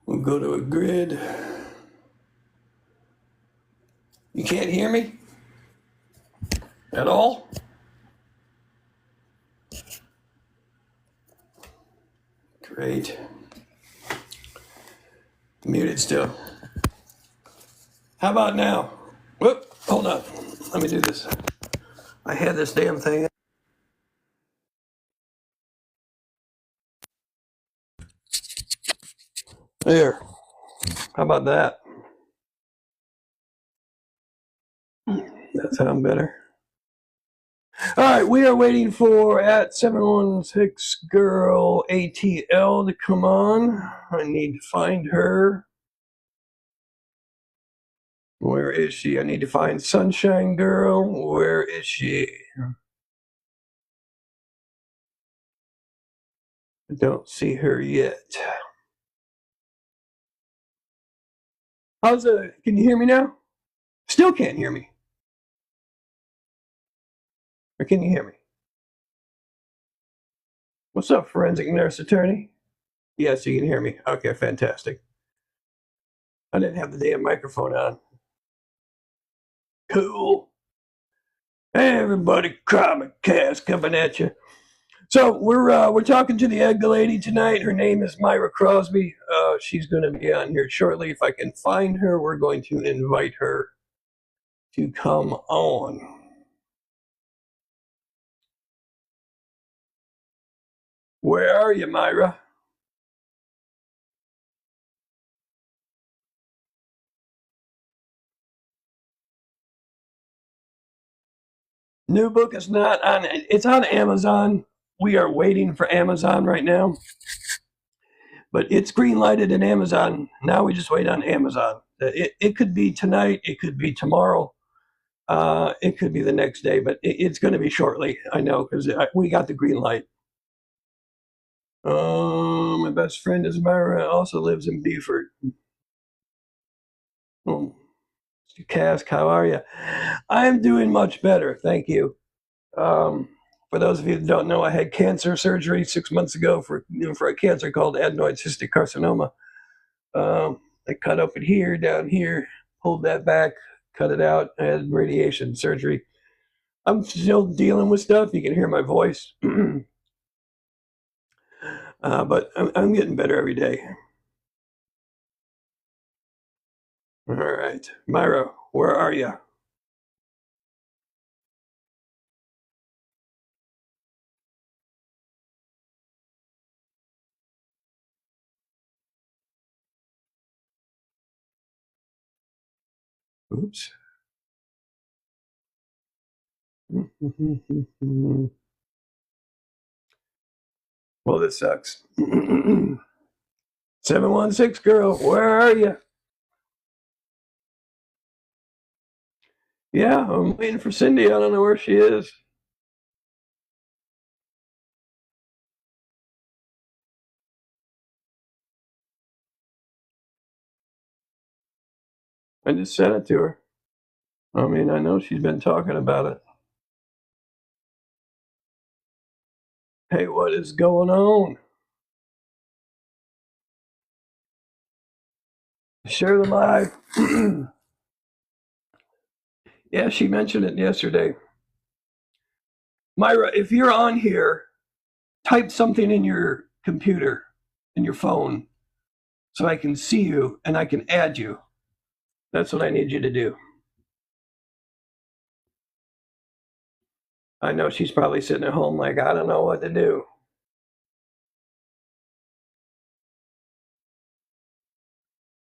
We'll go to a grid. You can't hear me at all? Great. Muted still. How about now? Whoop, hold on. Let me do this. I had this damn thing. There. How about that? That sounds better. All right, we are waiting for at 716 girl ATL to come on. I need to find her. Where is she? I need to find Sunshine Girl. Where is she? I don't see her yet. How's it? Can you hear me now? Still can't hear me. Or can you hear me? What's up, forensic nurse attorney? Yes, you can hear me. Okay, fantastic. I didn't have the damn microphone on. Cool. Hey, everybody, Crime and Cask coming at you. So we're talking to the egg lady tonight. Her name is Myra Crosby. She's going to be on here shortly. If I can find her, we're going to invite her to come on. Where are you, Myra? New book is not on. It's on Amazon. We are waiting for Amazon right now. But it's green lighted in Amazon. Now we just wait on Amazon. It could be tonight. It could be tomorrow. It could be the next day, but it's going to be shortly. I know because we got the green light. My best friend is Myra. Also lives in Beaufort. Oh, Mr. Cask, how are you? I'm doing much better, thank you. For those of you that don't know, I had cancer surgery 6 months ago for a cancer called adenoid cystic carcinoma. I cut open here, down here, pulled that back, cut it out. I had radiation surgery. I'm still dealing with stuff. You can hear my voice. But I'm getting better every day. All right. Myra, where are you? Oops. Well, this sucks. 716 girl, where are you? Yeah, I'm waiting for Cindy. I don't know where she is. I just sent it to her. I mean, I know she's been talking about it. Hey, what is going on? Share the live. Yeah, she mentioned it yesterday. Myra, if you're on here, type something in your computer, in your phone, so I can see you and I can add you. That's what I need you to do. I know she's probably sitting at home like, I don't know what to do.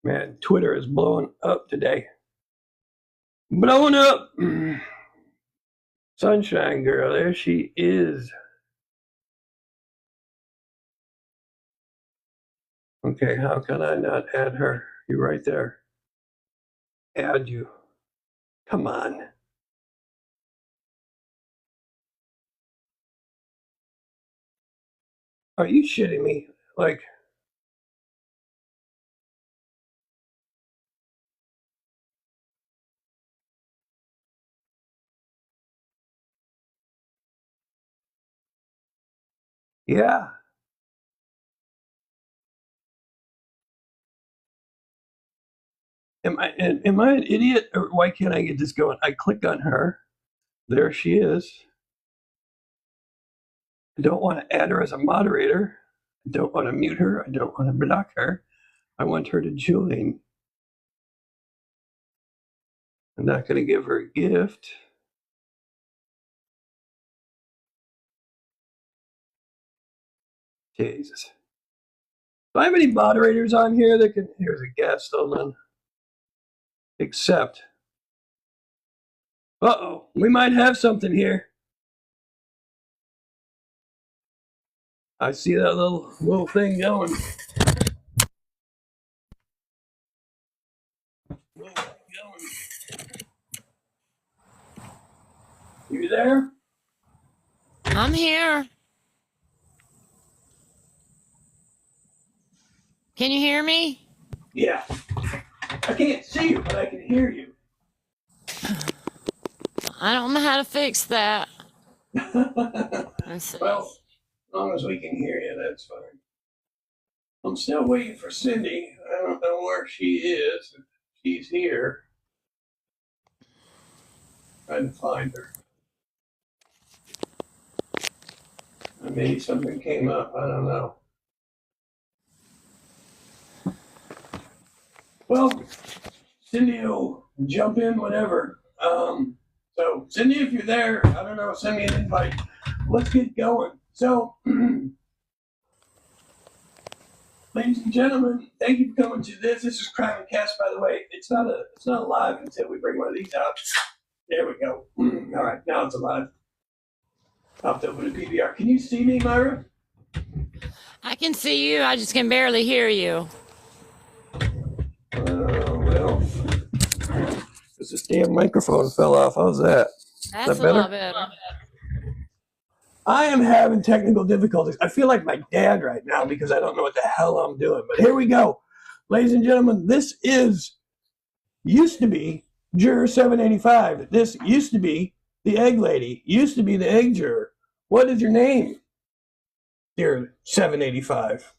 Man, Twitter is blowing up today. Blowing up. Sunshine girl, there she is. Okay, how can I not add her? You're right there. Add you. Come on. Are you shitting me? Like, yeah. Am I an idiot, or why can't I get this going? I click on her. There she is. I don't want to add her as a moderator. I don't want to mute her. I don't want to block her. I want her to join. I'm not going to give her a gift. Jesus. Do I have any moderators on here that can? Here's a guest. Hold on. Accept. Uh-oh. We might have something here. I see that little thing going. You there? I'm here. Can you hear me? Yeah. I can't see you, but I can hear you. I don't know how to fix that. Let's see. Well, as long as we can hear you, that's fine. I'm still waiting for Cindy. I don't know where she is. If she's here. Trying to find her. Maybe something came up. I don't know. Well, Cindy will jump in whenever. So, Cindy, if you're there, I don't know, send me an invite. Let's get going. So, ladies and gentlemen, thank you for coming to this. This is Crime and Cask, by the way. It's not live until we bring one of these out. There we go. All right, now it's alive. I'll have to open a PBR. Can you see me, Myra? I can see you. I just can barely hear you. Well, this damn microphone fell off. How's that? That's that a lot better. I am having technical difficulties. I feel like my dad right now because I don't know what the hell I'm doing. But here we go. Ladies and gentlemen, this used to be Juror 785. This used to be the Egg Lady. Used to be the Egg Juror. What is your name, dear 785?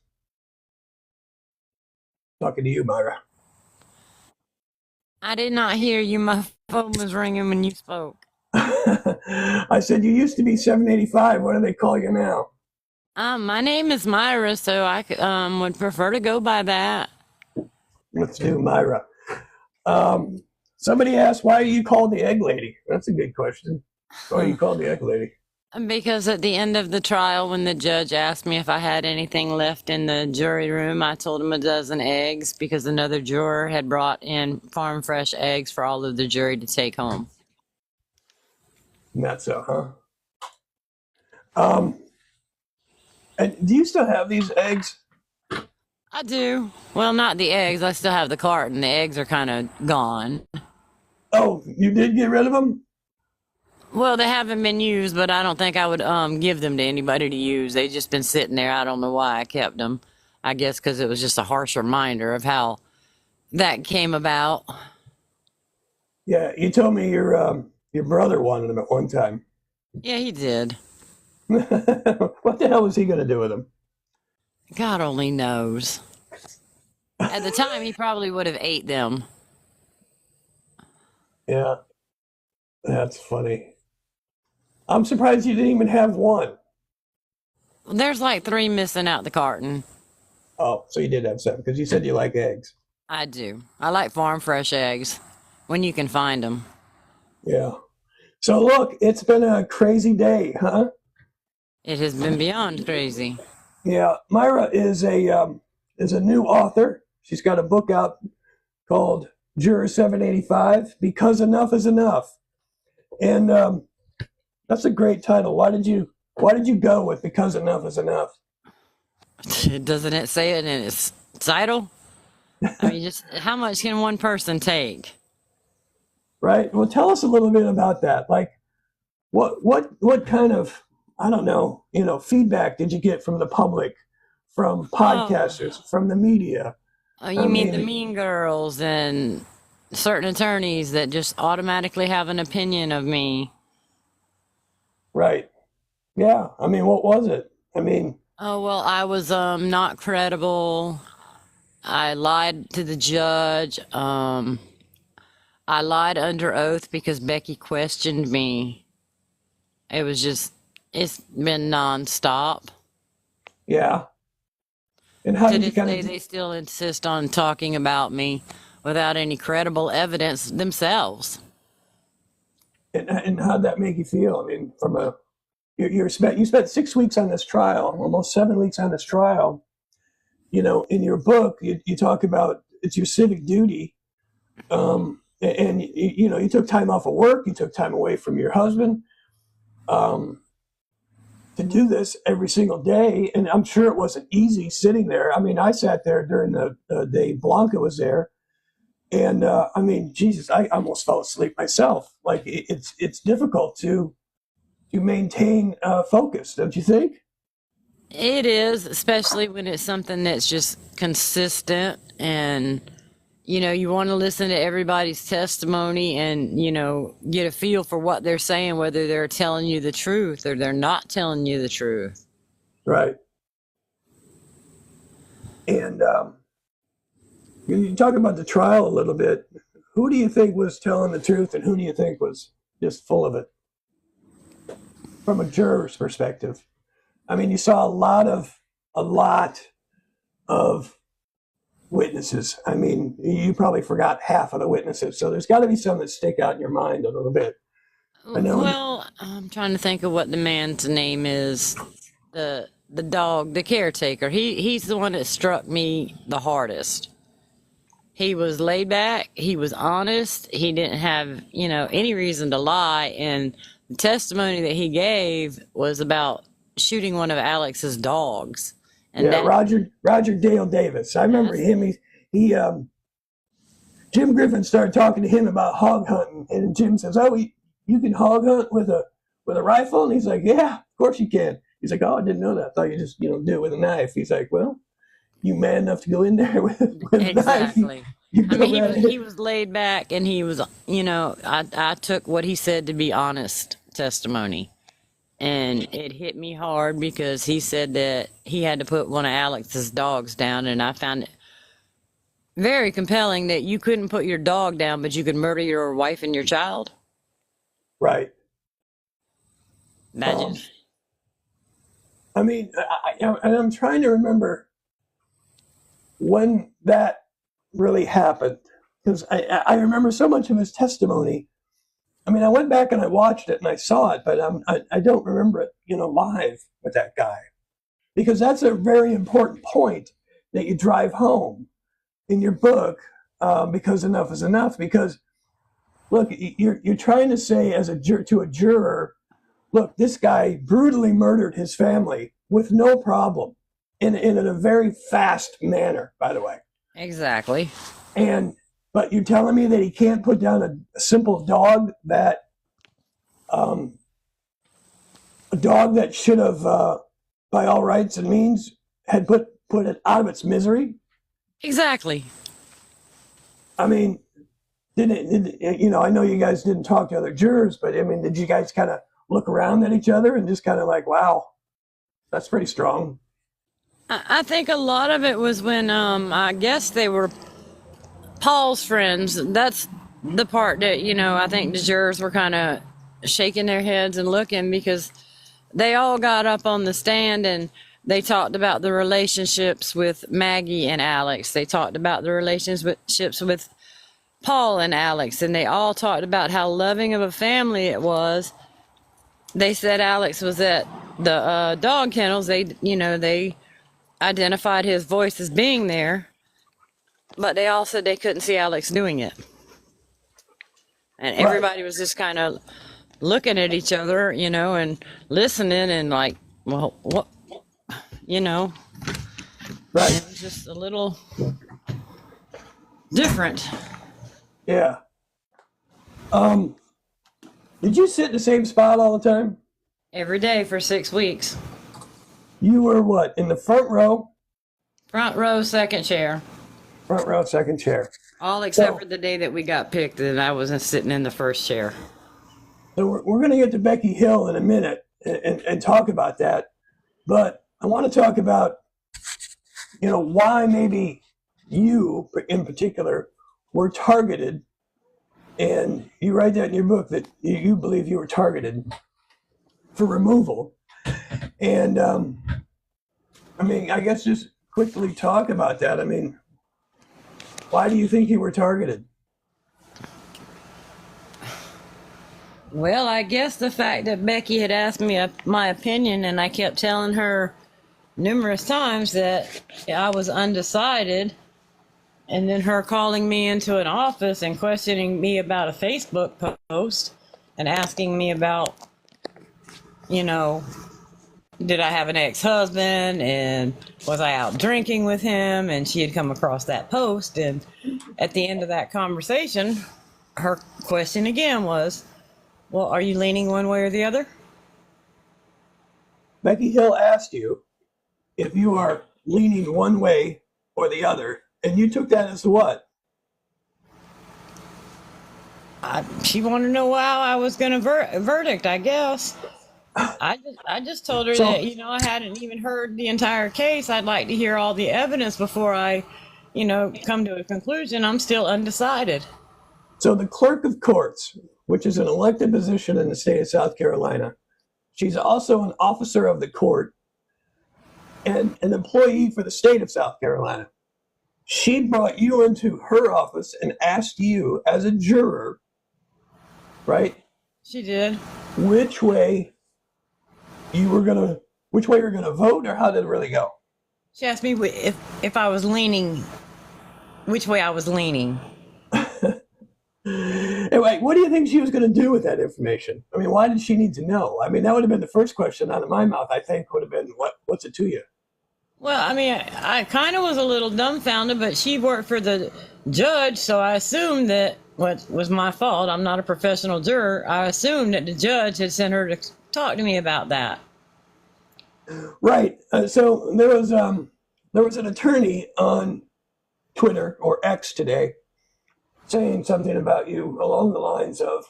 Talking to you, Myra. I did not hear you. My phone was ringing when you spoke. I said you used to be 785. What do they call you now? My name is Myra, so I would prefer to go by that. Let's do Myra. Somebody asked, why are you called the Egg Lady? That's a good question. Why are you called the Egg Lady? Because at the end of the trial, when the judge asked me if I had anything left in the jury room, I told him a dozen eggs because another juror had brought in farm fresh eggs for all of the jury to take home. Not so, huh? And do you still have these eggs? I do. Well, not the eggs. I still have the carton. The eggs are kind of gone. Oh, you did get rid of them? Well, they haven't been used, but I don't think I would give them to anybody to use. They've just been sitting there. I don't know why I kept them. I guess because it was just a harsh reminder of how that came about. Yeah, you told me your brother wanted them at one time. Yeah, he did. What the hell was he going to do with them? God only knows. At the time, he probably would have ate them. Yeah, that's funny. I'm surprised you didn't even have one. There's like 3 missing out the carton. Oh, so you did have 7 because you said you like eggs. I do. I like farm fresh eggs when you can find them. Yeah. So look, it's been a crazy day, huh? It has been beyond crazy. Yeah, Myra is a new author. She's got a book out called Juror 785, Because Enough is Enough. And that's a great title. Why did you go with Because Enough is Enough? Doesn't it say it in its title? I mean, just how much can one person take? Right. Well, tell us a little bit about that. Like, what kind of, I don't know, feedback did you get from the public, from podcasters, from the media? Oh, you mean the mean girls and certain attorneys that just automatically have an opinion of me? Right. Yeah. I mean, what was it? I mean, Oh, well, I was not credible. I lied to the judge. I lied under oath because Becky questioned me. It's been nonstop. Yeah. And how To did you this kind day, of, they still insist on talking about me without any credible evidence themselves. and how'd that make you feel? I mean, from a, you spent 6 weeks on this trial, almost 7 weeks on this trial. In your book, you talk about it's your civic duty. And you took time off of work, you took time away from your husband, um, to do this every single day. And I'm sure it wasn't easy sitting there. I mean, I sat there during the day Blanca was there. And I mean, Jesus, I almost fell asleep myself. Like it's difficult to maintain focus, don't you think? It is, especially when it's something that's just consistent and you want to listen to everybody's testimony and, get a feel for what they're saying, whether they're telling you the truth or they're not telling you the truth. Right. And you talk about the trial a little bit. Who do you think was telling the truth, and who do you think was just full of it, from a juror's perspective? I mean, you saw a lot of witnesses. I mean, you probably forgot half of the witnesses, so there's got to be some that stick out in your mind a little bit. I know. Well, I'm trying to think of what the man's name is. The dog, the caretaker. He's the one that struck me the hardest. He was laid back. He was honest. He didn't have, any reason to lie. And the testimony that he gave was about shooting one of Alex's dogs. And Yeah, Roger Dale Davis. I remember him. He Jim Griffin started talking to him about hog hunting, and Jim says, "Oh, you can hog hunt with a rifle?" And he's like, "Yeah, of course you can." He's like, "Oh, I didn't know that. I thought you just do it with a knife." He's like, "Well, you man enough to go in there with a knife. exactly. You I go mean, right he ahead." was laid back, and he was, I took what he said to be honest testimony. And it hit me hard because he said that he had to put one of Alex's dogs down, and I found it very compelling that you couldn't put your dog down, but you could murder your wife and your child. Right. That Um, just, I mean, and I'm trying to remember when that really happened, because I remember so much of his testimony. I mean, I went back and I watched it and I saw it, but I don't remember it, live with that guy, because that's a very important point that you drive home in your book, because enough is enough. Because look, you're trying to say to a juror, look, this guy brutally murdered his family with no problem, in a very fast manner, by the way. exactly. But you're telling me that he can't put down a simple dog that, should have, by all rights and means, had put it out of its misery? Exactly. I mean, I know you guys didn't talk to other jurors, but I mean, did you guys kind of look around at each other and just kind of like, wow, that's pretty strong? I think a lot of it was when, I guess they were Paul's friends. That's the part that, I think the jurors were kind of shaking their heads and looking, because they all got up on the stand and they talked about the relationships with Maggie and Alex. They talked about the relationships with Paul and Alex, and they all talked about how loving of a family it was. They said Alex was at the dog kennels. They identified his voice as being there, but they all said they couldn't see Alex doing it. And Right. everybody was just kind of looking at each other, and listening and like, well, what, Right. it was just a little different. Yeah. Did you sit in the same spot all the time? Every day for 6 weeks. You were what, in the front row? Front row, second chair. Front row, second chair. All except for the day that we got picked and I wasn't sitting in the first chair. So we're going to get to Becky Hill in a minute and talk about that. But I want to talk about, why maybe you in particular were targeted, and you write that in your book that you believe you were targeted for removal. And I mean, I guess just quickly talk about that. I mean, why do you think you were targeted? Well, I guess the fact that Becky had asked me my opinion, and I kept telling her numerous times that I was undecided, and then her calling me into an office and questioning me about a Facebook post and asking me about, you know, did I have an ex-husband and was I out drinking with him, and she had come across that post. And at the end of that conversation, her question again was, well, are you leaning one way or the other? Becky Hill asked you if you are leaning one way or the other, and you took that as what? She wanted to know how I was going to verdict, I guess. I just told her that, I hadn't even heard the entire case. I'd like to hear all the evidence before I, come to a conclusion. I'm still undecided. So the clerk of courts, which is an elected position in the state of South Carolina, she's also an officer of the court and an employee for the state of South Carolina. She brought you into her office and asked you as a juror, right? She did. Which way you were gonna vote, or how did it really go? She asked me if I was leaning, which way I was leaning. Anyway, what do you think she was going to do with that information? I mean, why did she need to know? I mean, that would have been the first question out of my mouth, I think, would have been, what's it to you? Well, I mean, I kind of was a little dumbfounded, but she worked for the judge, so I assumed that what was my fault. I'm not a professional juror. I assumed that the judge had sent her to talk to me about that. Right. So there was an attorney on Twitter or X today saying something about you along the lines of,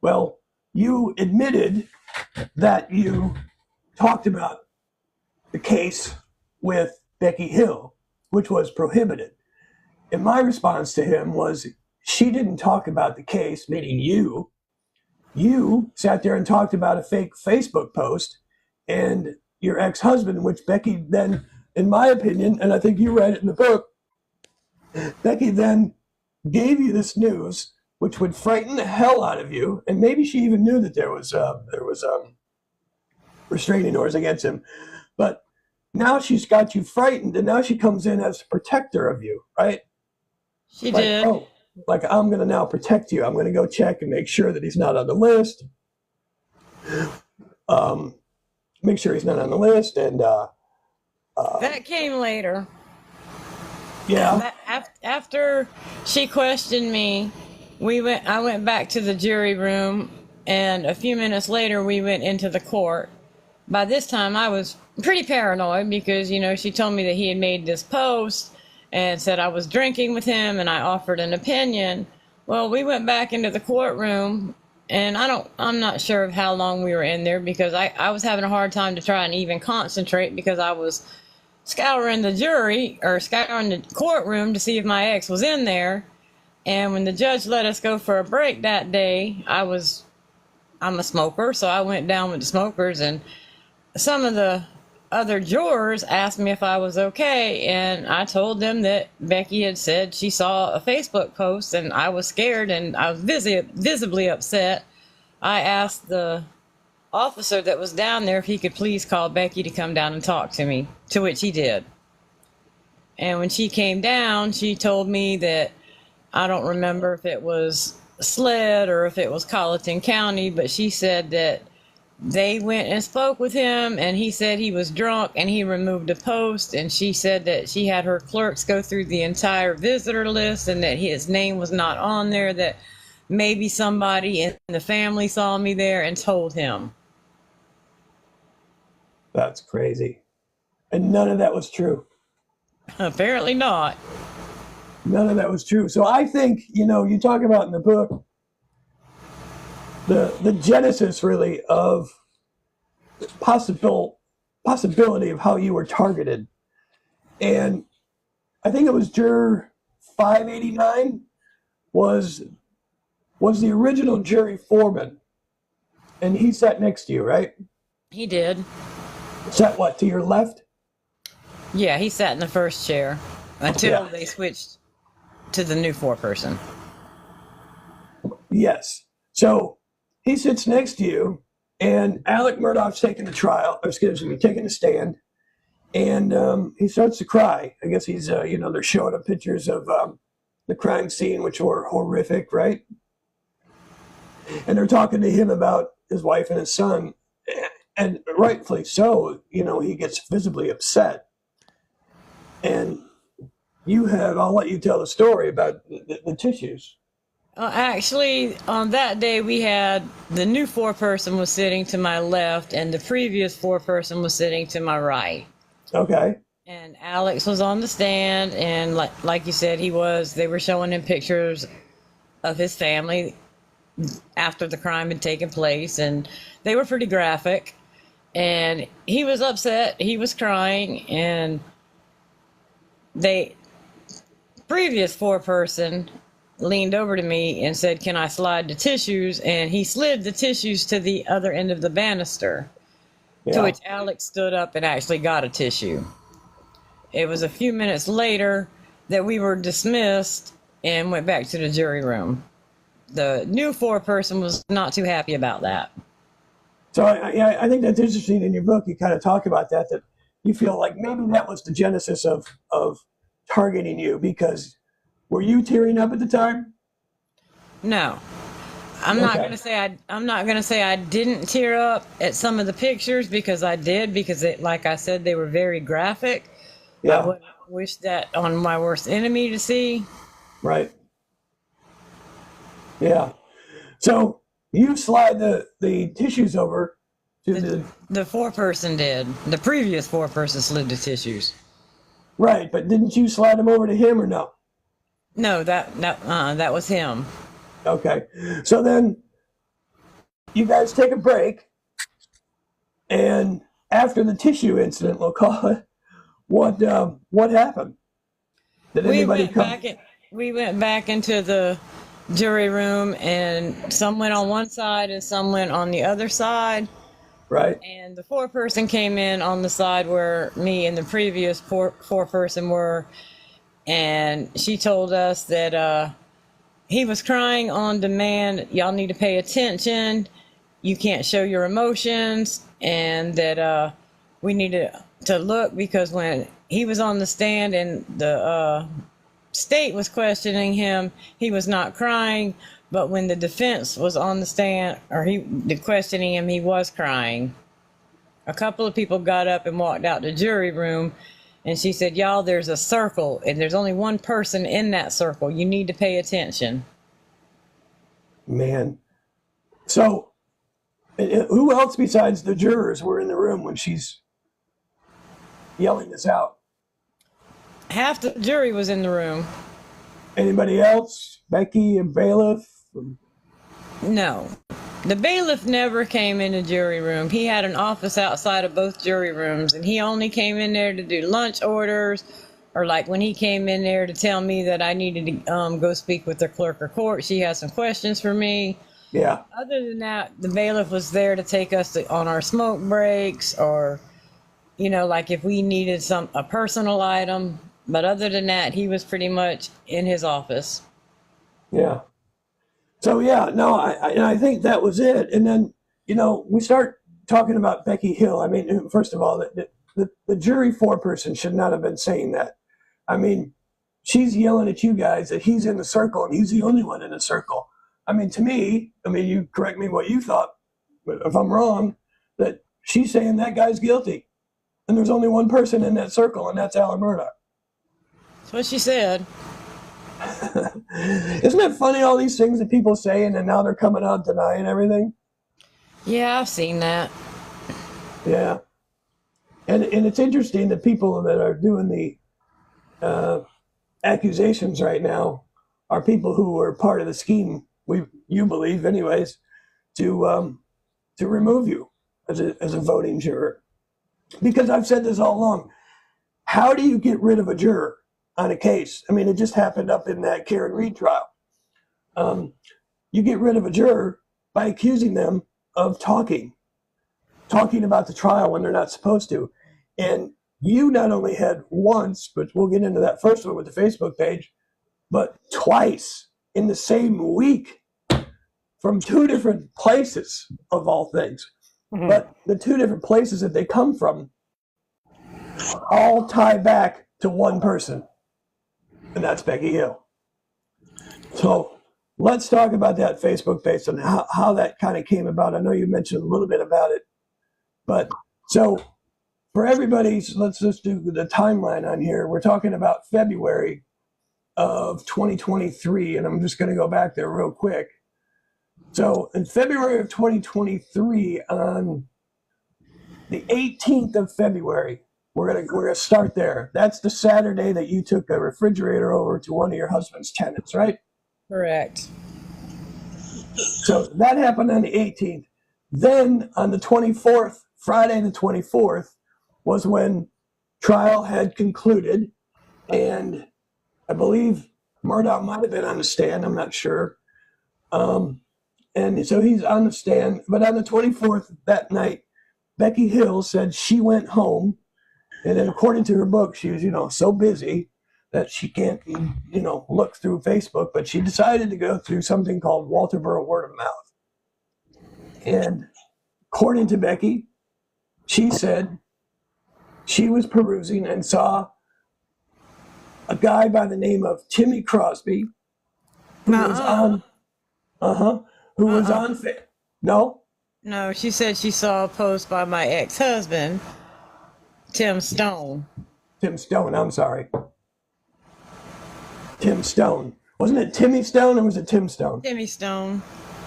well, you admitted that you talked about the case with Becky Hill, which was prohibited. And my response to him was, she didn't talk about the case, meaning you. You sat there and talked about a fake Facebook post and your ex-husband, which Becky then, in my opinion, and I think you read it in the book, Becky then gave you this news, which would frighten the hell out of you, and maybe she even knew that there was restraining orders against him. But now she's got you frightened, and now she comes in as a protector of you, right? She did. Oh, like, I'm going to now protect you. I'm going to go check and make sure that he's not on the list. Make sure he's not on the list, and that came later. Yeah. After she questioned me, I went back to the jury room, and a few minutes later we went into the court. By this time I was pretty paranoid because, she told me that he had made this post and said I was drinking with him, and I offered an opinion. Well, we went back into the courtroom, and I'm not sure of how long we were in there because I was having a hard time to try and even concentrate because I was scouring the courtroom to see if my ex was in there. And when the judge let us go for a break that day, I'm a smoker, so I went down with the smokers, and some of the other jurors asked me if I was okay, and I told them that Becky had said she saw a Facebook post, and I was scared and I was visibly upset. I asked the officer that was down there if he could please call Becky to come down and talk to me, to which he did. And when she came down, she told me that, I don't remember if it was SLED or if it was Colleton County, but she said that they went and spoke with him, and he said he was drunk and he removed a post, and she said that she had her clerks go through the entire visitor list and that his name was not on there, that maybe somebody in the family saw me there and told him. That's crazy. And none of that was true. Apparently not. None of that was true. So I think, you talk about in the book, the genesis really of possibility of how you were targeted. And I think it was juror 589 was the original jury foreman, and he sat next to you, right? He did. Sat what, to your left? Yeah, he sat in the first chair until they switched to the new foreperson. Yes. So he sits next to you, and Alex Murdaugh's taking taking the stand, and he starts to cry. I guess he's, they're showing him pictures of the crime scene, which were horrific, right? And they're talking to him about his wife and his son, and rightfully so. He gets visibly upset. And I'll let you tell the story about the tissues. Actually, on that day, we had the new foreperson was sitting to my left, and the previous foreperson was sitting to my right. Okay. And Alex was on the stand, and like you said, they were showing him pictures of his family after the crime had taken place, and they were pretty graphic. And he was upset, he was crying, and previous foreperson leaned over to me and said, "Can I slide the tissues?" And he slid the tissues to the other end of the banister, to which Alex stood up and actually got a tissue. It was a few minutes later that we were dismissed and went back to the jury room. The new foreperson was not too happy about that. So I think that's interesting. In your book, you kind of talk about that you feel like maybe that was the genesis of targeting you, because were you tearing up at the time? No. I'm not going to say I didn't tear up at some of the pictures, because I did, because like I said, they were very graphic. Yeah. I wouldn't wish that on my worst enemy to see. Right. Yeah. So you slide the tissues over to the foreperson did. The previous foreperson slid the tissues. Right, but didn't you slide them over to him, or no? No, that was him. Okay. So then you guys take a break, and after the tissue incident, we'll call it, what happened? Did anybody come? We went back into the jury room, and some went on one side and some went on the other side. Right. And the foreperson came in on the side where me and the previous foreperson were, and she told us that he was crying on demand. Y'all need to pay attention. You can't show your emotions, and that we needed to look, because when he was on the stand and the state was questioning him, he was not crying, but when the defense was on the stand, or questioning him, he was crying. A couple of people got up and walked out the jury room, and she said, "Y'all, there's a circle, and there's only one person in that circle. You need to pay attention." Man. So who else besides the jurors were in the room when she's yelling this out? Half the jury was in the room. Anybody else? Becky and bailiff? No. The bailiff never came in the jury room. He had an office outside of both jury rooms, and he only came in there to do lunch orders, or like when he came in there to tell me that I needed to go speak with the clerk of court. She has some questions for me. Yeah. Other than that, the bailiff was there to take us on our smoke breaks, or, like if we needed a personal item. But other than that, he was pretty much in his office. Yeah. So I think that was it. And then, we start talking about Becky Hill. I mean, first of all, the jury foreperson should not have been saying that. I mean, she's yelling at you guys that he's in the circle and he's the only one in the circle. I mean, to me, you correct me what you thought, but if I'm wrong, that she's saying that guy's guilty. And there's only one person in that circle, and that's Alex Murdaugh. That's what she said. Isn't it funny, all these things that people say, and then now they're coming out denying everything? Yeah, I've seen that. Yeah. And it's interesting that people that are doing the accusations right now are people who were part of the scheme, you believe anyways, to remove you as a voting juror. Because I've said this all along. How do you get rid of a juror? on a case. I mean, it just happened up in that Karen Reed trial. You get rid of a juror by accusing them of talking about the trial when they're not supposed to. And you not only had once, but we'll get into that first one with the Facebook page, but twice in the same week from two different places, of all things. Mm-hmm. But the two different places that they come from all tie back to one person, and that's Becky Hill. So let's talk about that Facebook page and how that kind of came about. I know you mentioned a little bit about it, but so for everybody's, let's just do the timeline on here. We're talking about February of 2023, and I'm just going to go back there real quick. So in February of 2023, on the 18th of February, we're gonna start there. That's the Saturday that you took a refrigerator over to one of your husband's tenants, right? Correct. So that happened on the 18th. Then on the 24th, Friday the 24th, was when trial had concluded, and I believe Murdaugh might have been on the stand. I'm not sure. And so he's on the stand. But on the 24th that night, Becky Hill said she went home. And then according to her book, she was, so busy that she can't, look through Facebook. But she decided to go through something called Walterboro Word of Mouth. And according to Becky, she said she was perusing and saw a guy by the name of Timmy Crosby who was on... Who was on... No? No, she said she saw a post by my ex-husband, Tim Stone. Tim Stone, I'm sorry. Tim Stone. Wasn't it Timmy Stone or was it Tim Stone? Timmy Stone.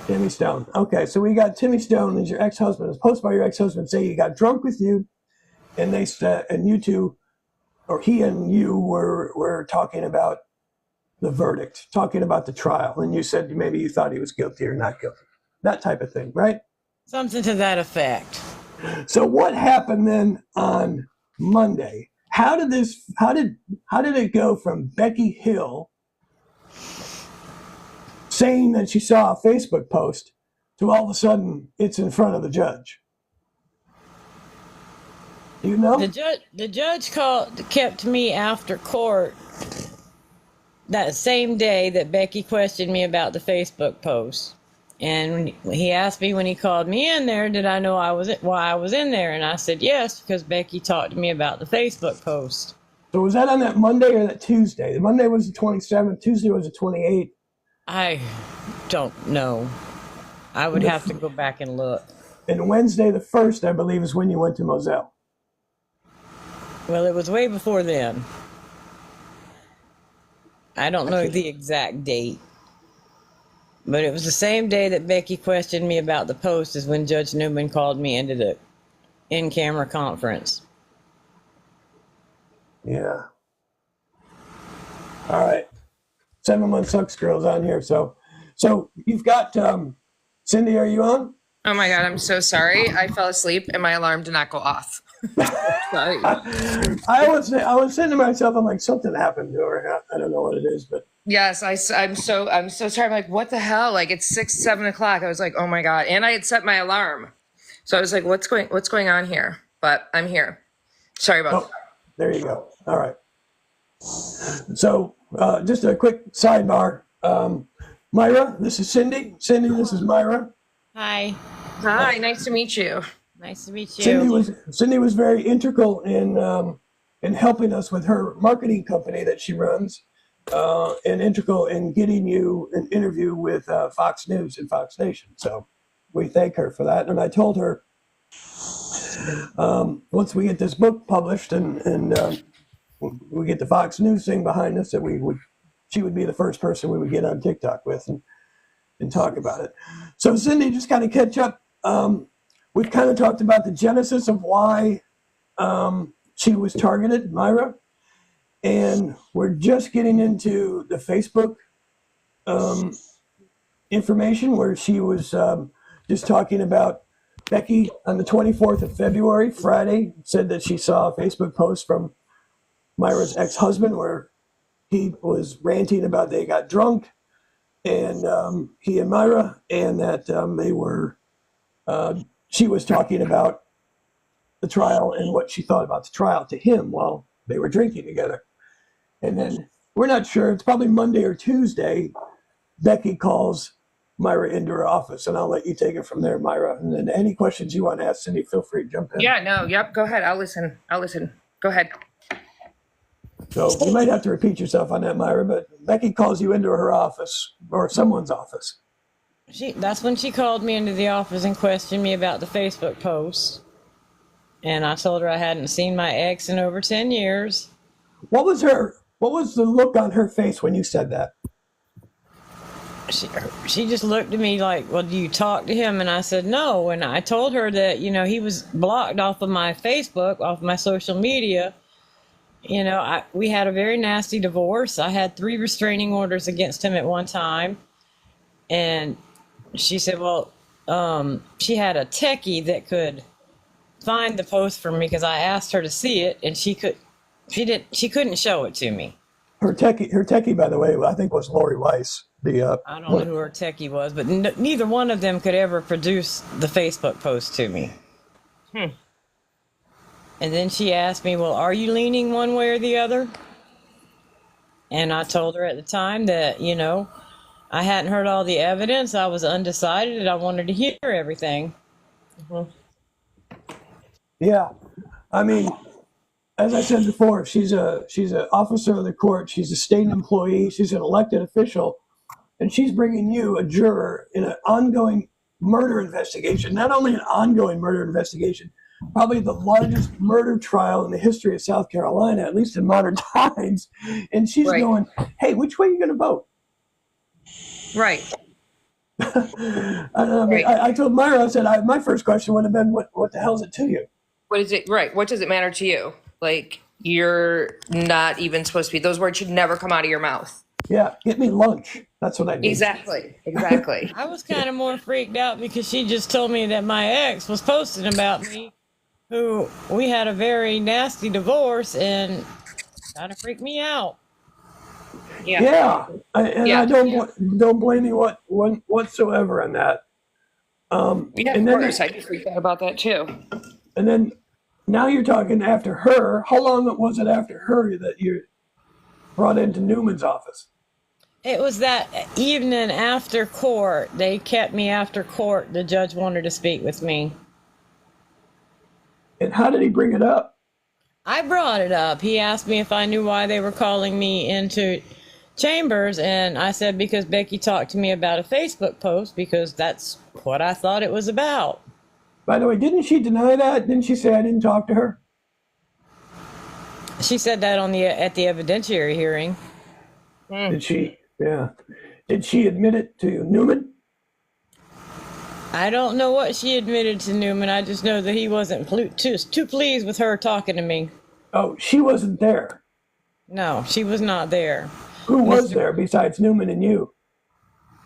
Timmy Stone. Okay, so we got Timmy Stone as your ex-husband. It's posted by your ex-husband saying he got drunk with you, and they and you two, or he and you were talking about the verdict, talking about the trial, and you said maybe you thought he was guilty or not guilty, that type of thing, right? Something to that effect. So what happened then on Monday? How did it go from Becky Hill saying that she saw a Facebook post to all of a sudden it's in front of the judge? Do you know? The judge kept me after court that same day that Becky questioned me about the Facebook post. And he asked me when he called me in there, did I know why I was in there? And I said yes, because Becky talked to me about the Facebook post. So was that on that Monday or that Tuesday? The Monday was the 27th, Tuesday was the 28th. I don't know. I would have to go back and look. And Wednesday the 1st, I believe, is when you went to Moselle. Well, it was way before then. I don't know the exact date. But it was the same day that Becky questioned me about the post as when Judge Newman called me into the in-camera conference. Yeah. All right. 7 Month Sucks Girls on here. So you've got, Cindy, are you on? Oh my God, I'm so sorry. I fell asleep and my alarm did not go off. Sorry. I was saying to myself, I'm like, something happened to her. I don't know what it is, but. Yes, I'm so sorry. I'm like, what the hell? Like it's 6, 7 o'clock. I was like, oh my God. And I had set my alarm. So I was like, what's going on here? But I'm here. Sorry about that. There you go. All right. So just a quick sidebar. Myra, this is Cindy. Cindy, this is Myra. Hi. Hi, nice to meet you. Nice to meet you. Cindy was very integral in helping us with her marketing company that she runs, and integral in getting you an interview with Fox News and Fox Nation. So we thank her for that. And I told her once we get this book published and we get the Fox News thing behind us, that she would be the first person we would get on TikTok with and talk about it. So Cindy, just kind of catch up. We've kind of talked about the genesis of why she was targeted, Myra, and we're just getting into the Facebook information where she was just talking about Becky on the 24th of February, Friday, said that she saw a Facebook post from Myra's ex-husband where he was ranting about they got drunk, and he and Myra, and that they were. She was talking about the trial and what she thought about the trial to him while they were drinking together. And then we're not sure. It's probably Monday or Tuesday. Becky calls Myra into her office, and I'll let you take it from there, Myra. And then any questions you want to ask Cindy, feel free to jump in. Yeah, no, yep, go ahead. I'll listen. Go ahead. So you might have to repeat yourself on that, Myra, but Becky calls you into her office or someone's office. That's when she called me into the office and questioned me about the Facebook post. And I told her I hadn't seen my ex in over 10 years. What was the look on her face when you said that? She just looked at me like, well, do you talk to him? And I said, no. And I told her that, he was blocked off of my Facebook, off my social media. We had a very nasty divorce. I had 3 restraining orders against him at one time. And she said, well, she had a techie that could find the post for me because I asked her to see it, and she couldn't show it to me. Her techie, by the way, I think was Lori Weiss. I don't know who her techie was, but neither one of them could ever produce the Facebook post to me. And then she asked me, well, are you leaning one way or the other? And I told her at the time that, I hadn't heard all the evidence. I was undecided and I wanted to hear everything. Yeah. I mean, as I said before, she's an officer of the court. She's a state employee. She's an elected official. And she's bringing you, a juror, in an ongoing murder investigation. Not only an ongoing murder investigation, probably the largest murder trial in the history of South Carolina, at least in modern times. And she's going, hey, which way are you going to vote? Right. I told Myra, I said, my first question would have been, what the hell is it to you? What is it? Right. What does it matter to you? Like, you're not even supposed to be. Those words should never come out of your mouth. Yeah, get me lunch. That's what I need. Exactly. I was kind of more freaked out because she just told me that my ex was posting about me, who we had a very nasty divorce, and kind of freaked me out. Yeah. I don't blame you whatsoever on that. And of course, I freaked out about that too. And then now you're talking after her. How long was it after her that you brought into Newman's office? It was that evening after court. They kept me after court. The judge wanted to speak with me. And how did he bring it up? I brought it up. He asked me if I knew why they were calling me into chambers, and I said because Becky talked to me about a Facebook post, because that's what I thought it was about. By the way, didn't she deny that? Didn't she say I didn't talk to her? She said that at the evidentiary hearing. Did she? Yeah. Did she admit it to Newman? I don't know what she admitted to Newman. I just know that he wasn't too pleased with her talking to me. Oh, she wasn't there. No, she was not there. Who was there besides Newman and you?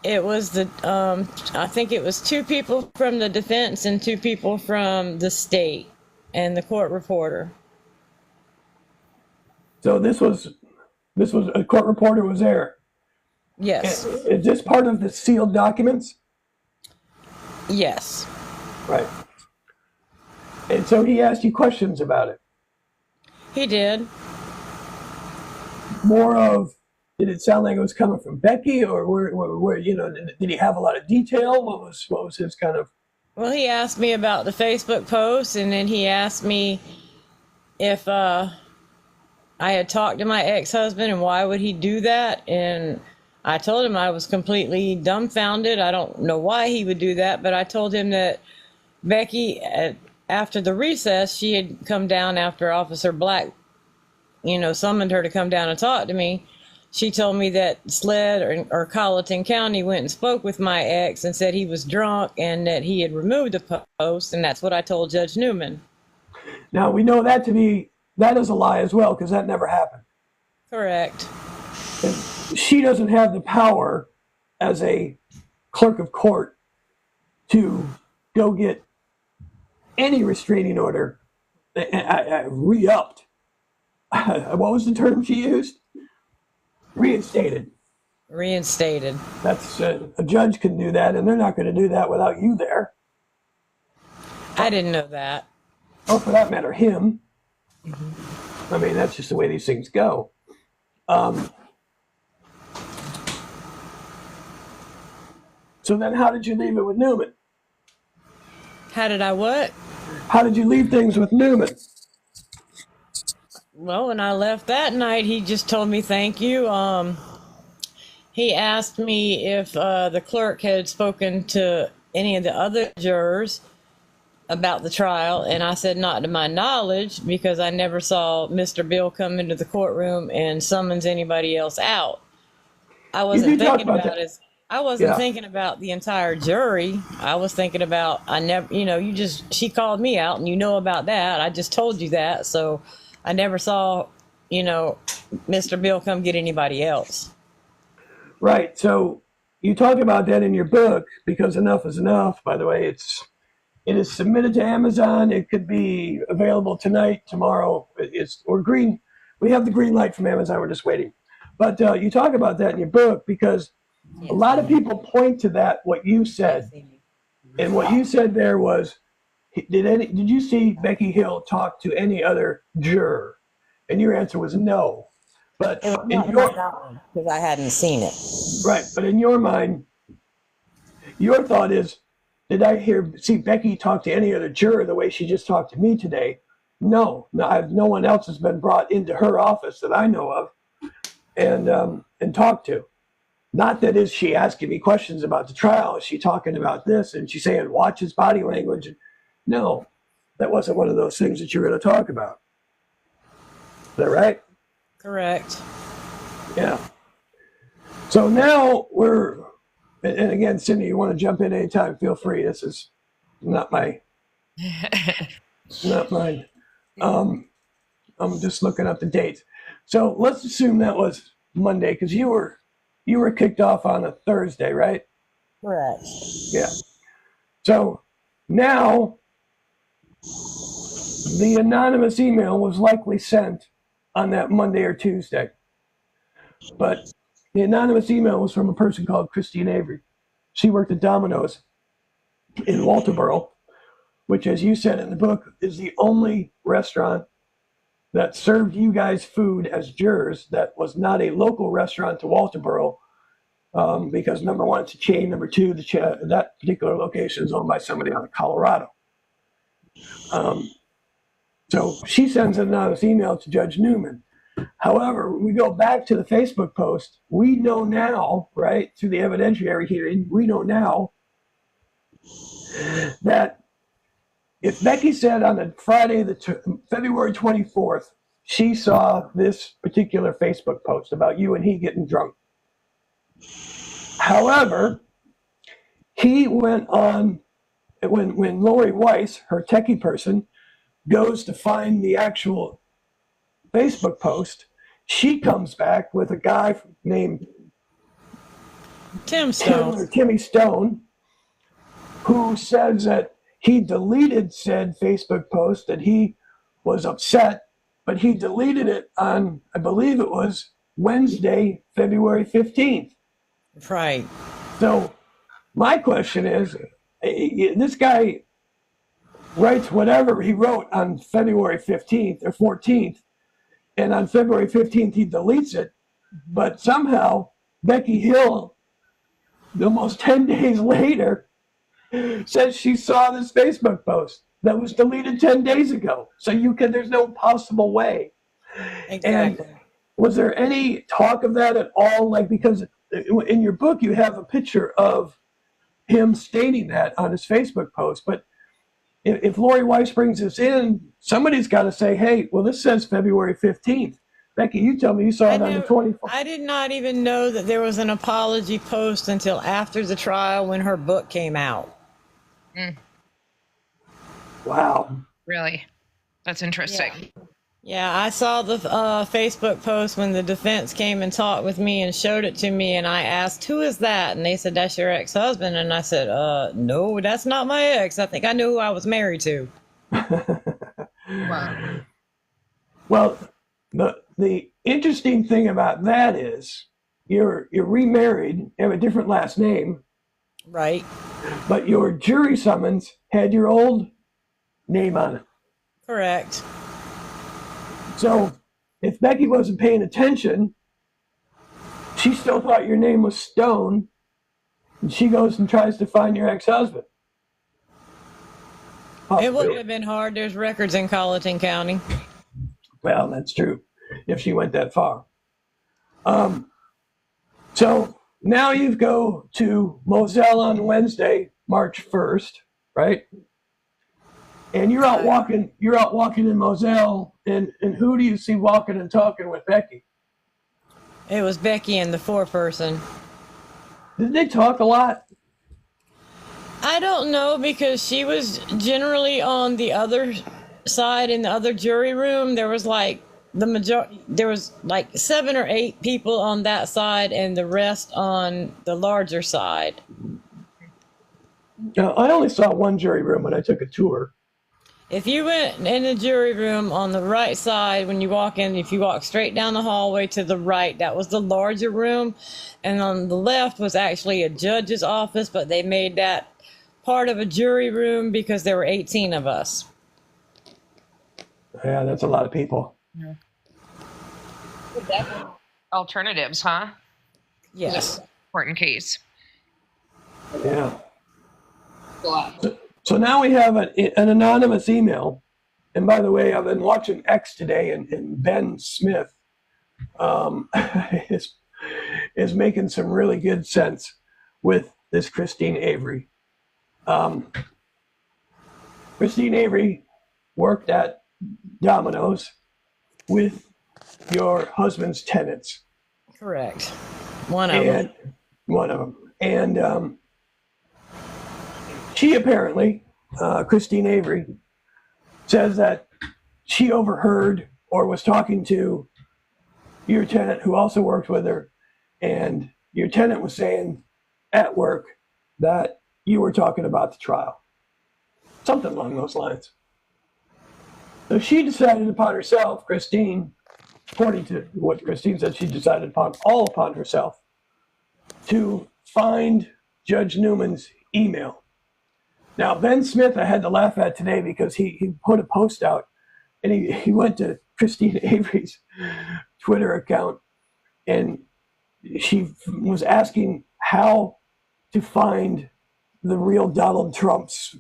It was I think it was 2 people from the defense and 2 people from the state and the court reporter. So this was a court reporter was there. Yes. Is this part of the sealed documents? Yes. Right. And so he asked you questions about it. He did. More of, did it sound like it was coming from Becky, or where did he have a lot of detail? What was his kind of? Well, he asked me about the Facebook post, and then he asked me if I had talked to my ex-husband and why would he do that, and I told him I was completely dumbfounded. I don't know why he would do that, but I told him that Becky, after the recess, she had come down after Officer Black, summoned her to come down and talk to me. She told me that Sled or Colleton County went and spoke with my ex and said he was drunk and that he had removed the post, and that's what I told Judge Newman. Now, we know that is a lie as well, because that never happened. Correct. And she doesn't have the power as a clerk of court to go get any restraining order re-upped. What was the term she used? Reinstated. Reinstated. That's a judge can do that, and they're not going to do that without you there. I didn't know that. Or for that matter, him. I mean, that's just the way these things go. So then how did you leave it with Newman? How did I what? How did you leave things with Newman? Well, when I left that night, he just told me thank you. He asked me if the clerk had spoken to any of the other jurors about the trial, and I said not to my knowledge, because I never saw Mr. Bill come into the courtroom and summons anybody else out. I wasn't thinking about it. I wasn't thinking about the entire jury. I was thinking about, I never, she called me out, and you know about that. I just told you that. So I never saw, Mr. Bill come get anybody else. Right. So you talk about that in your book, Because Enough is Enough. By the way, it is submitted to Amazon. It could be available tonight, tomorrow. We're green. We have the green light from Amazon. We're just waiting. But you talk about that in your book because a lot of people point to that, what you said. And what you said there was, did you see Becky Hill talk to any other juror? And your answer was no. But it was not because I hadn't seen it. Right. But in your mind, your thought is, did I see Becky talk to any other juror the way she just talked to me today? No. No one else has been brought into her office that I know of and talked to. Not that is she asking me questions about the trial. Is she talking about this? And she's saying, watch his body language. No, that wasn't one of those things that you're going to talk about. Is that right? Correct. Yeah. So now and again, Cindy, you want to jump in anytime, feel free. This is not mine. I'm just looking up the dates. So let's assume that was Monday, because you were kicked off on a Thursday, right? Correct. Yeah. So now the anonymous email was likely sent on that Monday or Tuesday. But the anonymous email was from a person called Christine Avery. She worked at Domino's in Walterboro, which, as you said in the book, is the only restaurant that served you guys food as jurors that was not a local restaurant to Walterboro, because number one, it's a chain. Number two, that particular location is owned by somebody out of Colorado. So she sends an anonymous email to Judge Newman. However, we go back to the Facebook post. We know now, right, through the evidentiary hearing, we know now that if Becky said on the Friday, February 24th, she saw this particular Facebook post about you and he getting drunk. However, he went on, when Lori Weiss, her techie person, goes to find the actual Facebook post, she comes back with a guy named Timmy Stone, who says that he deleted said Facebook post, that he was upset, but he deleted it on, I believe it was Wednesday, February 15th. Right. So my question is, this guy writes whatever he wrote on February 15th or 14th, and on February 15th he deletes it, but somehow Becky Hill, almost 10 days later, says she saw this Facebook post that was deleted 10 days ago. So there's no possible way. Exactly. And was there any talk of that at all? Like, because in your book you have a picture of him stating that on his Facebook post, but if Lori Weiss brings this in, somebody's got to say, hey, well, this says February 15th. Becky, you tell me you saw it on the 24th. I did not even know that there was an apology post until after the trial when her book came out. Mm. Wow. Really? That's interesting. Yeah, I saw the Facebook post when the defense came and talked with me and showed it to me, and I asked, who is that? And they said, that's your ex-husband. And I said, no, that's not my ex. I think I knew who I was married to. Wow. Well, the interesting thing about that is you're remarried, you have a different last name, Right. but your jury summons had your old name on it. Correct. So if Becky wasn't paying attention, she still thought your name was Stone, and she goes and tries to find your ex-husband. It wouldn't have been hard. There's records in Colleton County. Well, that's true, if she went that far. So now you go to Moselle on Wednesday, March 1st, right? And you're out walking in Moselle, and who do you see walking and talking with Becky? It was Becky and the foreperson. Did they talk a lot? I don't know, because she was generally on the other side in the other jury room. There was like there was like 7 or 8 people on that side and the rest on the larger side. I only saw one jury room when I took a tour. If you went in the jury room on the right side, when you walk in, if you walk straight down the hallway to the right, that was the larger room. And on the left was actually a judge's office, but they made that part of a jury room because there were 18 of us. Yeah, that's a lot of people. Yeah. Alternatives, huh? Yes. Important case. Yeah. So now we have an anonymous email. And by the way, I've been watching X today, and Ben Smith is making some really good sense with this Christine Avery. Christine Avery worked at Domino's with your husband's tenants. Correct. One of them. And she apparently, Christine Avery, says that she overheard or was talking to your tenant who also worked with her, and your tenant was saying at work that you were talking about the trial. Something along those lines. So she decided upon herself, Christine, according to what Christine said, she decided upon herself to find Judge Newman's email. Now, Ben Smith, I had to laugh at today because he put a post out, and he went to Christine Avery's Twitter account, and she was asking how to find the real Donald Trump's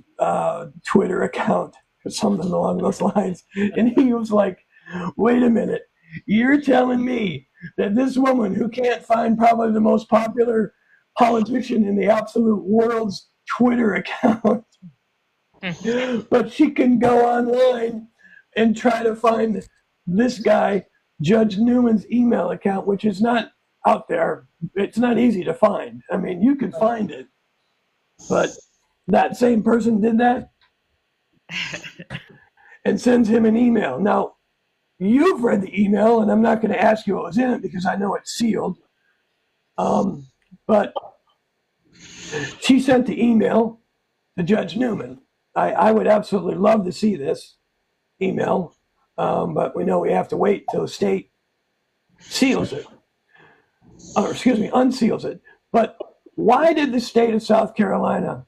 Twitter account or something along those lines. And he was like, wait a minute, you're telling me that this woman who can't find probably the most popular politician in the absolute world's Twitter account, but she can go online and try to find this guy, Judge Newman's email account, which is not out there. It's not easy to find. I mean, you can find it, but that same person did that and sends him an email. Now, you've read the email, and I'm not going to ask you what was in it because I know it's sealed. But she sent the email to Judge Newman. I would absolutely love to see this email, but we know we have to wait till the state seals it. Unseals it. But why did the state of South Carolina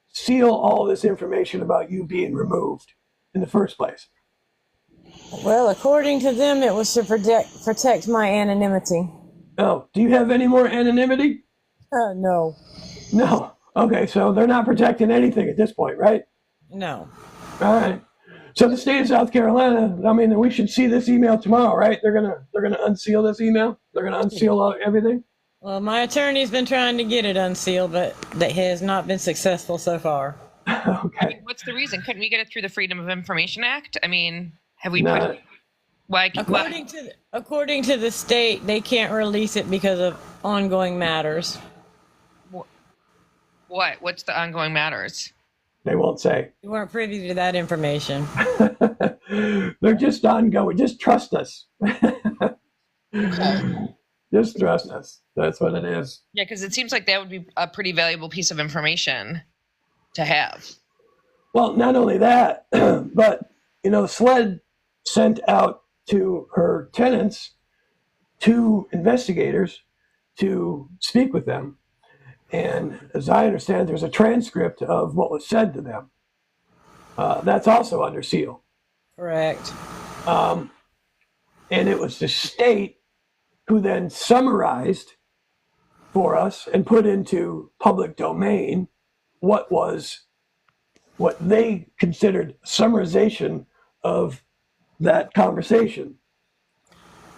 seal all this information about you being removed in the first place? Well, according to them, it was to protect my anonymity. Oh, do you have any more anonymity? No. No. Okay, so they're not protecting anything at this point, right? No. All right. So the state of South Carolina, I mean, we should see this email tomorrow, right? They're gonna unseal this email. They're gonna unseal everything. Well, my attorney's been trying to get it unsealed, but that has not been successful so far. Okay. I mean, what's the reason? Couldn't we get it through the Freedom of Information Act? I mean, have we No. put like According to the state, they can't release it because of ongoing matters. what? What's the ongoing matters? They won't say. You weren't privy to that information. They're just ongoing. Just trust us. Just trust us. That's what it is. Yeah, because it seems like that would be a pretty valuable piece of information to have. Well, not only that, but SLED sent out to her tenants two investigators to speak with them. And as I understand, there's a transcript of what was said to them. That's also under seal. Correct. And it was the state who then summarized for us and put into public domain what they considered summarization of that conversation.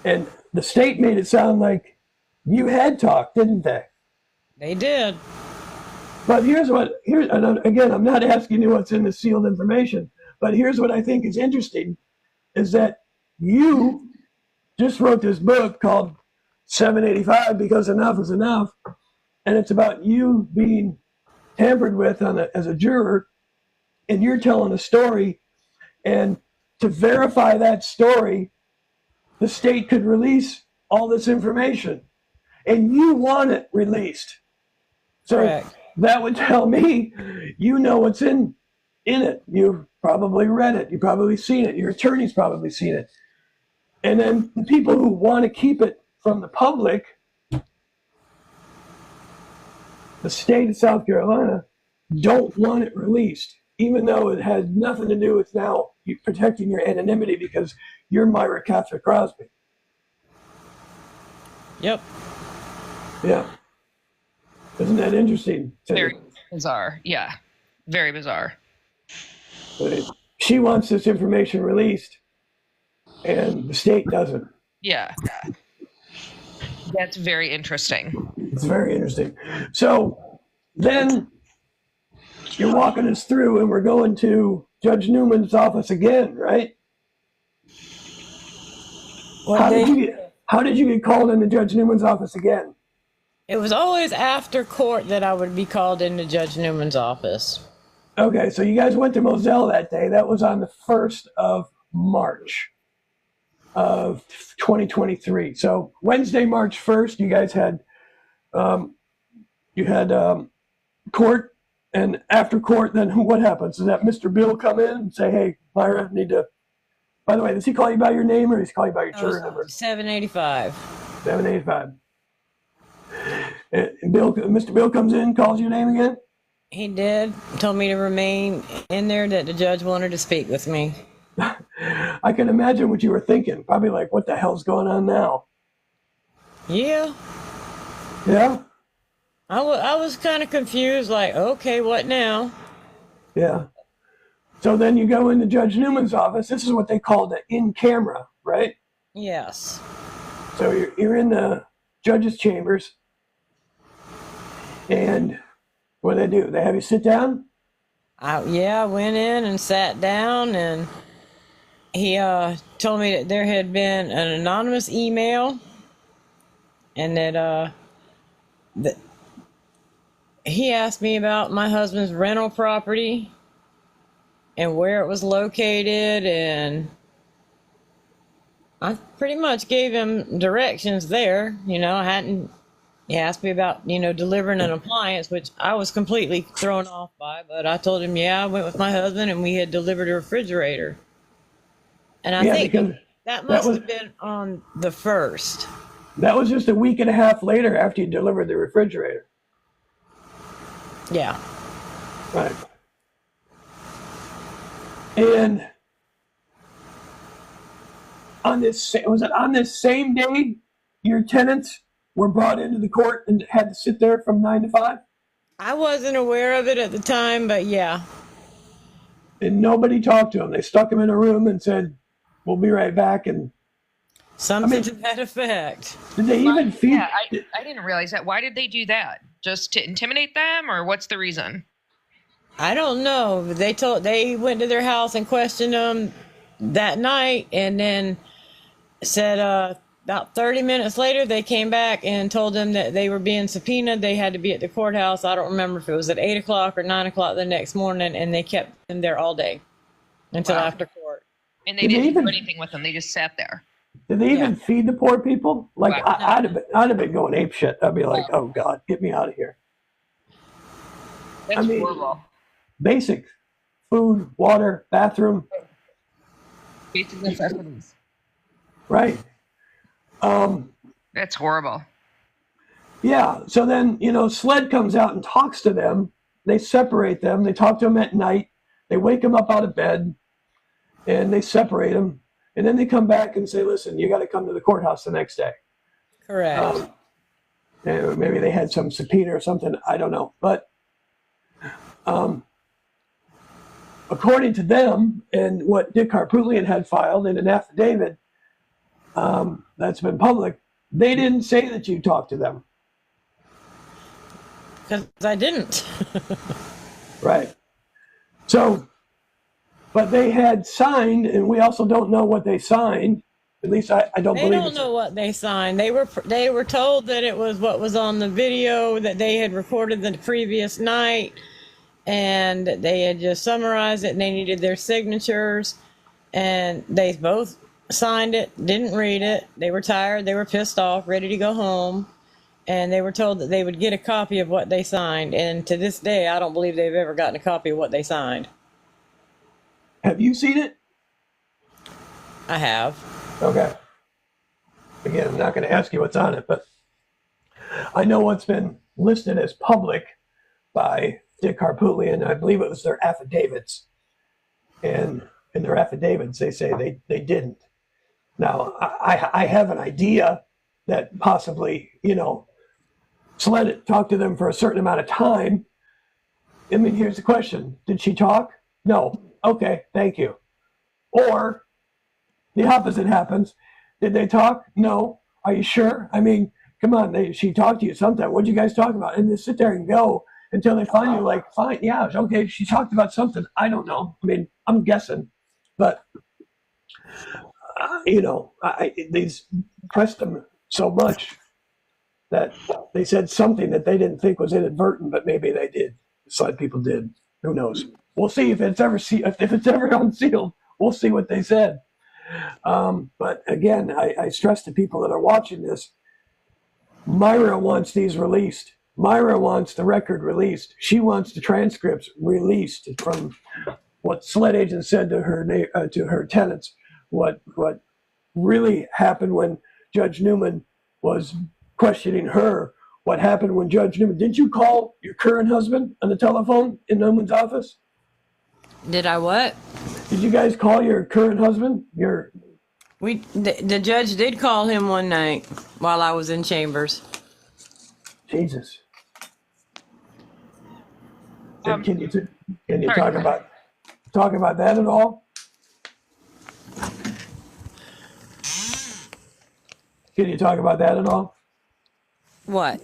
And the state made it sound like you had talked, didn't they? They did. But and again, I'm not asking you what's in the sealed information, but here's what I think is interesting, is that you just wrote this book called 785 Because Enough is Enough, and it's about you being tampered with as a juror, and you're telling a story, and to verify that story, the state could release all this information, and you want it released. So Correct. that would tell me you know what's in it. You've probably read it. You've probably seen it. Your attorney's probably seen it. And then the people who want to keep it from the public, the state of South Carolina, don't want it released, even though it has nothing to do with now you protecting your anonymity because you're Myra Crosby. Yep. Yeah. Isn't that interesting? Very bizarre. Yeah. Very bizarre. She wants this information released, and the state doesn't. Yeah. That's very interesting. It's very interesting. So then you're walking us through, and we're going to Judge Newman's office again, right? Well, How did you get called into Judge Newman's office again? it was always after court that I would be called into Judge Newman's office. Okay, so you guys went to Moselle that day. That was on the 1st of March of 2023. So Wednesday, March 1st, you guys had court, and after court, then what happens? Does that Mr. Bill come in and say, "Hey, Myra, need to"? By the way, does he call you by your name or does he call you by your juror number? 785. 785. And Mr. Bill comes in, calls your name again? He did. Told me to remain in there, that the judge wanted to speak with me. I can imagine what you were thinking. Probably like, what the hell's going on now? Yeah. Yeah? I was kind of confused, like, okay, what now? Yeah. So then you go into Judge Newman's office. This is what they call the in-camera, right? Yes. So you're in the judge's chambers, and what do? They have you sit down? I went in and sat down, and he told me that there had been an anonymous email, and that he asked me about my husband's rental property and where it was located, and I pretty much gave him directions there. He asked me about, delivering an appliance, which I was completely thrown off by, but I told him, I went with my husband and we had delivered a refrigerator. And I think that must have been on the 1st. That was just a week and a half later after you delivered the refrigerator. Yeah. Right. And on this same day your tenants were brought into the court and had to sit there from 9 to 5? I wasn't aware of it at the time, but yeah. And nobody talked to them. They stuck them in a room and said, "We'll be right back." And something to that effect. Did they even feed? Yeah, I didn't realize that. Why did they do that? Just to intimidate them, or what's the reason? I don't know. They went to their house and questioned them that night, and then said about 30 minutes later they came back and told them that they were being subpoenaed. They had to be at the courthouse. I don't remember if it was at 8 o'clock or 9 o'clock the next morning, and they kept them there all day until after court. And they didn't do anything with them. They just sat there. Did they even feed the poor people? Like, I'd have been going ape shit. I'd be like, "Oh God, get me out of here." That's horrible. Basic food, water, bathroom. Basic necessities. Right. That's horrible. Yeah. So then, SLED comes out and talks to them. They separate them. They talk to them at night. They wake them up out of bed and they separate them. And then they come back and say, listen, you got to come to the courthouse the next day. Correct. Maybe they had some subpoena or something. I don't know. But according to them and what Dick Harpootlian had filed in an affidavit that's been public, they didn't say that you talked to them. Because I didn't. Right. So, but they had signed, and we also don't know what they signed. At least I don't believe. They don't know what they signed. They were told that it was what was on the video that they had recorded the previous night, and they had just summarized it, and they needed their signatures, and they both signed it, didn't read it. They were tired. They were pissed off, ready to go home. And they were told that they would get a copy of what they signed. And to this day, I don't believe they've ever gotten a copy of what they signed. Have you seen it? I have. Okay. Again, I'm not going to ask you what's on it, but I know what's been listed as public by Dick Harpootlian. I believe it was their affidavits. And in their affidavits, they say they didn't. Now, I have an idea that possibly, SLED talked to them for a certain amount of time. I mean, here's the question. Did she talk? No. Okay, thank you. Or the opposite happens. Did they talk? No. Are you sure? I mean, come on. She talked to you sometime. What'd you guys talk about? And they sit there and go until they find you like, fine, yeah, okay, she talked about something. I don't know. I mean, I'm guessing. But, they pressed them so much that they said something that they didn't think was inadvertent, but maybe they did. SLED people did. Who knows? We'll see if it's ever unsealed. We'll see what they said. But again, I stress to people that are watching this, Myra wants these released. Myra wants the record released. She wants the transcripts released from what SLED agents said to her tenants. What really happened when Judge Newman was questioning her. What happened when Judge Newman? Did you call your current husband on the telephone in Newman's office? Did I what? Did you guys call your current husband? The judge did call him one night while I was in chambers. Jesus. Can you talk about that at all? Can you talk about that at all? What?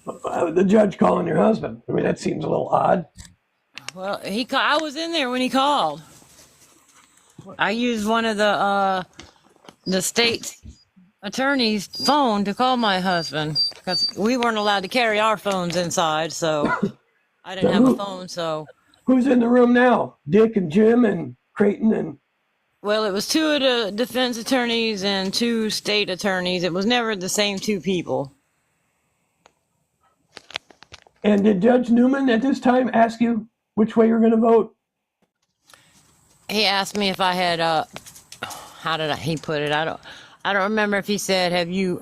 The judge calling your husband. I mean, that seems a little odd. Well, I was in there when he called. I used one of the state attorney's phone to call my husband because we weren't allowed to carry our phones inside, so I didn't have a phone. So who's in the room now? Dick and Jim and Creighton and. Well, it was two of the defense attorneys and two state attorneys. It was never the same two people. And did Judge Newman at this time ask you which way you're going to vote? He asked me if I had he put it? I don't remember if he said,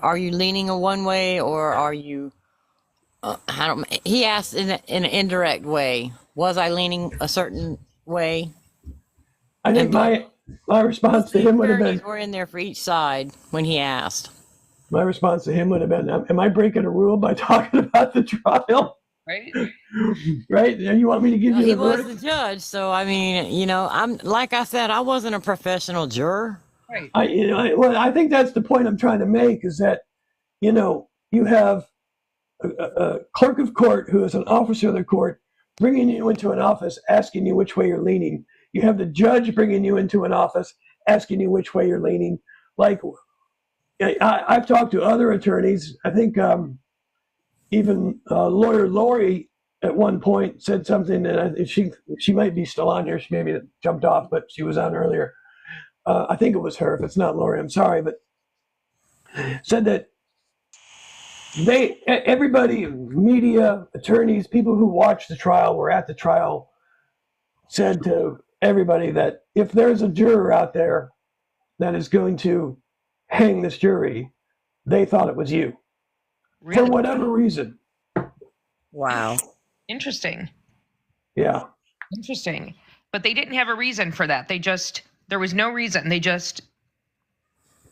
are you leaning a one way or are you he asked in an indirect way, was I leaning a certain way? I think my response to him would have been, we're in there for each side when he asked. My response to him would have been, am I breaking a rule by talking about the trial? Right? Right? And you want me to give you He the was verdict? the judge, so I mean, I'm like I said, I wasn't a professional juror. Right. I think that's the point I'm trying to make is that, you have a clerk of court who is an officer of the court bringing you into an office, asking you which way you're leaning. You have the judge bringing you into an office, asking you which way you're leaning. Like, I've talked to other attorneys. I think even lawyer Lori at one point said something that she might be still on here. She maybe jumped off, but she was on earlier. I think it was her. If it's not Lori, I'm sorry, but said that everybody, media, attorneys, people who watched the trial, were at the trial, said to everybody that if there's a juror out there that is going to hang this jury, they thought it was you for Really whatever reason. Wow. interesting. Yeah. Interesting. But they didn't have a reason for that. There was no reason. They just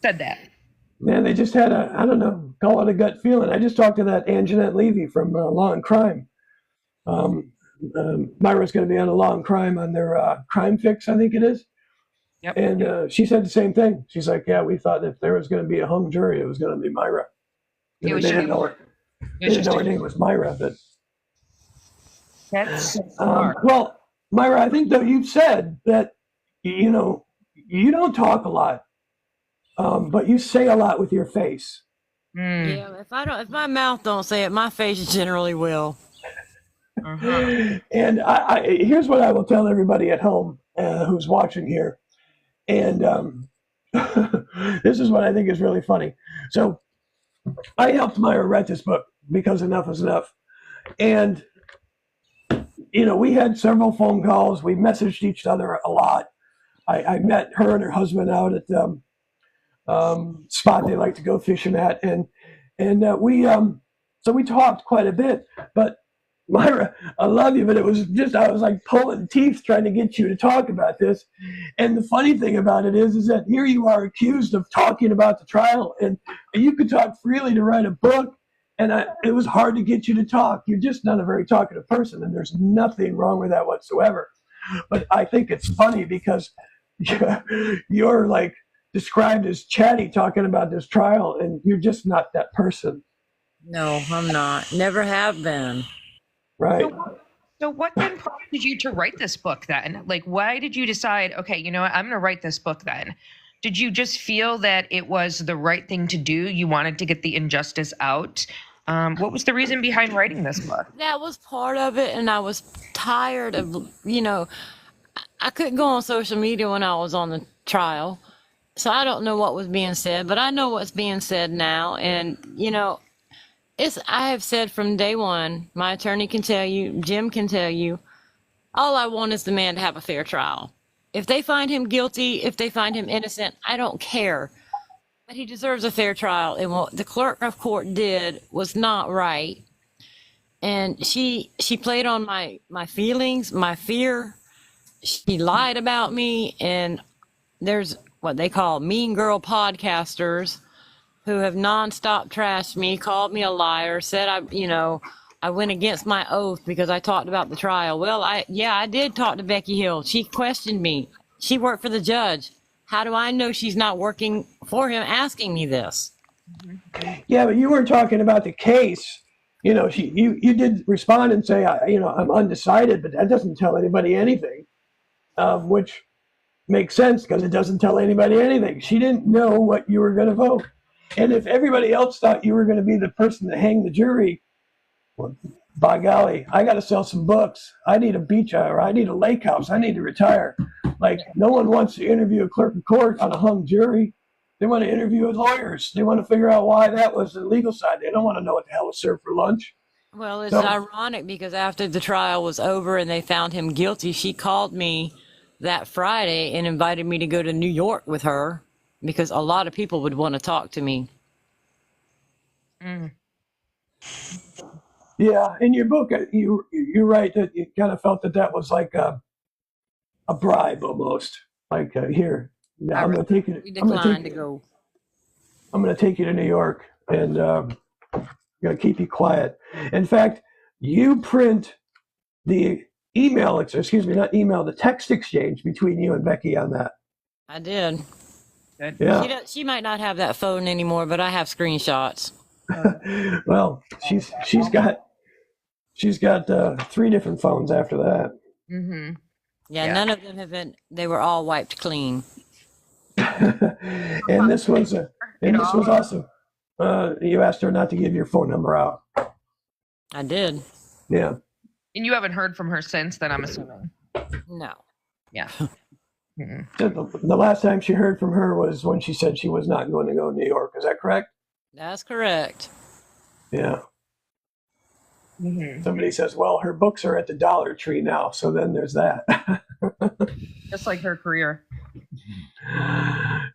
said that. Man, they just had I don't know, call it a gut feeling. I just talked to that Anjanette Levy from Law and Crime. Myra's going to be on a Law and Crime on their Crime Fix, I think it is. Yep. And she said the same thing. She's like, yeah, we thought if there was going to be a hung jury, it was going to be Myra. They didn't know her name was Myra, but That's smart. well, Myra, I think though you've said that you don't talk a lot, but you say a lot with your face. Yeah, if my mouth don't say it, my face generally will. And here's what I will tell everybody at home who's watching here. And this is what I think is really funny. So I helped Myra write this book because enough is enough. And, we had several phone calls. We messaged each other a lot. I met her and her husband out at the spot they like to go fishing at. And so we talked quite a bit. But Myra, I love you, but it was just, I was like pulling teeth trying to get you to talk about this. And the funny thing about it is that here you are accused of talking about the trial, and you could talk freely to write a book, and it was hard to get you to talk. You're just not a very talkative person, and there's nothing wrong with that whatsoever. But I think it's funny because you're like described as chatty talking about this trial, and you're just not that person. No, I'm not. Never have been. Right. So what then prompted you to write this book then? Like, why did you decide, okay, you know what, I'm going to write this book then? Did you just feel that it was the right thing to do? You wanted to get the injustice out? What was the reason behind writing this book? That was part of it, and I was tired of, I couldn't go on social media when I was on the trial, so I don't know what was being said, but I know what's being said now, and, I have said from day one, my attorney can tell you, Jim can tell you, all I want is the man to have a fair trial. If they find him guilty, if they find him innocent, I don't care. But he deserves a fair trial. And what the clerk of court did was not right. And she played on my feelings, my fear. She lied about me. And there's what they call mean girl podcasters who have nonstop trashed me, called me a liar, said I went against my oath because I talked about the trial. Well, I did talk to Becky Hill. She questioned me. She worked for the judge. How do I know she's not working for him asking me this? Yeah, but you weren't talking about the case. You did respond and say, I'm undecided, but that doesn't tell anybody anything, which makes sense because it doesn't tell anybody anything. She didn't know what you were going to vote. And if everybody else thought you were going to be the person to hang the jury, well, by golly, I got to sell some books. I need a beach or I need a lake house. I need to retire. Like, no one wants to interview a clerk of court on a hung jury. They want to interview lawyers. They want to figure out why that was the legal side. They don't want to know what the hell was served for lunch. Well, it's ironic because after the trial was over and they found him guilty, she called me that Friday and invited me to go to New York with her because a lot of people would want to talk to me. Yeah, in your book, you're right that you kind of felt that was like a bribe almost. Like here, I'm going to take you. We declined to go. I'm going to take you to New York, and I'm going to keep you quiet. In fact, you print the the text exchange between you and Becky on that. I did. Yeah. She might not have that phone anymore, but I have screenshots. Well, she's got 3 different phones after that. Mm-hmm. Yeah, none of them have been. They were all wiped clean. And this was awesome. You asked her not to give your phone number out. I did. Yeah. And you haven't heard from her since then, I'm assuming. No. Yeah. So the last time she heard from her was when she said she was not going to go to New York. Is that correct? That's correct. Yeah. Mm-hmm. Somebody says, well, her books are at the Dollar Tree now. So then there's that. Just like her career.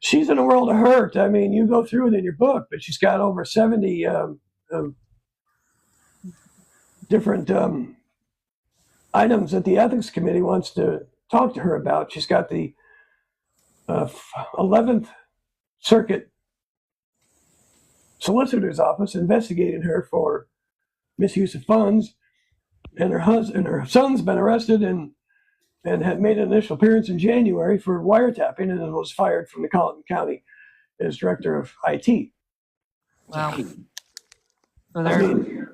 she's in a world of hurt. I mean, you go through it in your book, but she's got over 70 different items that the ethics committee wants to talk to her about. She's got the 11th Circuit Solicitor's Office investigating her for misuse of funds, and her son's been arrested and had made an initial appearance in January for wiretapping, and was fired from the Colleton County as director of IT. Wow. So I mean,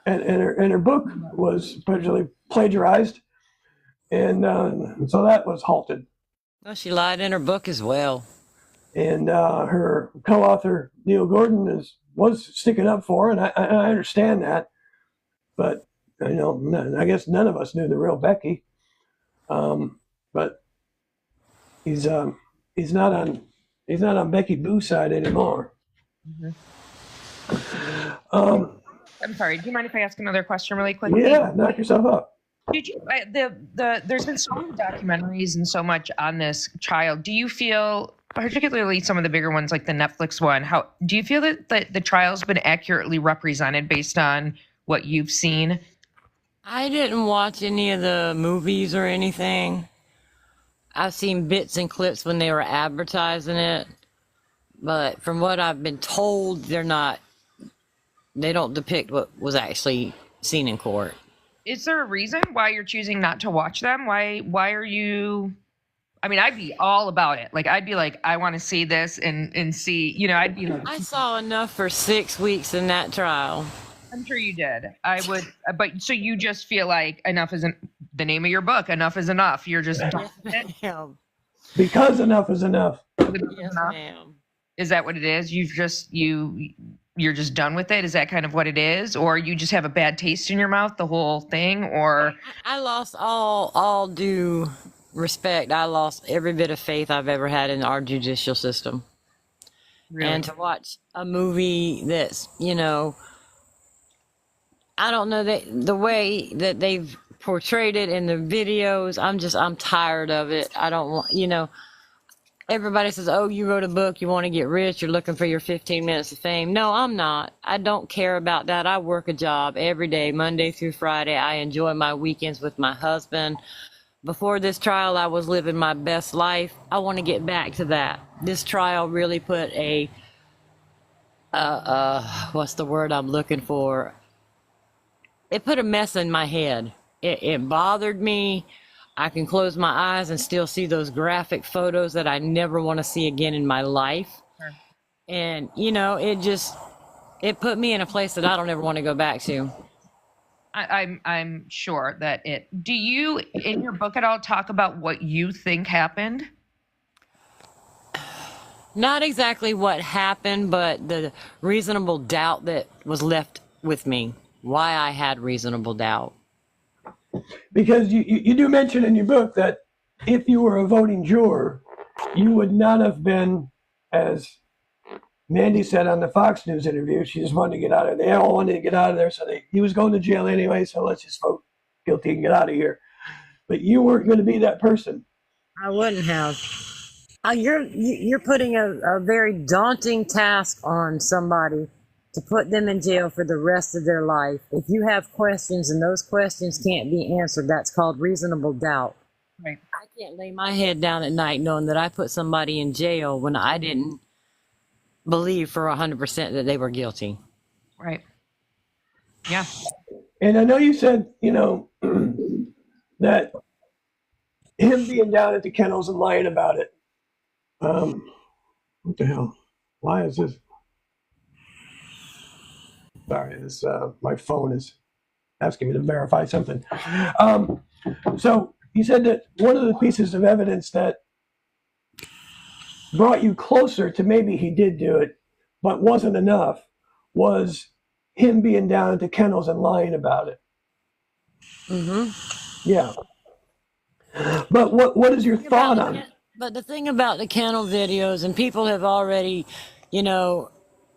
and her book was partially plagiarized, and so that was halted. Well, she lied in her book as well. And her co-author Neil Gordon was sticking up for her, and I understand that, but I guess none of us knew the real Becky. But he's not on Becky Boo's side anymore. I'm sorry. Do you mind if I ask another question really quickly? Yeah, knock yourself up. Did you there's been so many documentaries and so much on this trial. Do you feel, particularly some of the bigger ones like the Netflix one, how do you feel that the trial's been accurately represented based on what you've seen? I didn't watch any of the movies or anything. I've seen bits and clips when they were advertising it, but from what I've been told, they don't depict what was actually seen in court. Is there a reason why you're choosing not to watch them? Why are you? I mean, I'd be all about it. Like, I'd be like, I want to see this and see, I'd be like, I saw enough for 6 weeks in that trial. I'm sure you did. I would, but so you just feel like enough isn't the name of your book. Enough is enough. You're just done with it. Because enough is enough. Yes, ma'am. Is that what it is? You're just done with it? Is that kind of what it is? Or you just have a bad taste in your mouth, the whole thing? Or I lost all due respect. I lost every bit of faith I've ever had in our judicial system. really? And to watch a movie that's, I don't know, the way that they've portrayed it in the videos, I'm tired of it. I don't want, everybody says, oh, you wrote a book, you want to get rich, you're looking for your 15 minutes of fame. No, I'm not. I don't care about that. I work a job every day, Monday through Friday. I enjoy my weekends with my husband. Before this trial, I was living my best life. I want to get back to that. This trial really put what's the word I'm looking for? It put a mess in my head. It bothered me. I can close my eyes and still see those graphic photos that I never want to see again in my life. Sure. And, it put me in a place that I don't ever want to go back to. I'm sure that do you, in your book at all, talk about what you think happened? Not exactly what happened, but the reasonable doubt that was left with me. Why I had reasonable doubt. Because you do mention in your book that if you were a voting juror, you would not have been, as Mandy said on the Fox News interview, she just wanted to get out of there. They all wanted to get out of there, so he was going to jail anyway, so let's just vote guilty and get out of here. But you weren't going to be that person. I wouldn't have. You're putting a very daunting task on somebody to put them in jail for the rest of their life. If you have questions and those questions can't be answered, that's called reasonable doubt. Right. I can't lay my head down at night knowing that I put somebody in jail when I didn't believe for 100% that they were guilty. Right. Yeah. And I know you said, that him being down at the kennels and lying about it. What the hell? Why is this? Sorry, my phone is asking me to verify something. So you said that one of the pieces of evidence that brought you closer to maybe he did do it, but wasn't enough, was him being down at the kennels and lying about it. Mm-hmm. Yeah. But what is your thought on it? But the thing about the kennel videos, and people have already,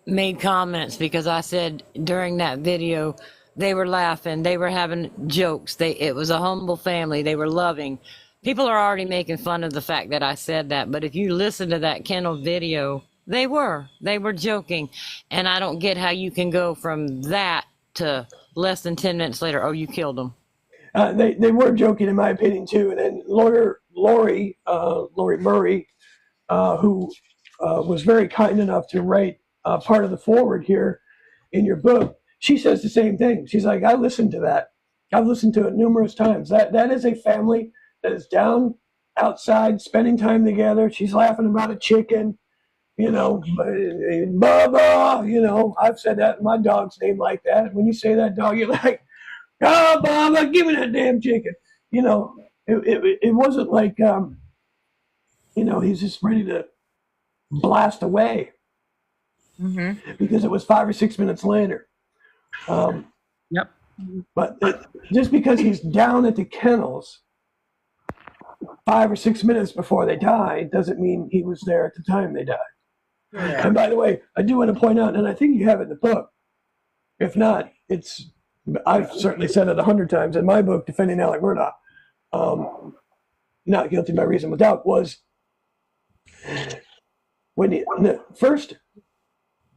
made comments because I said during that video, they were laughing, they were having jokes, it was a humble family, they were loving. People are already making fun of the fact that I said that, but if you listen to that kennel video, they were joking. And I don't get how you can go from that to less than 10 minutes later, oh, you killed them. They were joking, in my opinion, too. And then lawyer Lori Murray, who was very kind enough to write part of the foreword here in your book, she says the same thing. She's like, I listened to that. I've listened to it numerous times. That is a family that is down outside spending time together. She's laughing about a chicken, Bubba, I've said that, my dog's name like that. When you say that dog, you're like, oh, Bubba, give me that damn chicken. It wasn't like, he's just ready to blast away because it was 5 or 6 minutes later. Yep. But just because he's down at the kennels 5 or 6 minutes before they died doesn't mean he was there at the time they died. Yeah. And by the way, I do want to point out, and I think you have it in the book. If not, I've certainly said it 100 times in my book, Defending Alex Murdaugh. Not guilty by reason of doubt, was when the first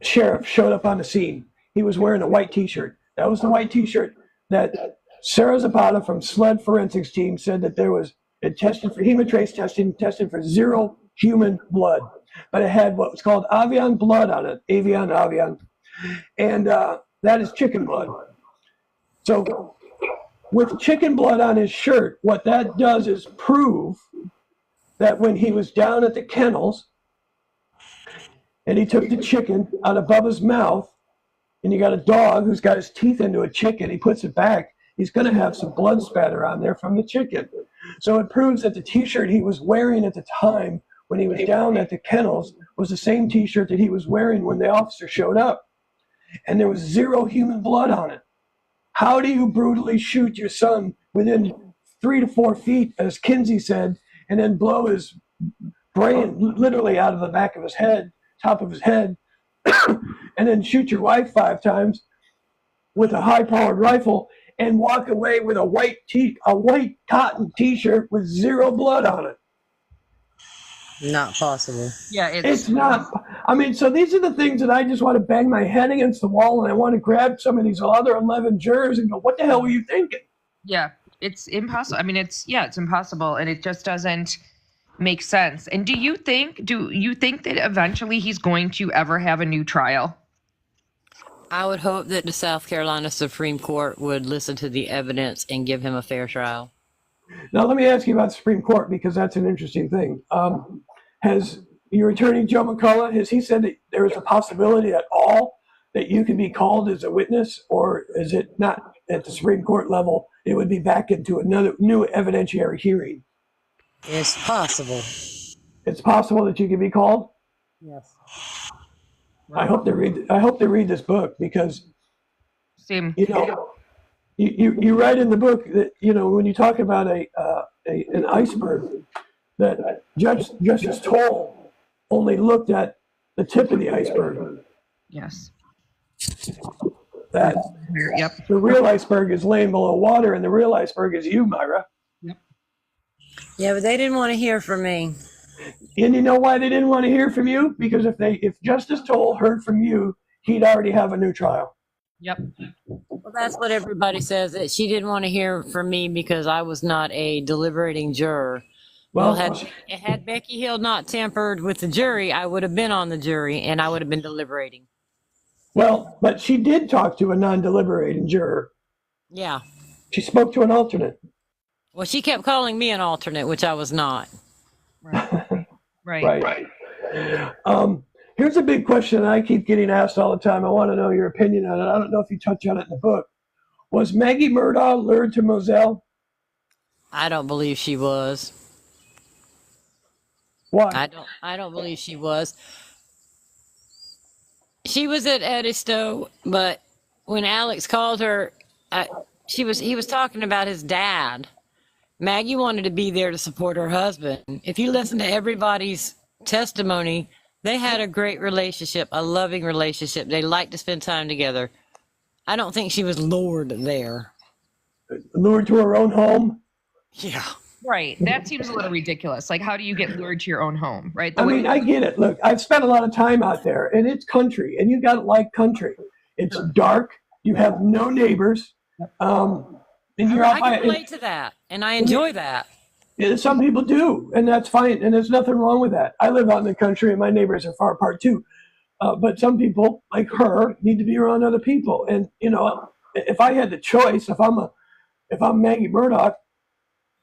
sheriff showed up on the scene, he was wearing a white t-shirt. That was the white t-shirt that Sarah Zapata from SLED forensics team said that there was, it tested for hemotrace tested for 0 human blood, but it had what was called avian blood on it, avian, and that is chicken blood. So with chicken blood on his shirt, what that does is prove that when he was down at the kennels and he took the chicken out of Bubba's mouth, and you got a dog who's got his teeth into a chicken, he puts it back, he's going to have some blood spatter on there from the chicken. So it proves that the t-shirt he was wearing at the time when he was down at the kennels was the same t-shirt that he was wearing when the officer showed up. And there was 0 human blood on it. How do you brutally shoot your son within 3 to 4 feet, as Kinsey said, and then blow his brain literally out of the back of his head, top of his head, and then shoot your wife 5 times with a high-powered rifle and walk away with a white cotton t-shirt with 0 blood on it? Not possible. Yeah, it's not. I mean, so these are the things that I just want to bang my head against the wall, and I want to grab some of these other 11 jurors and go, what the hell were you thinking? Yeah, it's impossible. I mean, it's impossible, and it just doesn't make sense. And do you think that eventually he's going to ever have a new trial? I would hope that the South Carolina Supreme Court would listen to the evidence and give him a fair trial. Now, let me ask you about the Supreme Court, because that's an interesting thing. Has your attorney, Joe McCullough, has he said that there is a possibility at all that you can be called as a witness, or is it not at the Supreme Court level? It would be back into another new evidentiary hearing. It's possible. It's possible that you can be called? Yes. I hope they read this book, because Same. You write in the book that when you talk about an iceberg, that Justice Toll only looked at the tip of the iceberg. Yes. That Yep. the real iceberg is laying below water, and the real iceberg is you, Myra. Yep. Yeah, but they didn't want to hear from me. And you know why they didn't want to hear from you? Because if Justice Toll heard from you, he'd already have a new trial. Yep. Well, that's what everybody says, that she didn't want to hear from me because I was not a deliberating juror. Well, had Becky Hill not tampered with the jury, I would have been on the jury and I would have been deliberating. Well, but she did talk to a non-deliberating juror. Yeah. She spoke to an alternate. Well, she kept calling me an alternate, which I was not. Right. Here's a big question I keep getting asked all the time. I want to know your opinion on it. I don't know if you touch on it in the book. Was Maggie Murdaugh lured to Moselle? I don't believe she was. Why? I don't believe she was. She was at Edisto, but when Alex called her, he was talking about his dad. Maggie wanted to be there to support her husband. If you listen to everybody's testimony, they had a great relationship, a loving relationship. They liked to spend time together. I don't think she was lured there. Lured to her own home? Yeah. Right. That seems a little ridiculous. Like, how do you get lured to your own home, right? I mean, I get it. Look, I've spent a lot of time out there, and it's country, and you got to like country. It's dark. You have no neighbors. And you're I out by can relate to that, and I enjoy that. some people do, and that's fine, and there's nothing wrong with that. I live out in the country, and my neighbors are far apart too. But some people, like her, need to be around other people. And if I had the choice, if I'm Maggie Murdaugh,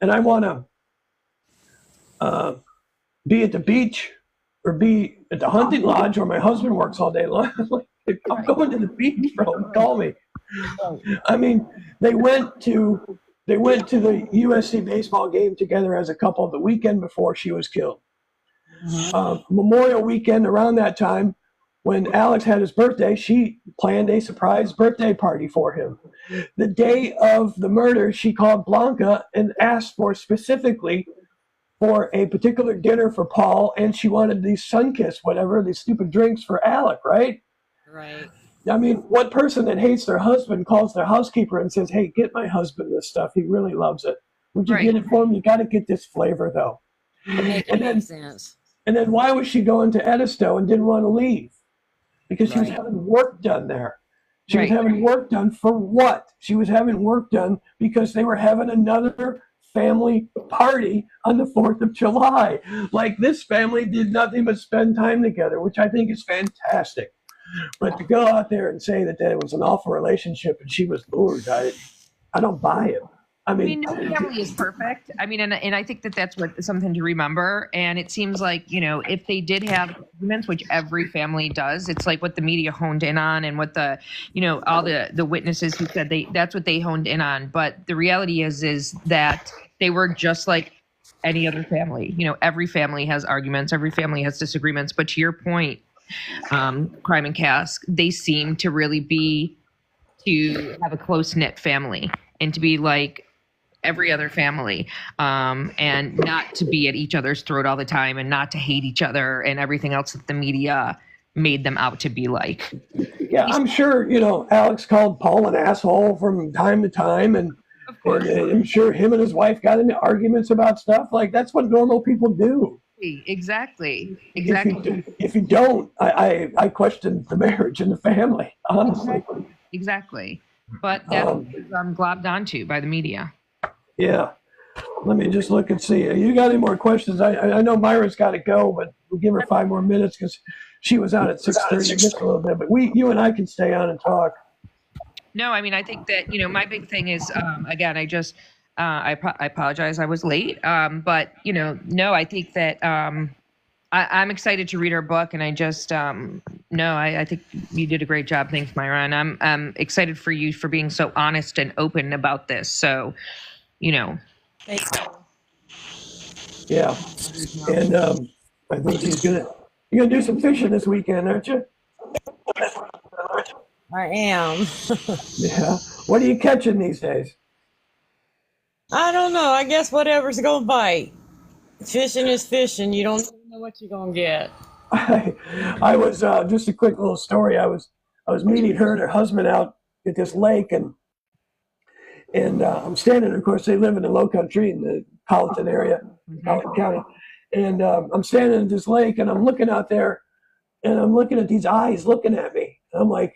and I want to be at the beach or be at the hunting lodge where my husband works all day long, I'm going to the beach, bro. Call me. I mean, they went to the USC baseball game together as a couple the weekend before she was killed. Memorial weekend, around that time, when Alex had his birthday, she planned a surprise birthday party for him. The day of the murder, she called Blanca and asked specifically for a particular dinner for Paul, and she wanted these Sunkiss, whatever, these stupid drinks for Alec, right? Right. I mean, what person that hates their husband calls their housekeeper and says, hey, get my husband this stuff. He really loves it. Would you get it for him? You got to get this flavor, though. It makes sense. And then why was she going to Edisto and didn't want to leave? Because she was having work done there. She was having work done for what? She was having work done because they were having another family party on the 4th of July. Like, this family did nothing but spend time together, which I think is fantastic. But to go out there and say that it was an awful relationship and she was lured, I don't buy it. I mean, no family is perfect. I mean, and I think that's something to remember. And it seems like, if they did have arguments, which every family does, it's like what the media honed in on and what the, all the witnesses who said that's what they honed in on. But the reality is that they were just like any other family. Every family has arguments, every family has disagreements. But to your point, Crime and Cask, they seem to really to have a close knit family and to be like every other family, and not to be at each other's throat all the time and not to hate each other and everything else that the media made them out to be like. Yeah, I'm sure, Alex called Paul an asshole from time to time, and I'm sure him and his wife got into arguments about stuff. Like, that's what normal people do. Exactly. If you don't, I question the marriage and the family, honestly. Exactly. But that's globbed onto by the media. Yeah. Let me just look and see. You got any more questions? I know Myra's got to go, but we'll give her 5 more minutes because she was out at 6:30 just a little bit. But you and I can stay on and talk. No, I mean, I think that, my big thing is, again, I apologize I was late. But, no, I think that I'm excited to read her book, and I just, I think you did a great job. Thanks, Myra. And I'm excited for you for being so honest and open about this. So, Thanks. Yeah. And I think you're going to do some fishing this weekend, aren't you? I am. Yeah. What are you catching these days? I don't know. I guess whatever's going to bite. Fishing is fishing. You don't know what you're going to get. I was just a quick little story. I was meeting her and her husband out at this lake, and I'm standing. Of course, they live in the Low Country in the Colleton area, Colleton County, and I'm standing at this lake, and I'm looking out there, and I'm looking at these eyes looking at me. And I'm like,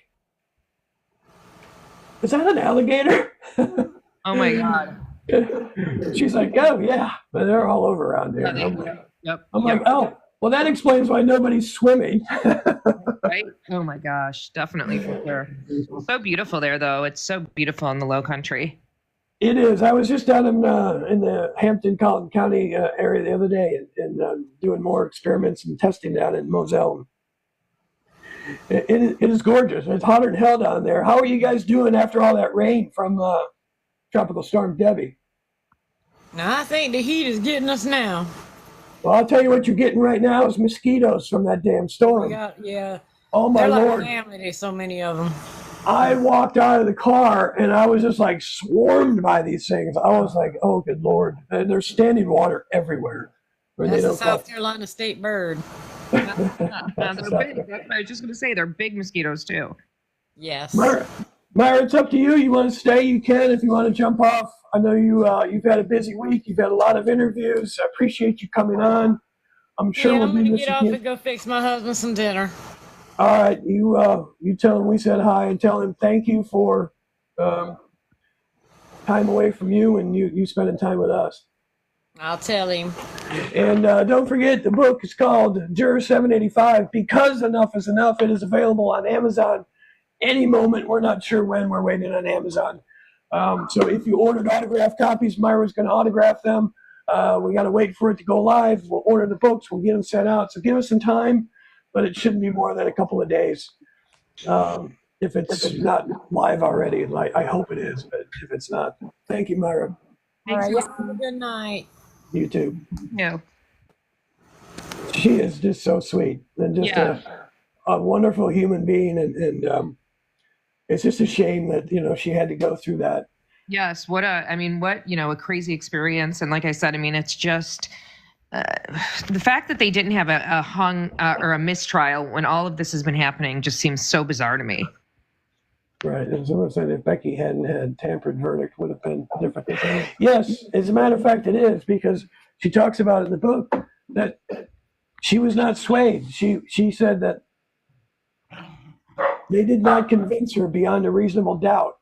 "Is that an alligator?" Oh my God. She's like, "Oh yeah, but they're all over around here." I'm like, "Oh, well, that explains why nobody's swimming." Right? Oh my gosh, definitely for sure. So beautiful there, though. It's so beautiful in the Low Country. It is. I was just down in the Hampton, Colleton County area the other day, and doing more experiments and testing down in Moselle. It is gorgeous. It's hotter than hell down there. How are you guys doing after all that rain from Tropical Storm Debbie? Now, I think the heat is getting us now. Well, I'll tell you what you're getting right now is mosquitoes from that damn storm. Yeah. Oh my They're Lord. Like family. There's so many of them. I walked out of the car and I was just like swarmed by these things. I was like, oh, good Lord. And there's standing water everywhere. That's a South Carolina state bird. They're big. That's what I was just going to say. They're big mosquitoes, too. Yes. Myra, Myra, it's up to you. You want to stay, you can. If you want to jump off, I know you've had a busy week. You've had a lot of interviews. I appreciate you coming on. I'm sure Yeah, we'll I'm do gonna this get off again. and go fix my husband some dinner. All right, you tell him we said hi and tell him thank you for um, time away from you and you spending time with us. I'll tell him. And don't forget, the book is called Juror 785, Because Enough is Enough. It is available on Amazon any moment. We're not sure when. We're waiting on Amazon. So if you ordered autographed copies, Myra's going to autograph them. We got to wait for it to go live. We'll order the books. We'll get them sent out. So give us some time, but it shouldn't be more than a couple of days. If it's not live already, like I hope it is, but if it's not, thank you, Myra. All right, have a good night. You too. No. She is just so sweet and just a wonderful human being, and it's just a shame that she had to go through that. Yes. What a crazy experience. And like I said, I mean, it's just the fact that they didn't have a hung or a mistrial when all of this has been happening just seems so bizarre to me. Right. And someone said if Becky hadn't had tampered verdict would have been different. Yes, as a matter of fact, it is, because she talks about it in the book that she was not swayed. She said that they did not convince her beyond a reasonable doubt.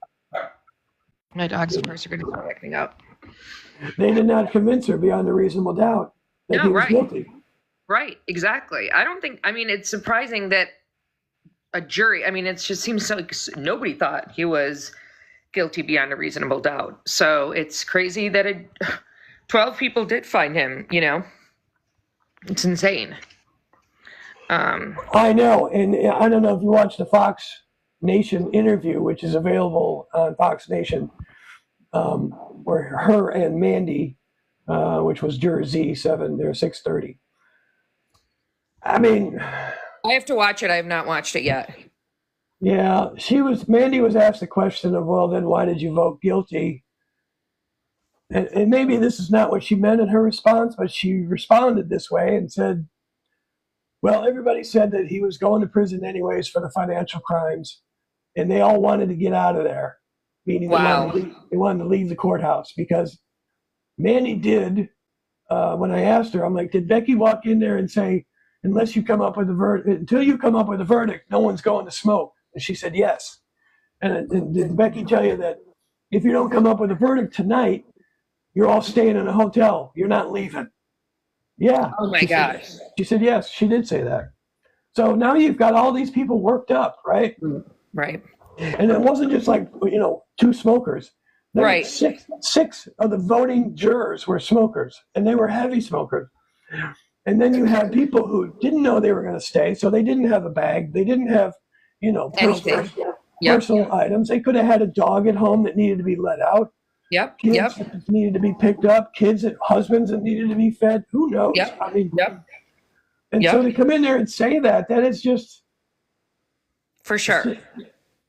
My dogs, of course, are going to start acting up. They did not convince her beyond a reasonable doubt that he was guilty. Right. Exactly. It's surprising that a jury, it just seems like nobody thought he was guilty beyond a reasonable doubt. So it's crazy that 12 people did find him, It's insane. I know. And I don't know if you watched the Fox Nation interview, which is available on Fox Nation, where her and Mandy, which was Juror Z7, they're 6:30. I have to watch it. I have not watched it yet. Yeah, Mandy was asked the question of, well, then why did you vote guilty? And maybe this is not what she meant in her response, but she responded this way and said, well, everybody said that he was going to prison anyways for the financial crimes, and they all wanted to get out of there, meaning they wanted to leave the courthouse, because Mandy did, when I asked her, I'm like, did Becky walk in there and say, until you come up with a verdict, no one's going to smoke? And she said, yes. And did Becky tell you that if you don't come up with a verdict tonight, you're all staying in a hotel, you're not leaving? Yeah. Oh my gosh. She said, yes, she did say that. So now you've got all these people worked up, right? Right. And it wasn't just like, two smokers. Right. Six of the voting jurors were smokers, and they were heavy smokers. And then you have people who didn't know they were going to stay, so they didn't have a bag. They didn't have, personal items. They could have had a dog at home that needed to be let out. Yep. Kids that needed to be picked up. Husbands that needed to be fed. Who knows? Yep. So to come in there and say that is just, for sure.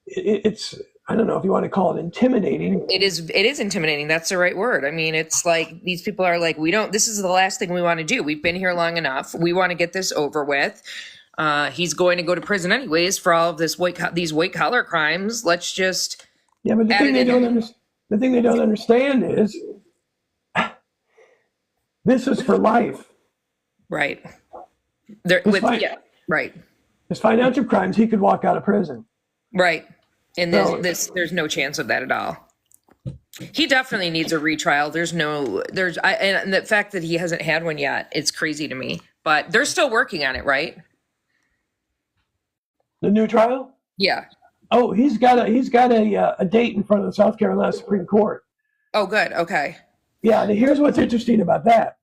It's, I don't know if you want to call it intimidating. It is intimidating. That's the right word. It's like these people are like, this is the last thing we want to do. We've been here long enough. We want to get this over with. He's going to go to prison anyways for all of these white collar crimes. Let's just. Yeah, but the thing they don't understand is this is for life. Right. Right. His financial crimes, he could walk out of prison. Right. And there's no chance of that at all. He definitely needs a retrial. And the fact that he hasn't had one yet, it's crazy to me. But they're still working on it, right? The new trial? Yeah. Oh, he's got a date in front of the South Carolina Supreme Court. Oh, good. Okay. Yeah. Here's what's interesting about that.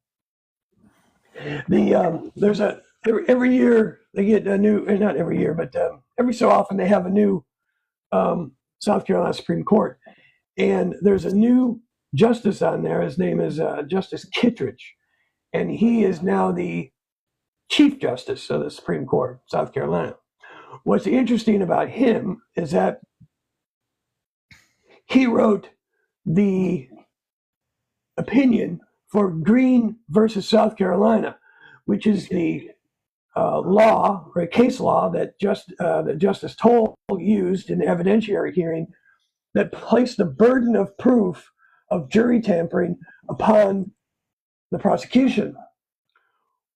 There's every year they get a new, not every year, but every so often they have a new South Carolina Supreme Court, and there's a new justice on there. His name is Justice Kittredge, and he is now the Chief Justice of the Supreme Court, South Carolina. What's interesting about him is that he wrote the opinion for Green versus South Carolina, which is the law or case law that Justice Toll used in the evidentiary hearing that placed the burden of proof of jury tampering upon the prosecution,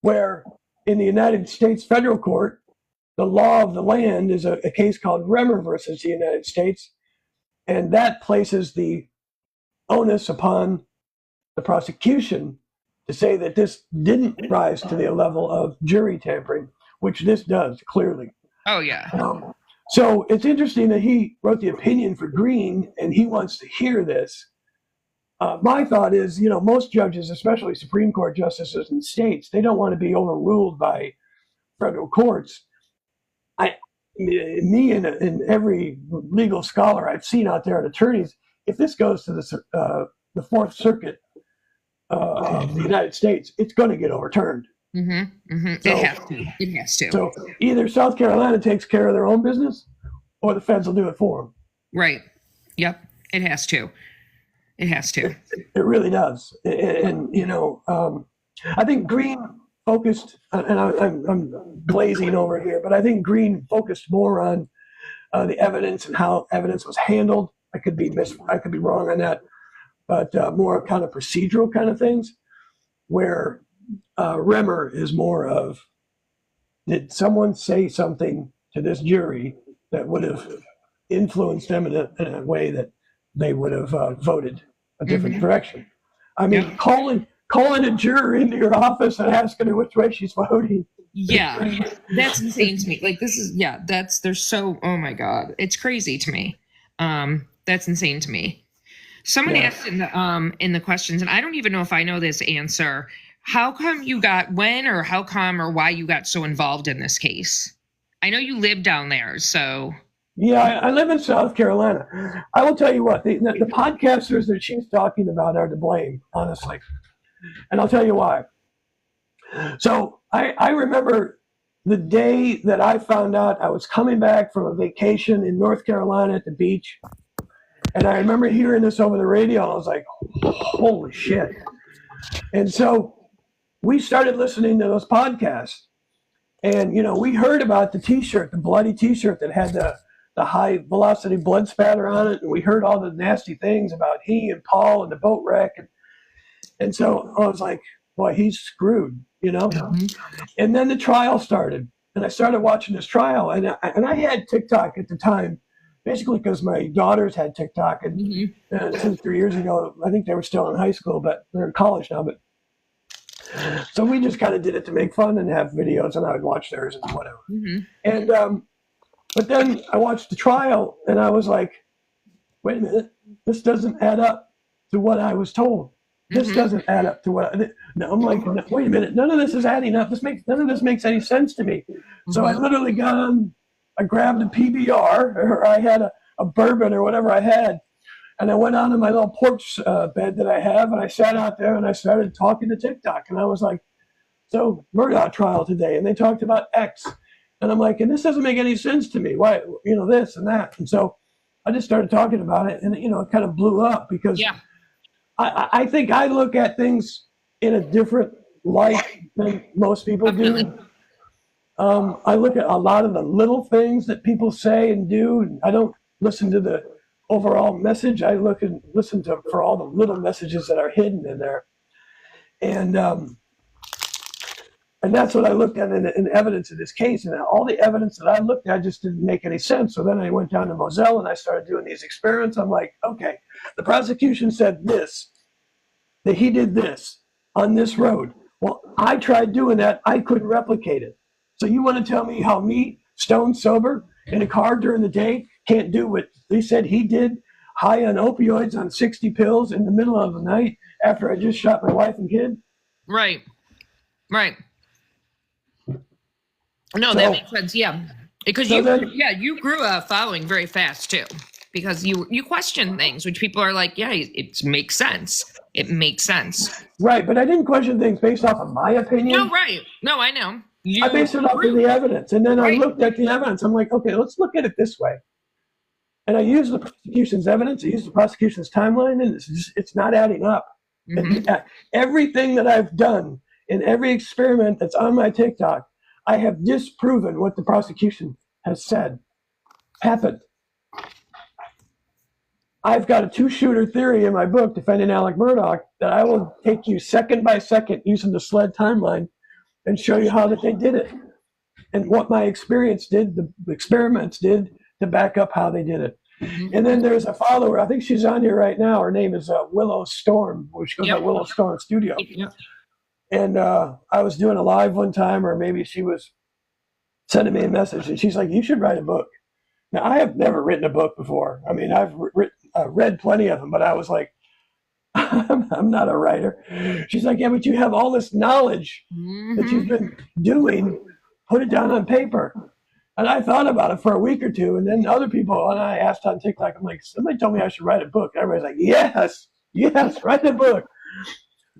where in the United States federal court, the law of the land is a case called Remmer versus the United States, and that places the onus upon the prosecution to say that this didn't rise to the level of jury tampering, which this does clearly. Oh, yeah. So it's interesting that he wrote the opinion for Green, and he wants to hear this. My thought is, most judges, especially Supreme Court justices in states, they don't want to be overruled by federal courts. Me and every legal scholar I've seen out there and attorneys, if this goes to the Fourth Circuit of the United States, it's going to get overturned. Mm-hmm. Mm-hmm. So, it has to. So either South Carolina takes care of their own business, or the feds will do it for them. Right. Yep. It has to. It has to. It really does. And I think Green focused, and I'm glazing over here, but I think Green focused more on the evidence and how evidence was handled. I could be wrong on that, but more kind of procedural kind of things, where Remmer is more of, did someone say something to this jury that would have influenced them in a way that they would have voted a different direction? I mean, calling a juror into your office and asking her which way she's voting. Yeah, that's insane to me. Like, this is, oh my God, it's crazy to me. That's insane to me. Someone asked in the questions, and I don't even know if I know this answer, how come you got, why you got so involved in this case? I know you live down there, so. Yeah, I live in South Carolina. I will tell you what, the podcasters that she's talking about are to blame, honestly. And I'll tell you why. So I remember the day that I found out I was coming back from a vacation in North Carolina at the beach. And I remember hearing this over the radio, and I was like, holy shit. And so we started listening to those podcasts. And, we heard about the T-shirt, the bloody T-shirt that had the high velocity blood spatter on it. And we heard all the nasty things about he and Paul and the boat wreck. And so I was like, boy, he's screwed, Mm-hmm. And then the trial started. And I started watching this trial. And I had TikTok at the time, basically because my daughters had TikTok. And Mm-hmm. 2 3 years ago, I think they were still in high school, but they're in college now. But so we just kind of did it to make fun and have videos, and I would watch theirs and whatever. Mm-hmm. And but then I watched the trial, and I was like, wait a minute, this doesn't add up to what I was told. This doesn't add up to what I'm like, wait a minute, none of this is adding up. None of this makes any sense to me. So I literally got on, I grabbed a PBR, or I had a bourbon or whatever I had, and I went on to my little porch bed that I have, and I sat out there and I started talking to TikTok. And I was like, so Murdaugh trial today, and they talked about X. And I'm like, and this doesn't make any sense to me. Why, this and that. And so I just started talking about it, and, it kind of blew up because I think I look at things in a different light than most people do. I look at a lot of the little things that people say and do, and I don't listen to the overall message. I listen for all the little messages that are hidden in there. And that's what I looked at in evidence in this case. And all the evidence that I looked at just didn't make any sense. So then I went down to Moselle and I started doing these experiments. I'm like, okay, the prosecution said this, that he did this on this road. Well, I tried doing that. I couldn't replicate it. So you want to tell me how me, stone sober, in a car during the day, can't do what they said he did, high on opioids on 60 pills in the middle of the night after I just shot my wife and kid? Right. No, that makes sense. Yeah, because you grew a following very fast too, because you question things, which people are like, yeah, it makes sense. It makes sense. Right, but I didn't question things based off of my opinion. No, right. No, I know. I based it off of the evidence, and then I looked at the evidence. I'm like, okay, let's look at it this way. And I used the prosecution's evidence. I used the prosecution's timeline, and it's not adding up. Mm-hmm. Everything that I've done in every experiment that's on my TikTok, I have disproven what the prosecution has said happened. I've got a 2-shooter theory in my book, Defending Alex Murdaugh, that I will take you second by second using the SLED timeline and show you how that they did it and what my experience did, the experiments did to back up how they did it. And then there's a follower, I think she's on here right now. Her name is Willow Storm, which goes by Willow Storm Studio. And I was doing a live one time, or maybe she was sending me a message, and she's like, you should write a book. Now, I have never written a book before. I mean, I've read plenty of them, but I was like, I'm not a writer. She's like, yeah, but you have all this knowledge that you've been doing. Put it down on paper. And I thought about it for a week or two, and then other people, and I asked on TikTok, I'm like, somebody told me I should write a book. Everybody's like, yes, write a book.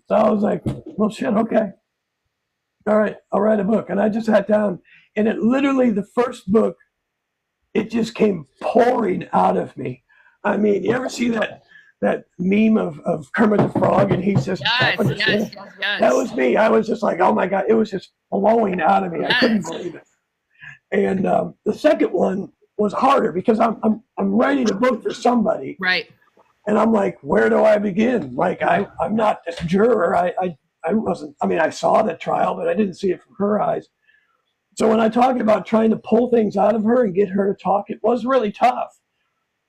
So I was like, well, shit, okay. All right, I'll write a book. And I just sat down, and it literally, the first book, it just came pouring out of me. I mean, you ever see that meme of Kermit the Frog, and he's just yes. That was me. I was just like, oh my God, it was just flowing out of me. Yes. I couldn't believe it. And the second one was harder because I'm writing a book for somebody, right? And I'm like, where do I begin? Like, I'm not this juror. I wasn't. I mean, I saw the trial, but I didn't see it from her eyes. So when I talk about trying to pull things out of her and get her to talk, it was really tough.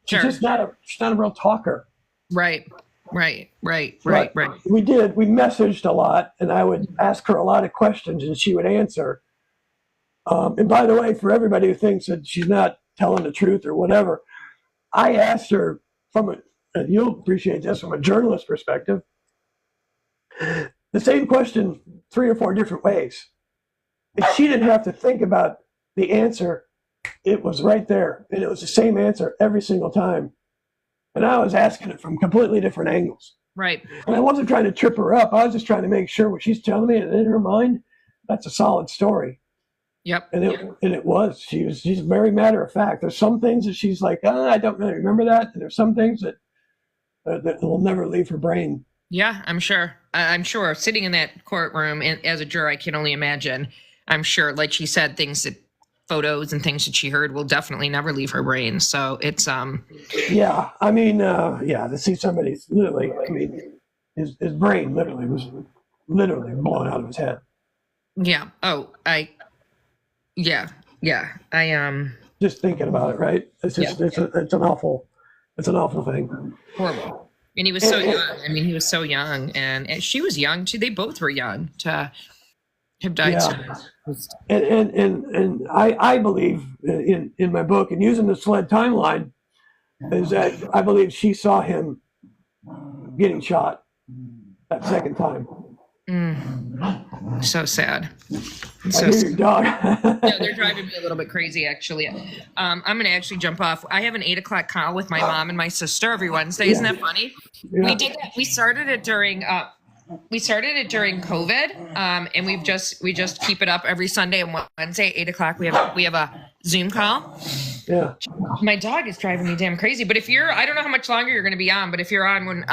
She's just not a real talker. Right. We messaged a lot, and I would ask her a lot of questions, and she would answer. And by the way, for everybody who thinks that she's not telling the truth or whatever, I asked her and you'll appreciate this, from a journalist perspective, the same question 3 or 4 different ways. And she didn't have to think about the answer. It was right there, and it was the same answer every single time. And I was asking it from completely different angles. Right. And I wasn't trying to trip her up. I was just trying to make sure what she's telling me, and in her mind, that's a solid story. Yep. And it was. She's very matter of fact. There's some things that she's like, I don't really remember that. And there's some things that will never leave her brain. Yeah, I'm sure. I'm sure. Sitting in that courtroom as a juror, I can only imagine. I'm sure, like she said, photos and things that she heard will definitely never leave her brain. So it's Yeah, I mean, to see somebody's literally, I mean, his brain literally was literally blown out of his head. Yeah. Oh, Yeah. I just thinking about it, right? It's just it's an awful thing. Horrible. And he was so young. I mean, he was so young, and she was young too. They both were young to have died. Yeah. And I believe in my book, and using the SLED timeline, is that I believe she saw him getting shot that second time. So sad. So sad. Your dog. No, they're driving me a little bit crazy, actually. I'm going to actually jump off. I have an 8:00 call with my mom and my sister every Wednesday. Isn't that funny? Yeah. We did that. We started it during COVID, and we just keep it up every Sunday and Wednesday at 8:00. We have a Zoom call. Yeah. My dog is driving me damn crazy. But I don't know how much longer you're going to be on. But if you're on when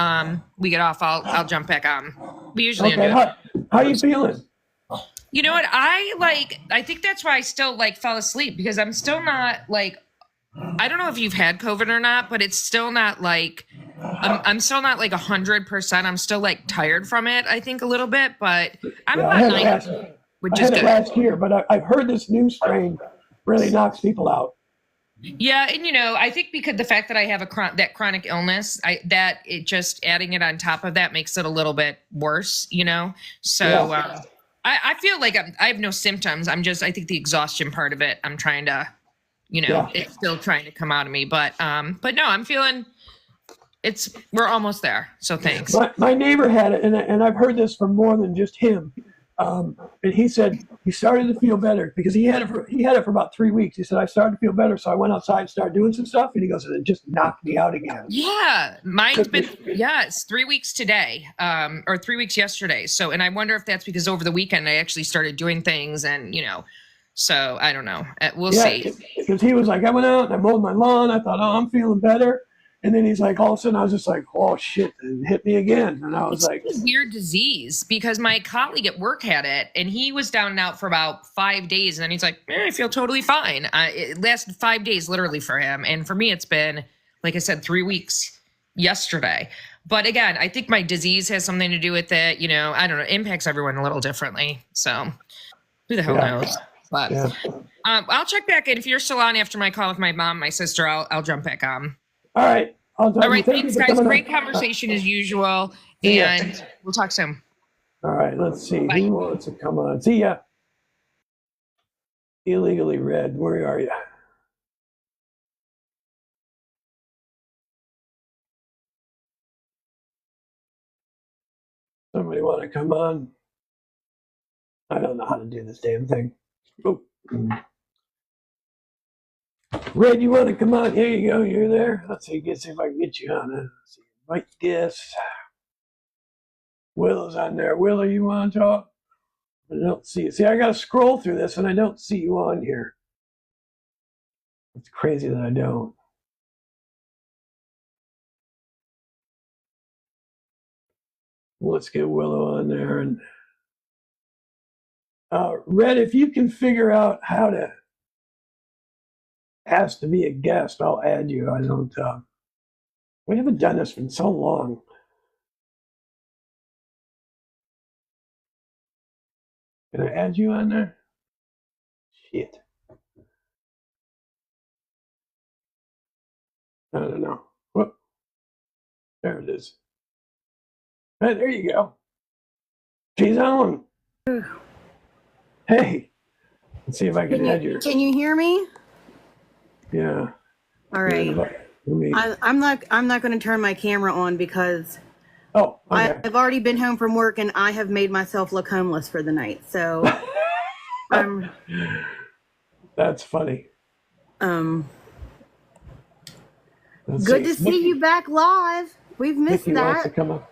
we get off, I'll jump back on. We usually okay. How are you feeling? You know what? I think that's why I still fell asleep, because I'm still not I don't know if you've had COVID or not, but it's still not I'm still not 100%. I'm still tired from it, I think, a little bit, but I'm about 90, which is good. Last year, but I've heard this new strain really knocks people out. Yeah, and I think because the fact that I have that chronic illness, that it just adding it on top of that makes it a little bit worse, So yeah. I feel like I have no symptoms. I think the exhaustion part of it, I'm trying to, it's still trying to come out of me. But no, I'm feeling we're almost there. So thanks. My neighbor had it, and I've heard this from more than just him. And he said he started to feel better because he had it for about 3 weeks. He said, I started to feel better, so I went outside and started doing some stuff. And he goes, and it just knocked me out again. Yeah, mine's been it's 3 weeks today, or 3 weeks yesterday. So, and I wonder if that's because over the weekend I actually started doing things, and so I don't know. We'll see. Because he was like, I went out and I mowed my lawn. I thought, I'm feeling better. And then he's like, all of a sudden, I was just like, oh, shit, it hit me again. And I was like... It's a weird disease, because my colleague at work had it, and he was down and out for about 5 days. And then he's like, I feel totally fine. It lasted 5 days, literally, for him. And for me, it's been, like I said, 3 weeks. yesterday. But again, I think my disease has something to do with it. You know, I don't know. It impacts everyone a little differently. So who the hell knows? But I'll check back in. If you're still on after my call with my mom, my sister, I'll jump back on. All right. All right. Thanks, guys. Great conversation as usual. And we'll talk soon. All right. Let's see. Bye. Who wants to come on? See ya. Illegally read. Where are you? Somebody want to come on? I don't know how to do this damn thing. Oh. Red, you want to come on? Here you go. You're there. Let's see. See if I can get you on. Let's see. Invite guests. Willow's on there. Willow, you want to talk? I don't see it. See, I got to scroll through this and I don't see you on here. It's crazy that I don't. Let's get Willow on there. And Red, if you can figure out how to ask to be a guest, I'll add you. I don't. We haven't done this in so long. Can I add you on there? Shit. I don't know. Whoop. There it is. Hey, there you go. She's on. Hey. Let's see if I can add you. Can you hear me? Yeah. All right. I'm not going to turn my camera on because I've already been home from work and I have made myself look homeless for the night. So that's funny. Good to see you back live. We've missed Vicky that. Wants to come on.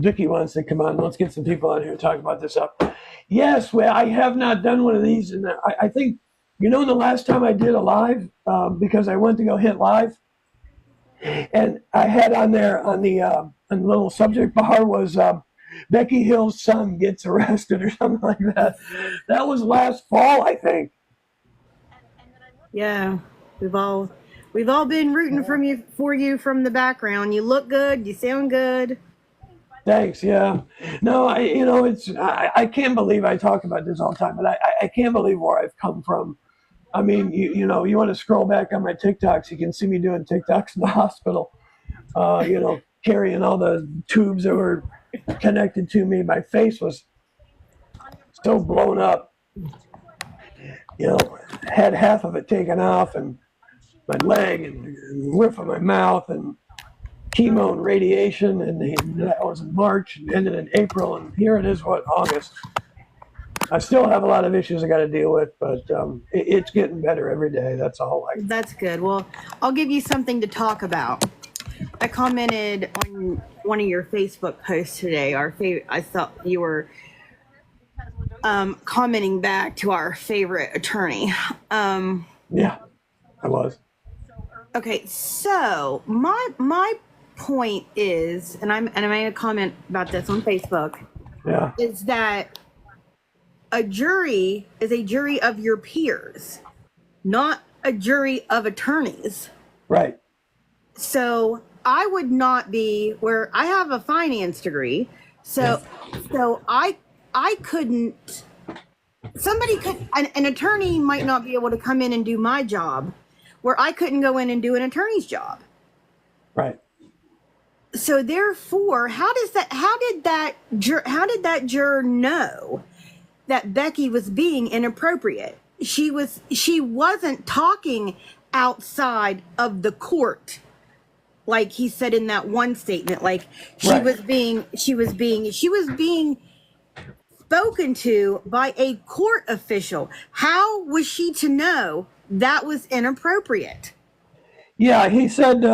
Vicky wants to come on. Let's get some people on here to talk about this up. Yes, well, I have not done one of these, and I think, you know, the last time I did a live, because I went to go hit live, and I had on there on the little subject bar was Becky Hill's son gets arrested or something like that. That was last fall, I think. Yeah, we've all been rooting for you from the background. You look good. You sound good. Thanks. Yeah. No, I can't believe I talk about this all the time, but I can't believe where I've come from. I mean, you know, you want to scroll back on my TikToks, you can see me doing TikToks in the hospital, carrying all the tubes that were connected to me. My face was so blown up, you know, had half of it taken off, and my leg and roof of my mouth, and chemo and radiation, and that was in March and ended in April, and here it is, August. I still have a lot of issues I got to deal with, but it's getting better every day. That's all. That's good. Well, I'll give you something to talk about. I commented on one of your Facebook posts today. I thought you were commenting back to our favorite attorney. Yeah, I was. Okay, so my point is, and I made a comment about this on Facebook. Yeah. Is that a jury is a jury of your peers, not a jury of attorneys. Right. So I would not be where I have a finance degree. So I couldn't, an attorney might not be able to come in and do my job where I couldn't go in and do an attorney's job. Right. So therefore, how did that juror know that Becky was being inappropriate? She wasn't talking outside of the court, like he said in that one statement. Like she was being spoken to by a court official. How was she to know that was inappropriate? Yeah, he said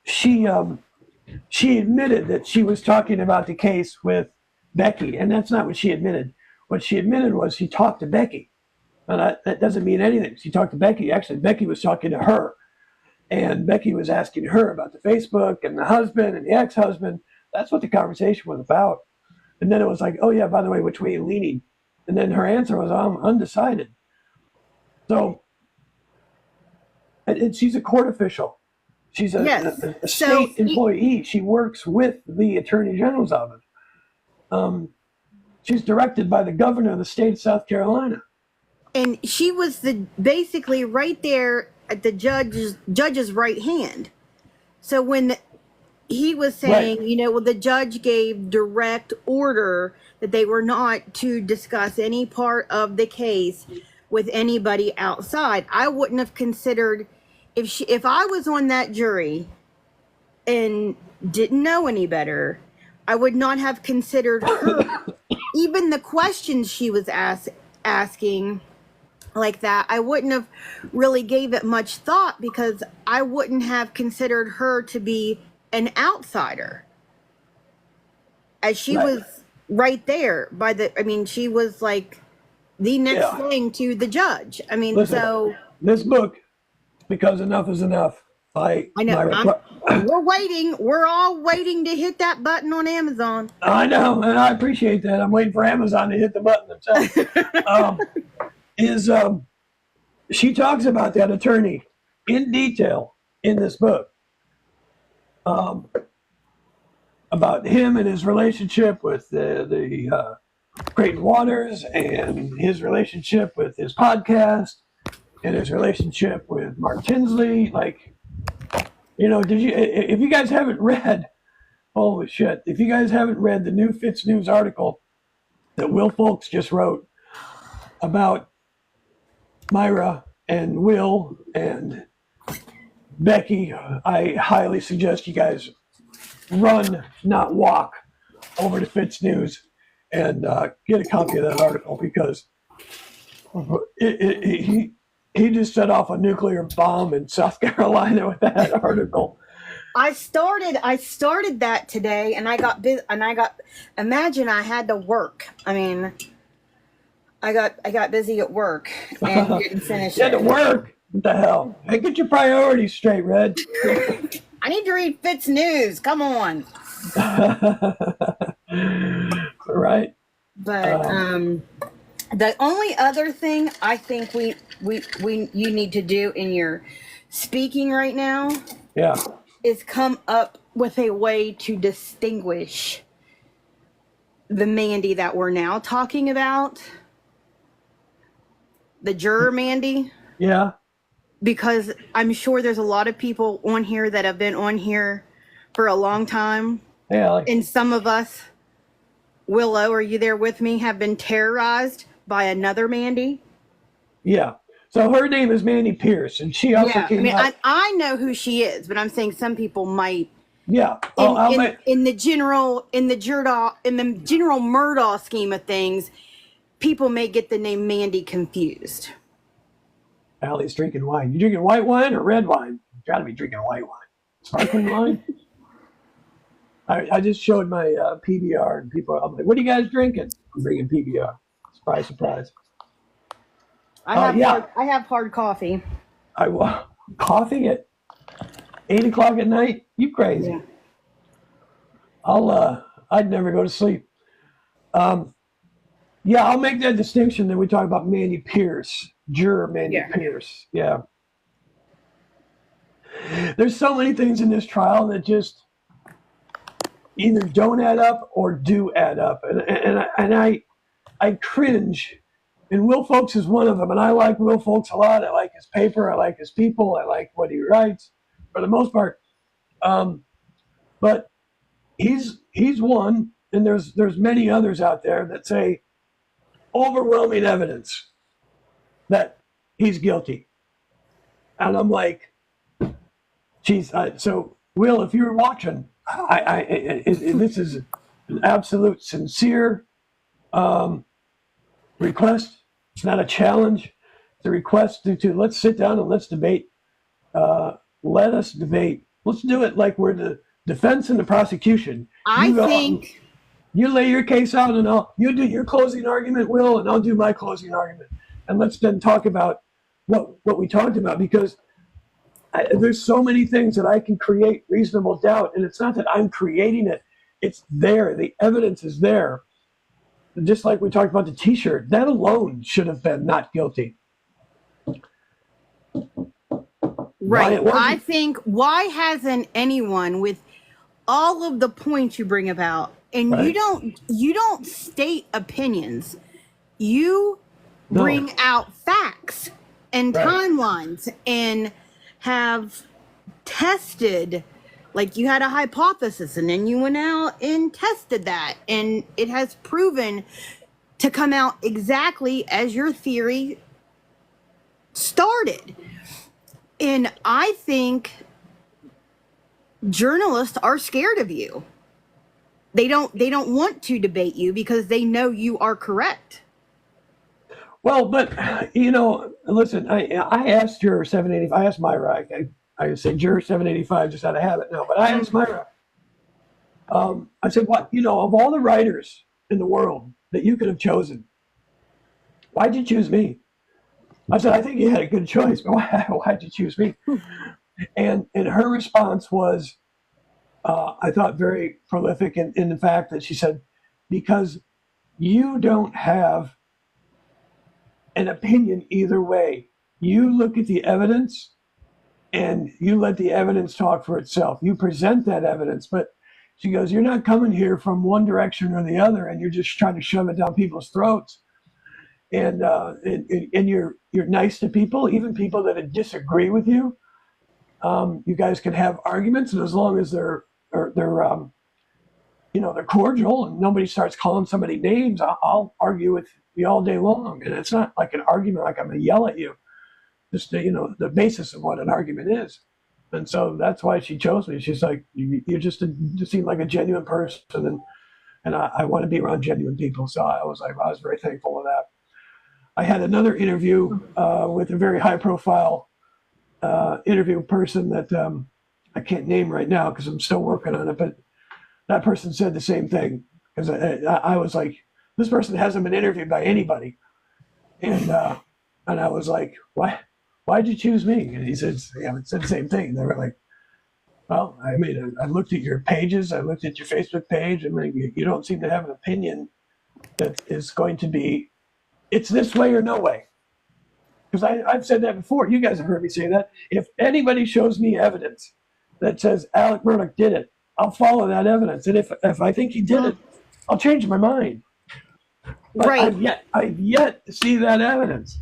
she admitted that she was talking about the case with Becky, and that's not what she admitted. What she admitted was she talked to Becky. And that doesn't mean anything. She talked to Becky. Actually, Becky was talking to her. And Becky was asking her about the Facebook and the husband and the ex-husband. That's what the conversation was about. And then it was like, oh, yeah, by the way, which way are you leaning? And then her answer was, I'm undecided. So, and she's a court official. She's Yes. a So state employee. She works with the Attorney General's office. She's directed by the governor of the state of South Carolina. and she was basically right there at the judge's right hand. So when he was saying, Right. you know, well, the judge gave direct order that they were not to discuss any part of the case with anybody outside. I wouldn't have considered, if I was on that jury and didn't know any better, I would not have considered her, even the questions she was asking like that. I wouldn't have really gave it much thought, because I wouldn't have considered her to be an outsider, as she Right. was right there she was like the next Yeah. thing to the judge. I mean, Listen, so this book, Because Enough is Enough, by I know Myra we're all waiting to hit that button on Amazon. I know, and I appreciate that. I'm waiting for Amazon to hit the button themselves. She talks about that attorney in detail in this book, about him and his relationship with the Creighton Waters, and his relationship with his podcast, and his relationship with Mark Tinsley. Like, you know, if you guys haven't read, holy shit, if you guys haven't read the new Fitz News article that Will Folks just wrote about Myra and Will and Becky, I highly suggest you guys run, not walk, over to Fitz News and get a copy of that article, because he just set off a nuclear bomb in South Carolina with that article. I started that today, and I got busy, imagine I had to work. I mean, I got busy at work and didn't finish You had to it. work. What the hell? Hey, get your priorities straight, Red. I need to read Fitz News. Come on. Right. But the only other thing I think you need to do in your speaking right now Yeah. is come up with a way to distinguish the Mandy that we're now talking about, the juror Mandy, Yeah. because I'm sure there's a lot of people on here that have been on here for a long time, Yeah. Like, and some of us, Willow, are you there with me, have been terrorized by another Mandy. yeah. So her name is Mandy Pierce, and she also Yeah, I came mean, out. I know who she is, but I'm saying some people might, Yeah. in the general Murdaugh scheme of things, people may get the name Mandy confused. Allie's drinking wine. You drinking white wine or red wine? You got to be drinking white wine. Sparkling wine? I just showed my PBR, and people are like, what are you guys drinking? I'm drinking PBR. Surprise, surprise. I yeah. have hard coffee. Coffee at 8 o'clock at night? You crazy. Yeah. I'd never go to sleep. I'll make that distinction that we talk about Mandy Pierce, juror Mandy Pierce. Yeah. There's so many things in this trial that just either don't add up or do add up. And I cringe. And Will Folks is one of them. And I like Will Folks a lot. I like his paper. I like his people. I like what he writes for the most part. But he's one, and there's many others out there that say overwhelming evidence that he's guilty. And I'm like, geez. So Will, if you're watching, this is an absolute sincere request. It's not a challenge. It's a request to let's sit down and let's debate. Let us debate. Let's do it like we're the defense and the prosecution. You lay your case out, and you do your closing argument, Will, and I'll do my closing argument. And let's then talk about what we talked about, because there's so many things that I can create reasonable doubt, and it's not that I'm creating it. It's there. The evidence is there. Just like we talked about the T-shirt, that alone should have been not guilty. why Right. it wasn't. I think, why hasn't anyone, with all of the points you bring about, and Right. you don't state opinions, you No. bring out facts and Right. timelines, and have tested, like you had a hypothesis and then you went out and tested that, and it has proven to come out exactly as your theory started. And I think journalists are scared of you. They don't want to debate you because they know you are correct. Well, but listen, I asked Juror 785. I asked Myra. I say Juror 785 just out of habit now, but I asked Myra. I said, "What of all the writers in the world that you could have chosen, why'd you choose me?" I said, "I think you had a good choice, but why'd you choose me?" And her response was, I thought, very prolific in the fact that she said, "Because you don't have an opinion either way. You look at the evidence and you let the evidence talk for itself. You present that evidence, but," she goes, "you're not coming here from one direction or the other, and you're just trying to shove it down people's throats. And you're nice to people, even people that disagree with you. You guys can have arguments, and as long as they're cordial and nobody starts calling somebody names, I'll argue with you all day long. And it's not like an argument like I'm going to yell at you. Just the basis of what an argument is." And so that's why she chose me. She's like, you seem like a genuine person, and I want to be around genuine people. So I was very thankful of that. I had another interview with a very high-profile interview person that I can't name right now because I'm still working on it. But that person said the same thing, because I was like, this person hasn't been interviewed by anybody, and I was like, why? Why'd you choose me? And he said, "Yeah," it said the same thing. They were like, "Well, I mean, I looked at your pages, I looked at your Facebook page. I mean, you don't seem to have an opinion that is going to be, it's this way or no way." Because I've said that before. You guys have heard me say that. If anybody shows me evidence that says Alex Murdaugh did it, I'll follow that evidence. And if I think he did it, I'll change my mind. But Right. I've yet to see that evidence.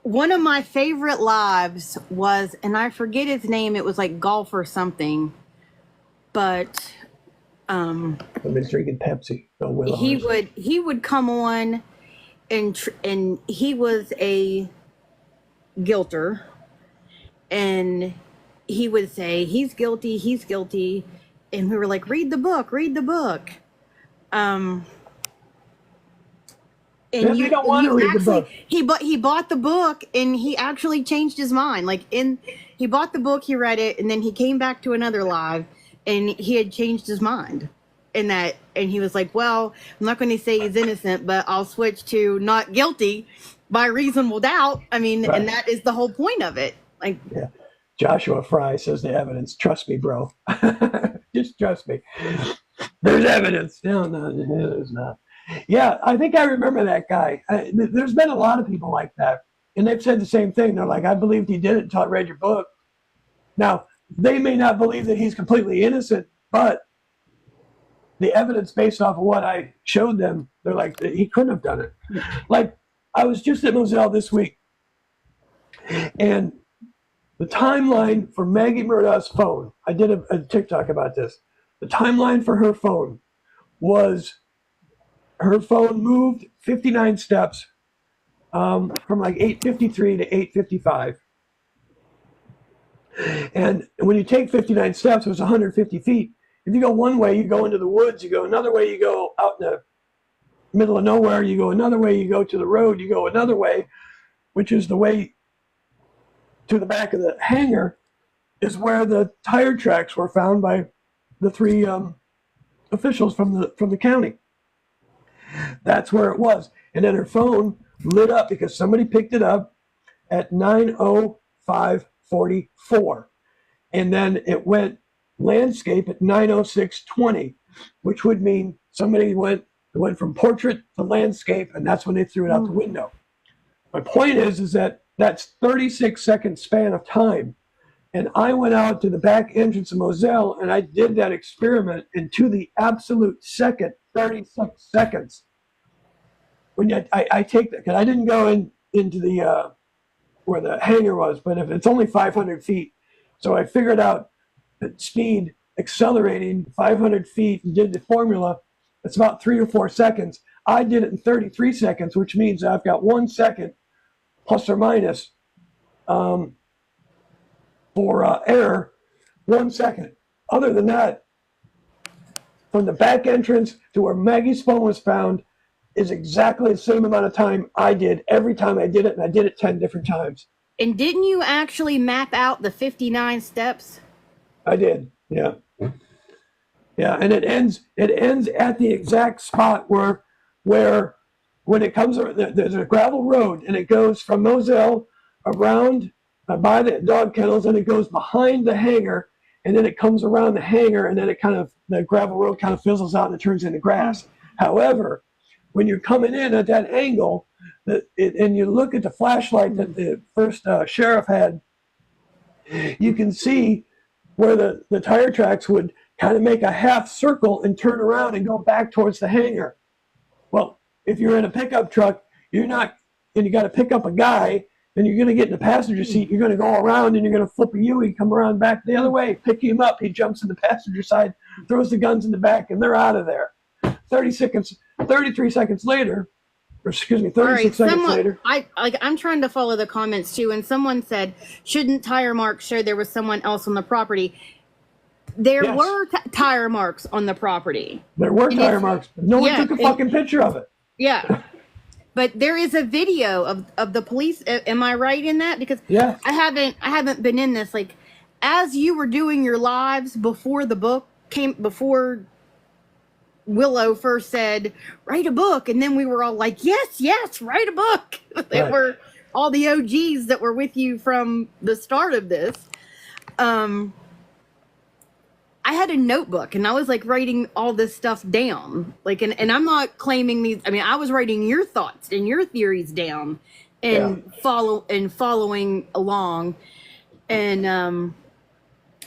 One of my favorite lives was, and I forget his name, it was like Golf or something, but I've been drinking Pepsi. he would come on, and he was a guilter, and he would say he's guilty, and we were like, read the book. And you don't want to read the book. He bought the book, and he actually changed his mind. He bought the book, he read it, and then he came back to another live, and he had changed his mind. And he was like, "Well, I'm not going to say he's innocent, but I'll switch to not guilty by reasonable doubt." I mean, Right. And that is the whole point of it. Like, Yeah. Joshua Fry says the evidence. Trust me, bro. Just trust me. There's evidence. No, there's not. Yeah, I think I remember that guy. There's been a lot of people like that, and they've said the same thing. They're like, "I believed he did it until I read your book." Now, they may not believe that he's completely innocent, but the evidence based off of what I showed them, they're like, he couldn't have done it. Like, I was just at Moselle this week, and the timeline for Maggie Murdaugh's phone, I did a TikTok about this. The timeline for her phone was, her phone moved 59 steps from like 8:53 to 8:55. And when you take 59 steps, it was 150 feet. If you go one way, you go into the woods. You go another way, you go out in the middle of nowhere. You go another way, you go to the road. You go another way, which is the way to the back of the hangar, is where the tire tracks were found by the three officials from the county. That's where it was. And then her phone lit up because somebody picked it up at 9:05:44. And then it went landscape at 9:06:20, which would mean somebody went from portrait to landscape, and that's when they threw it out the window. My point is that that's 36-second span of time And I went out to the back entrance of Moselle, and I did that experiment, and to the absolute second, 36 seconds, when I take that, because I didn't go into the where the hangar was, but if it's only 500 feet, so I figured out that speed accelerating 500 feet and did the formula. It's about 3 or 4 seconds. I did it in 33 seconds, which means I've got 1 second plus or minus for error, 1 second. Other than that, from the back entrance to where Maggie's phone was found is exactly the same amount of time I did every time I did it, and I did it 10 different times. And didn't you actually map out the 59 steps? I did, yeah. Yeah, and it ends at the exact spot where when it comes, there's a gravel road, and it goes from Moselle around by the dog kennels, and it goes behind the hangar, and then it comes around the hangar, and then the gravel road kind of fizzles out and it turns into grass. However, when you're coming in at that angle, and you look at the flashlight that the first sheriff had, you can see where the tire tracks would kind of make a half circle and turn around and go back towards the hangar. Well, if you're in a pickup truck, you're not, and you got to pick up a guy, then you're going to get in the passenger seat, you're going to go around and you're going to flip a U, come around back the other way, pick him up, he jumps in the passenger side, throws the guns in the back, and they're out of there. 33 seconds later, or excuse me, 36 seconds later. I'm trying to follow the comments too, and someone said, shouldn't tire marks show there was someone else on the property? There were tire marks on the property. There were tire marks. No one took a fucking picture of it. Yeah. But there is a video of the police. Am I right in that? Because I haven't been in this. Like, as you were doing your lives before the book before Willow first said, write a book. And then we were all like, yes, write a book. That were all the OGs that were with you from the start of this. I had a notebook and I was like writing all this stuff down. Like, and I'm not claiming these. I mean, I was writing your thoughts and your theories down and following along. And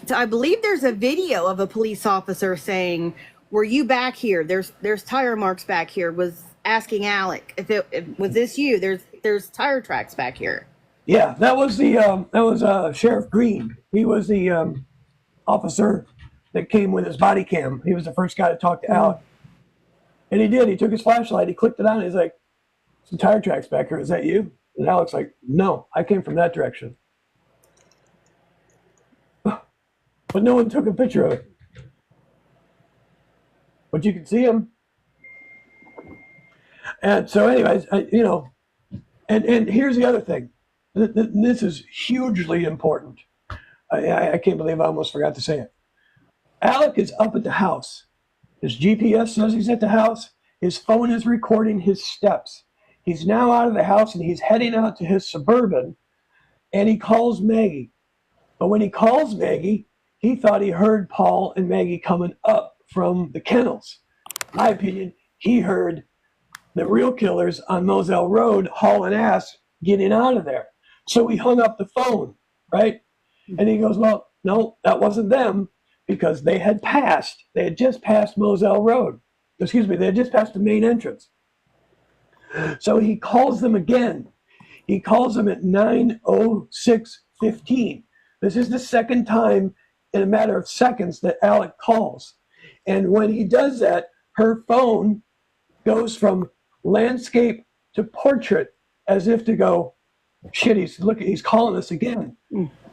so I believe there's a video of a police officer saying, were you back here? There's tire marks back here. Was asking Alec if was this you? There's tire tracks back here. Yeah, that was Sheriff Green. He was the officer that came with his body cam. He was the first guy to talk to Alec. And he did. He took his flashlight, he clicked it on, and he's like, some tire tracks back here. Is that you? And Alec's like, no, I came from that direction. But no one took a picture of it. But you can see him. And so anyways, and here's the other thing. This is hugely important. I can't believe I almost forgot to say it. Alec is up at the house. His GPS says he's at the house. His phone is recording his steps. He's now out of the house and he's heading out to his Suburban, and he calls Maggie. But when he calls Maggie, he thought he heard Paul and Maggie coming up from the kennels. In my opinion, he heard the real killers on Moselle Road hauling ass getting out of there. So he hung up the phone, right? And he goes, well, no, that wasn't them, because they had just passed Moselle Road. Excuse me, they had just passed the main entrance. So he calls them again. He calls them at 9:06:15. This is the second time in a matter of seconds that Alec calls. And when he does that, her phone goes from landscape to portrait, as if to go, shit, he's calling us again.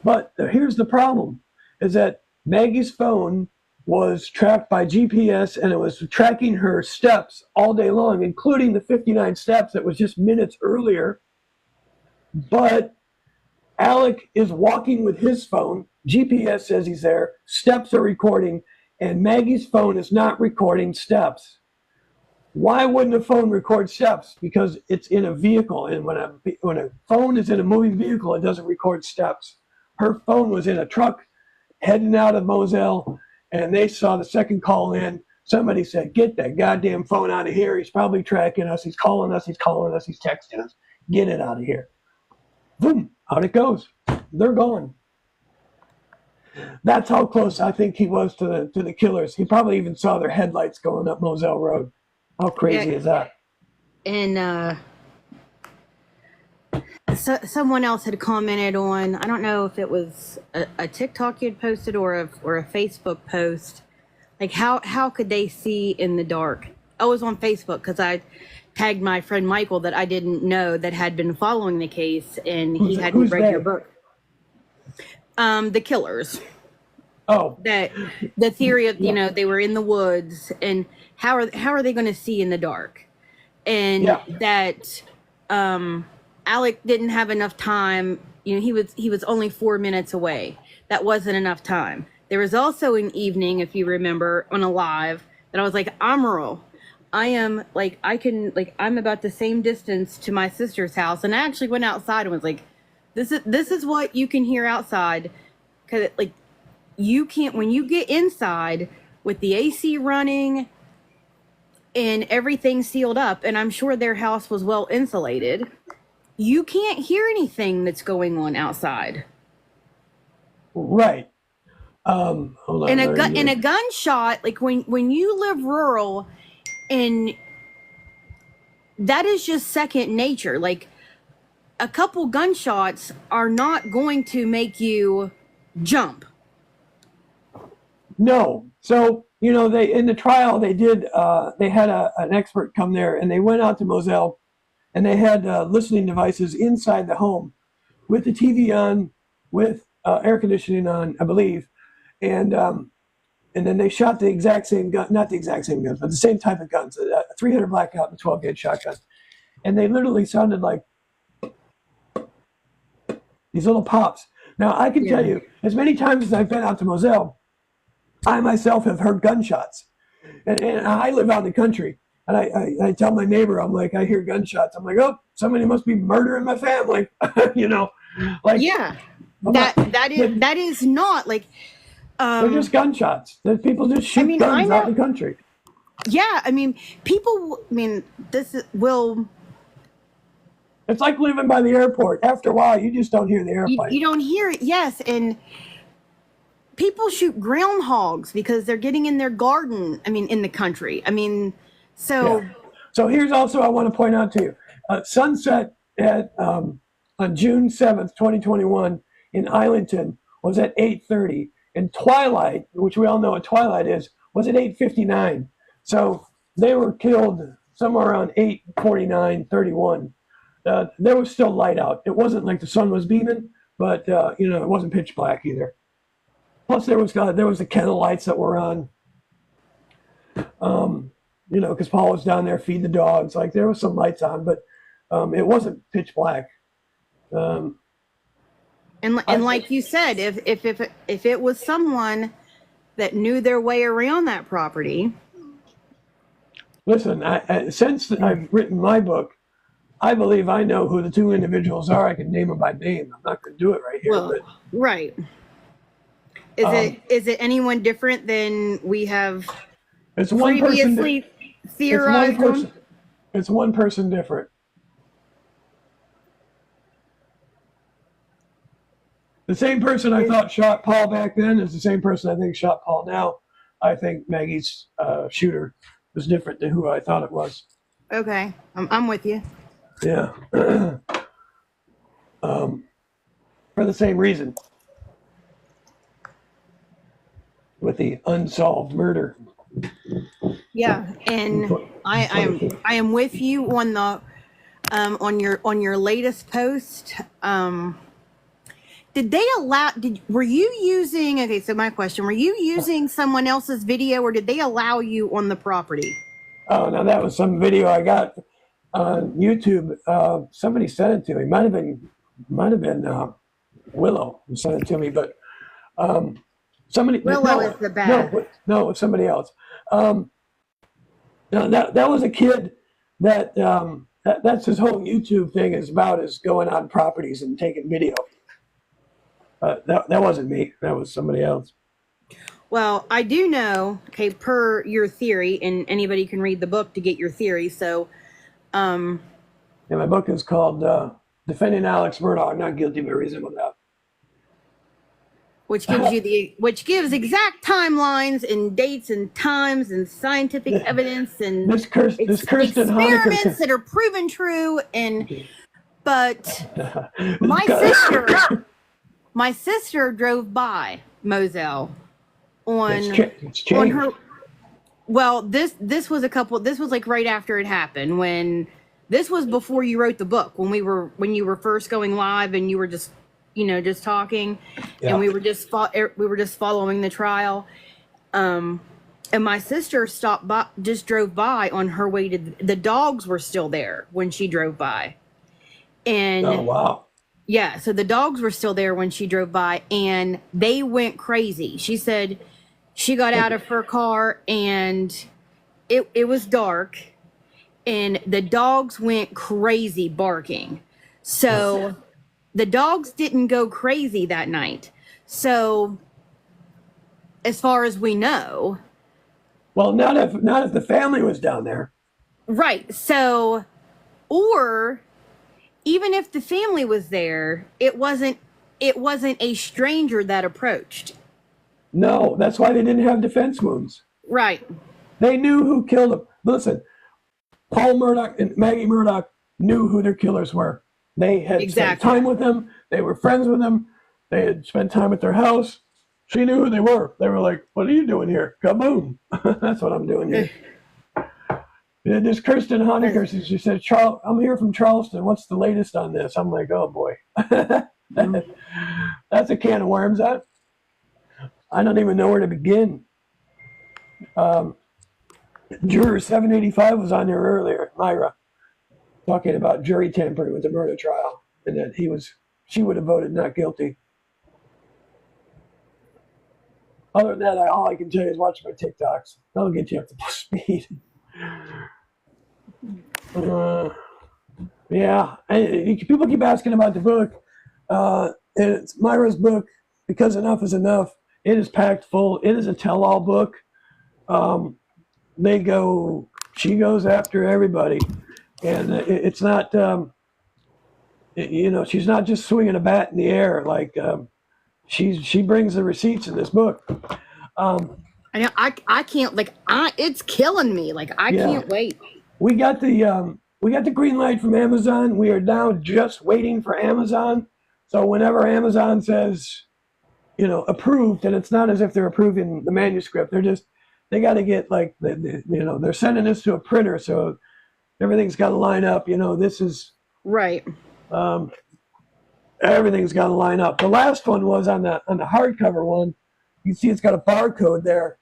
But here's the problem, is that Maggie's phone was tracked by GPS, and it was tracking her steps all day long, including the 59 steps that was just minutes earlier. But Alec is walking with his phone. GPS says he's there. Steps are recording, and Maggie's phone is not recording steps. Why wouldn't a phone record steps? Because it's in a vehicle, and when a phone is in a moving vehicle, it doesn't record steps. Her phone was in a truck heading out of Moselle, and they saw the second call in. Somebody said, get that goddamn phone out of here. He's probably tracking us. He's calling us. He's texting us. Get it out of here. Boom, out it goes. They're gone. That's how close I think he was to the killers. He probably even saw their headlights going up Moselle Road. How crazy is that? And someone else had commented on, I don't know if it was a TikTok you had posted or a Facebook post, like how could they see in the dark? I was on Facebook because I tagged my friend Michael that I didn't know that had been following the case, and he hadn't read your book. The killers. Oh, that the theory of, you know, they were in the woods, and how are they going to see in the dark, and that Alec didn't have enough time. You know, he was only 4 minutes away. That wasn't enough time. There was also an evening, if you remember, on a live that I was like, Amaral, I am like, I'm about the same distance to my sister's house, and I actually went outside and was like, this is what you can hear outside, because like you can't, when you get inside with the AC running and everything sealed up, and I'm sure their house was well insulated, you can't hear anything that's going on outside. Right. Hold on. And a gunshot, like when you live rural, and that is just second nature. Like a couple gunshots are not going to make you jump. No. So, you know, they, in the trial, they did, they had an expert come there, and they went out to Moselle, and they had listening devices inside the home with the TV on, with air conditioning on, I believe. And then they shot the exact same gun, not the exact same guns, but the same type of guns, a 300 blackout and 12 gauge shotgun. And they literally sounded like these little pops. Now, I can tell you, as many times as I've been out to Moselle, I myself have heard gunshots. And I live out in the country. And I tell my neighbor, I'm like, I hear gunshots. I'm like, oh, somebody must be murdering my family. You know, like, yeah, that is not like, they're just gunshots. People just shoot guns out in the country. Yeah, I mean, this will. It's like living by the airport. After a while, you just don't hear the airplane. You don't hear it, yes. And people shoot groundhogs because they're getting in their garden, in the country. So. Yeah. So here's also, I want to point out to you, sunset on June 7th, 2021 in Islington was at 8:30. And twilight, which we all know what twilight is, was at 8:59. So they were killed somewhere around 8:49, 31. There was still light out. It wasn't like the sun was beaming, but it wasn't pitch black either. Plus, there was the kennel lights that were on. Because Paul was down there feeding the dogs. Like there was some lights on, but it wasn't pitch black. And like you said, if it was someone that knew their way around that property. Listen, since I've written my book, I believe I know who the two individuals are. I can name them by name. I'm not going to do it right here. Well, right. Is it anyone different than we have it's one previously theorized? It's one person different. The same person I thought shot Paul back then is the same person I think shot Paul now. I think Maggie's shooter was different than who I thought it was. Okay, I'm with you. Yeah. For the same reason. With the unsolved murder. Yeah, and I am with you on the on your latest post. Were you using, okay, so my question, were you using someone else's video, or did they allow you on the property? Oh, no, that was some video I got on YouTube. Somebody sent it to me. Might have been Willow who sent it to me, but somebody. Willow is the bad. No, it was somebody else. No, that was a kid that that's his whole YouTube thing is about, is going on properties and taking video. That wasn't me. That was somebody else. Well, I do know, okay, per your theory, and anybody can read the book to get your theory. So, yeah, my book is called "Defending Alex Murdaugh, Not Guilty by Reasonable Doubt." which gives exact timelines and dates and times and scientific evidence and this Kirsten experiments Honecker. that are proven true. But my sister drove by Moselle It's changed. on her. Well, this was like right after it happened, when this was before you wrote the book, when you were first going live and you were just talking, and we were just following the trial. And my sister drove by on her way to the dogs were still there when she drove by. And oh, wow. Yeah, so the dogs were still there when she drove by, and they went crazy. She said she got out of her car and it was dark, and the dogs went crazy barking. So the dogs didn't go crazy that night. So as far as we know. Well, not if the family was down there. Right. So, or even if the family was there, it wasn't a stranger that approached. No, that's why they didn't have defense wounds. Right. They knew who killed them. Listen, Paul Murdaugh and Maggie Murdaugh knew who their killers were. They had spent time with them. They were friends with them. They had spent time at their house. She knew who they were. They were like, "What are you doing here?" Kaboom. That's what I'm doing here. This Kirsten Honecker, she said, "I'm here from Charleston. What's the latest on this?" I'm like, "Oh boy." That's a can of worms. I don't even know where to begin. Juror 785 was on there earlier, Myra, talking about jury tampering with the murder trial, and that she would have voted not guilty. Other than that, all I can tell you is watch my TikToks. That'll get you up to speed. Yeah, people keep asking about the book. It's Myra's book, Because Enough is Enough. It is packed full. It is a tell-all book. She goes after everybody, and it's not, she's not just swinging a bat in the air. Like she brings the receipts in this book. I know. I can't. It's killing me. I can't wait. We got the green light from Amazon. We are now just waiting for Amazon. So whenever Amazon says, approved, and it's not as if they're approving the manuscript. They got to get they're sending this to a printer, so everything's got to line up. This is right. Everything's got to line up. The last one was on the hardcover one. You see, it's got a barcode there,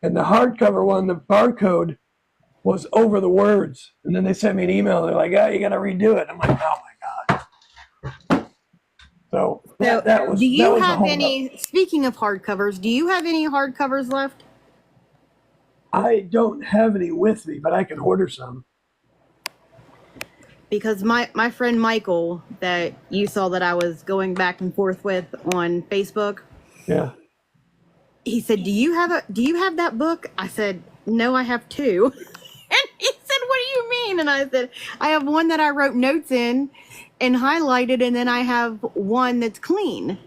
and the hardcover one, the barcode was over the words. And then they sent me an email. They're like, "Oh, you got to redo it." I'm like, "Oh my god!" So that was. Do you have any? Speaking of hardcovers, do you have any hardcovers left? I don't have any with me, but I can order some. Because my friend Michael, that you saw that I was going back and forth with on Facebook. Yeah. He said, "Do you have that book?" I said, "No, I have two." And he said, "What do you mean?" And I said, "I have one that I wrote notes in and highlighted, and then I have one that's clean."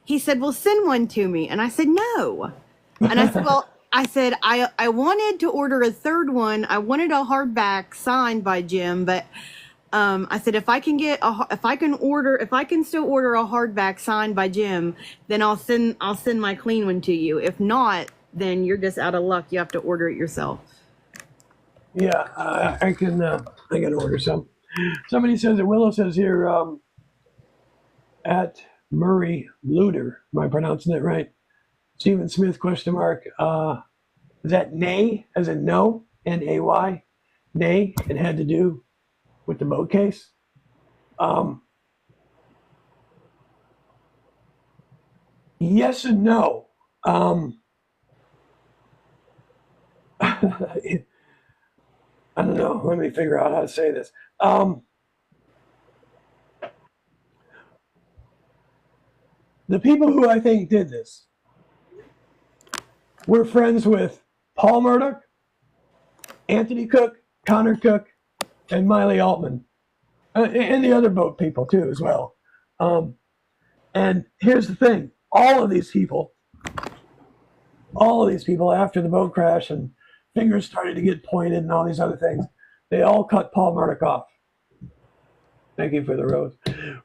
He said, "Well, send one to me." And I said, "No." And I said, "Well," I said, I wanted to order a third one. I wanted a hardback signed by Jim, but I said, if I can still order a hardback signed by Jim, then I'll send my clean one to you. If not, then you're just out of luck. You have to order it yourself." Yeah, I can order some. Somebody says that Willow says here at Murray Luder. Am I pronouncing that right? Stephen Smith ? Is that nay as in no? Nay? Nay? It had to do with the boat case. Yes and no. I don't know. Let me figure out how to say this. The people who I think did this were friends with Paul Murdaugh, Anthony Cook, Connor Cook, and Miley Altman, and the other boat people too as well. And here's the thing: all of these people after the boat crash and fingers started to get pointed and all these other things, they all cut Paul Murdaugh off. Thank you for the rose.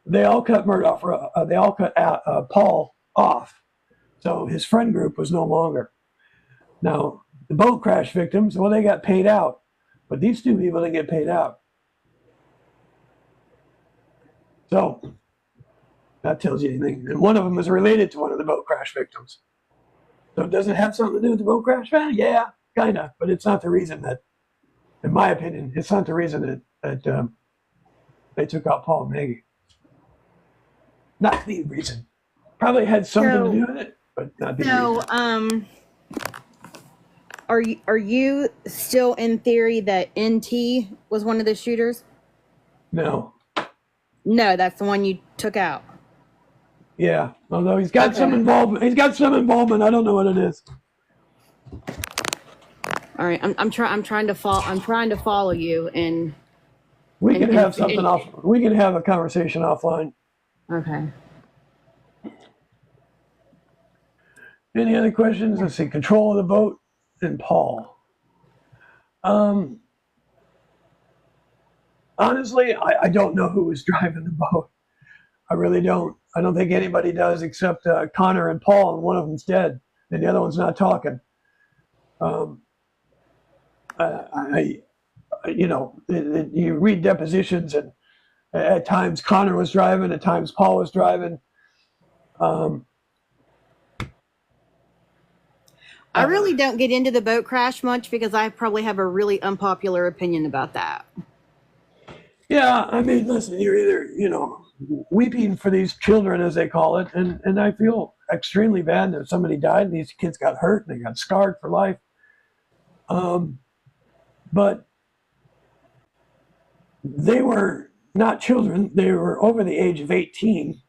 They all cut Paul off. So his friend group was no longer. Now, the boat crash victims, well, they got paid out. But these two people didn't get paid out. So, that tells you anything. And one of them is related to one of the boat crash victims. So does it have something to do with the boat crash? Well, yeah, kind of. But it's not the reason that, in my opinion, it's not the reason that they took out Paul and Maggie. Not the reason. Probably had something to do with it, but not the reason. Are you still in theory that NT was one of the shooters? No. No, that's the one you took out. Yeah, although he's got some involvement. He's got some involvement. I don't know what it is. All right, I'm trying to follow you, and we can have something off. We can have a conversation offline. Okay. Any other questions? Let's see. Control of the boat and Paul. Honestly, I don't know who was driving the boat. I really don't. I don't think anybody does except Connor and Paul, and one of them's dead, and the other one's not talking. You read depositions, and at times Connor was driving, at times Paul was driving. I really don't get into the boat crash much because I probably have a really unpopular opinion about that. Yeah, I mean, listen, you're either, weeping for these children, as they call it, and I feel extremely bad that somebody died and these kids got hurt and they got scarred for life. But they were not children. They were over the age of 18.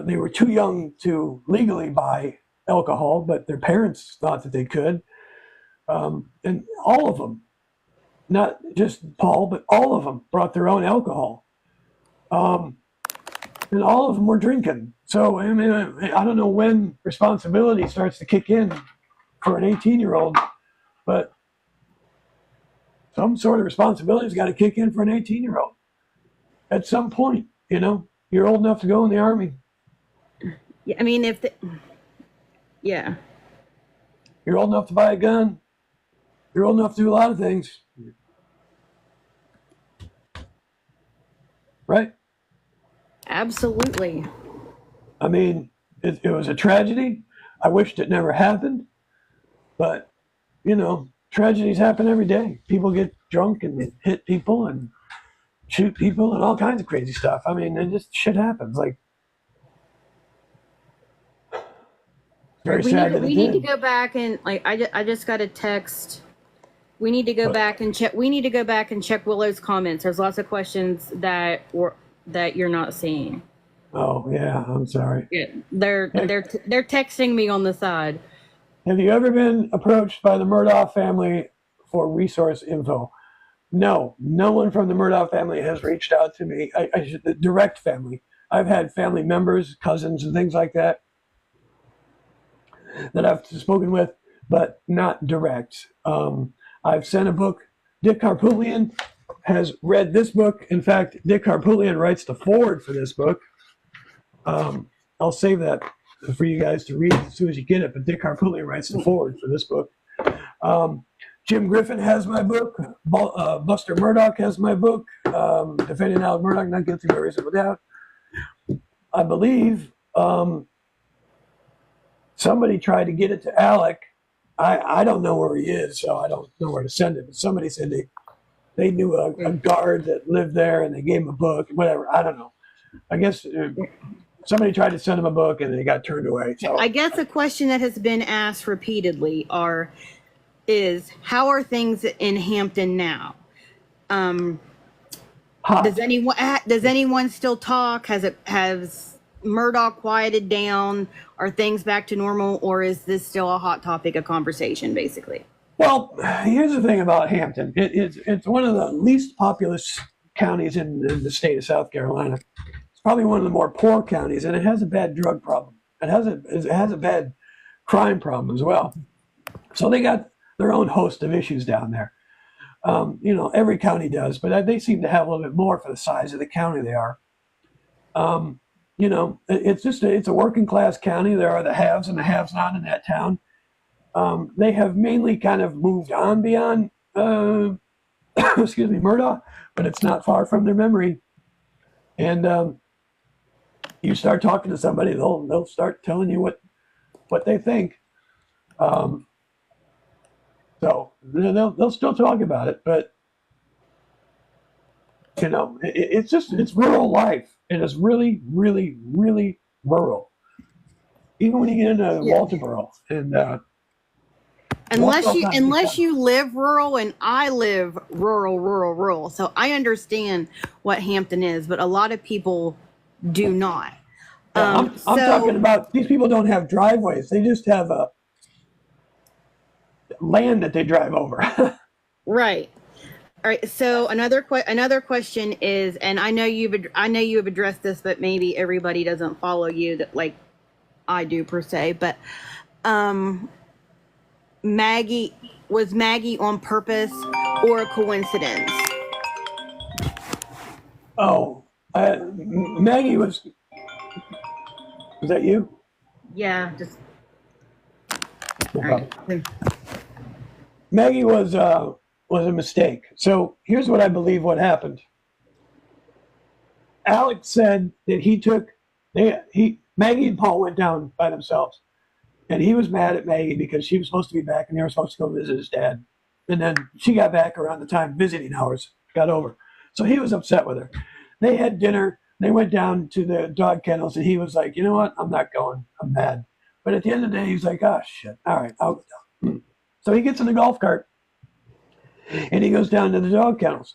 They were too young to legally buy alcohol, but their parents thought that they could. And all of them, not just Paul, but all of them brought their own alcohol. And all of them were drinking. So, I mean, I don't know when responsibility starts to kick in for an 18-year-old, but some sort of responsibility's got to kick in for an 18-year-old. At some point, you're old enough to go in the Army. Yeah, I mean, yeah. You're old enough to buy a gun. You're old enough to do a lot of things. Right? Absolutely. I mean, it was a tragedy. I wished it never happened. But, tragedies happen every day. People get drunk and hit people and shoot people and all kinds of crazy stuff. I mean, just shit happens. Like, very sad that it did. We need to go back and I just got a text. We need to go back and check. We need to go back and check Willow's comments. There's lots of questions that you're not seeing. Oh yeah, I'm sorry. Yeah, they're texting me on the side. Have you ever been approached by the Murdaugh family for resource info? No, no one from the Murdaugh family has reached out to me. The direct family. I've had family members, cousins, and things like that I've spoken with, but not direct. I've sent a book. Dick Harpootlian has read this book. In fact, Dick Harpootlian writes the foreword for this book. I'll save that for you guys to read as soon as you get it, but Dick Harpootlian writes the foreword for this book. Jim Griffin has my book. Buster Murdaugh has my book. Defending Alex Murdaugh, Not Guilty by Reasonable Doubt. I believe somebody tried to get it to Alec. I don't know where he is, so I don't know where to send it. But somebody said they knew a guard that lived there, and they gave him a book, whatever. I don't know. I guess somebody tried to send him a book, and they got turned away. So I guess a question that has been asked repeatedly is how are things in Hampton now? Does anyone still talk? Has Murdaugh quieted down? Are things back to normal, or is this still a hot topic of conversation, basically? Well, here's the thing about Hampton. It's one of the least populous counties in the state of South Carolina. It's probably one of the more poor counties, and it has a bad drug problem. it has a bad crime problem as well. So they got their own host of issues down there. Every county does, but they seem to have a little bit more for the size of the county they are. It's a working class county. There are the haves and the haves not in that town. They have mainly kind of moved on beyond, Murdaugh, but it's not far from their memory. And you start talking to somebody, they'll start telling you what they think. So they'll still talk about it, but it's rural life. It is really, really, really rural. Even when you get into Walterboro, and unless you live rural, and I live rural, so I understand what Hampton is, but a lot of people do not. I'm talking about these people don't have driveways; they just have a land that they drive over. Right. All right. So another question is, and I know you have addressed this, but maybe everybody doesn't follow you that like I do per se. But Maggie on purpose or a coincidence? Oh, Maggie was. Was that you? Yeah. Just. No All right. Maggie was a mistake. So here's what I believe what happened. Alex said that Maggie and Paul went down by themselves, and he was mad at Maggie because she was supposed to be back and they were supposed to go visit his dad. And then she got back around the time visiting hours got over. So he was upset with her. They had dinner. They went down to the dog kennels, and he was like, you know what? I'm not going. I'm mad. But at the end of the day, he's like, oh, shit. All right, I'll go down. So he gets in the golf cart, and he goes down to the dog kennels.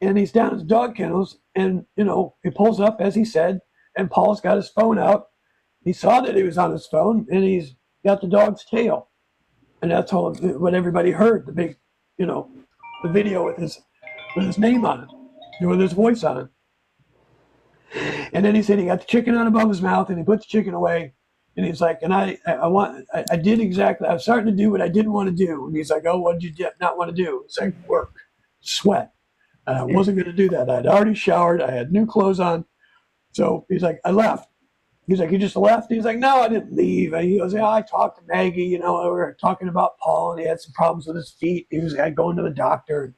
And he's down at the dog kennels, and, he pulls up, as he said, and Paul's got his phone out. He saw that he was on his phone, and he's got the dog's tail. And that's what everybody heard, the big, the video with his name on it, with his voice on it. And then he said he got the chicken on above his mouth, and he put the chicken away. And he's like, and I did exactly, I was starting to do what I didn't want to do. And he's like, oh, what did you not want to do? It's like work, sweat. And I wasn't going to do that. I'd already showered. I had new clothes on. So he's like, I left. He's like, you just left? He's like, no, I didn't leave. And he goes, yeah, I talked to Maggie, we were talking about Paul, and he had some problems with his feet. He was going to the doctor.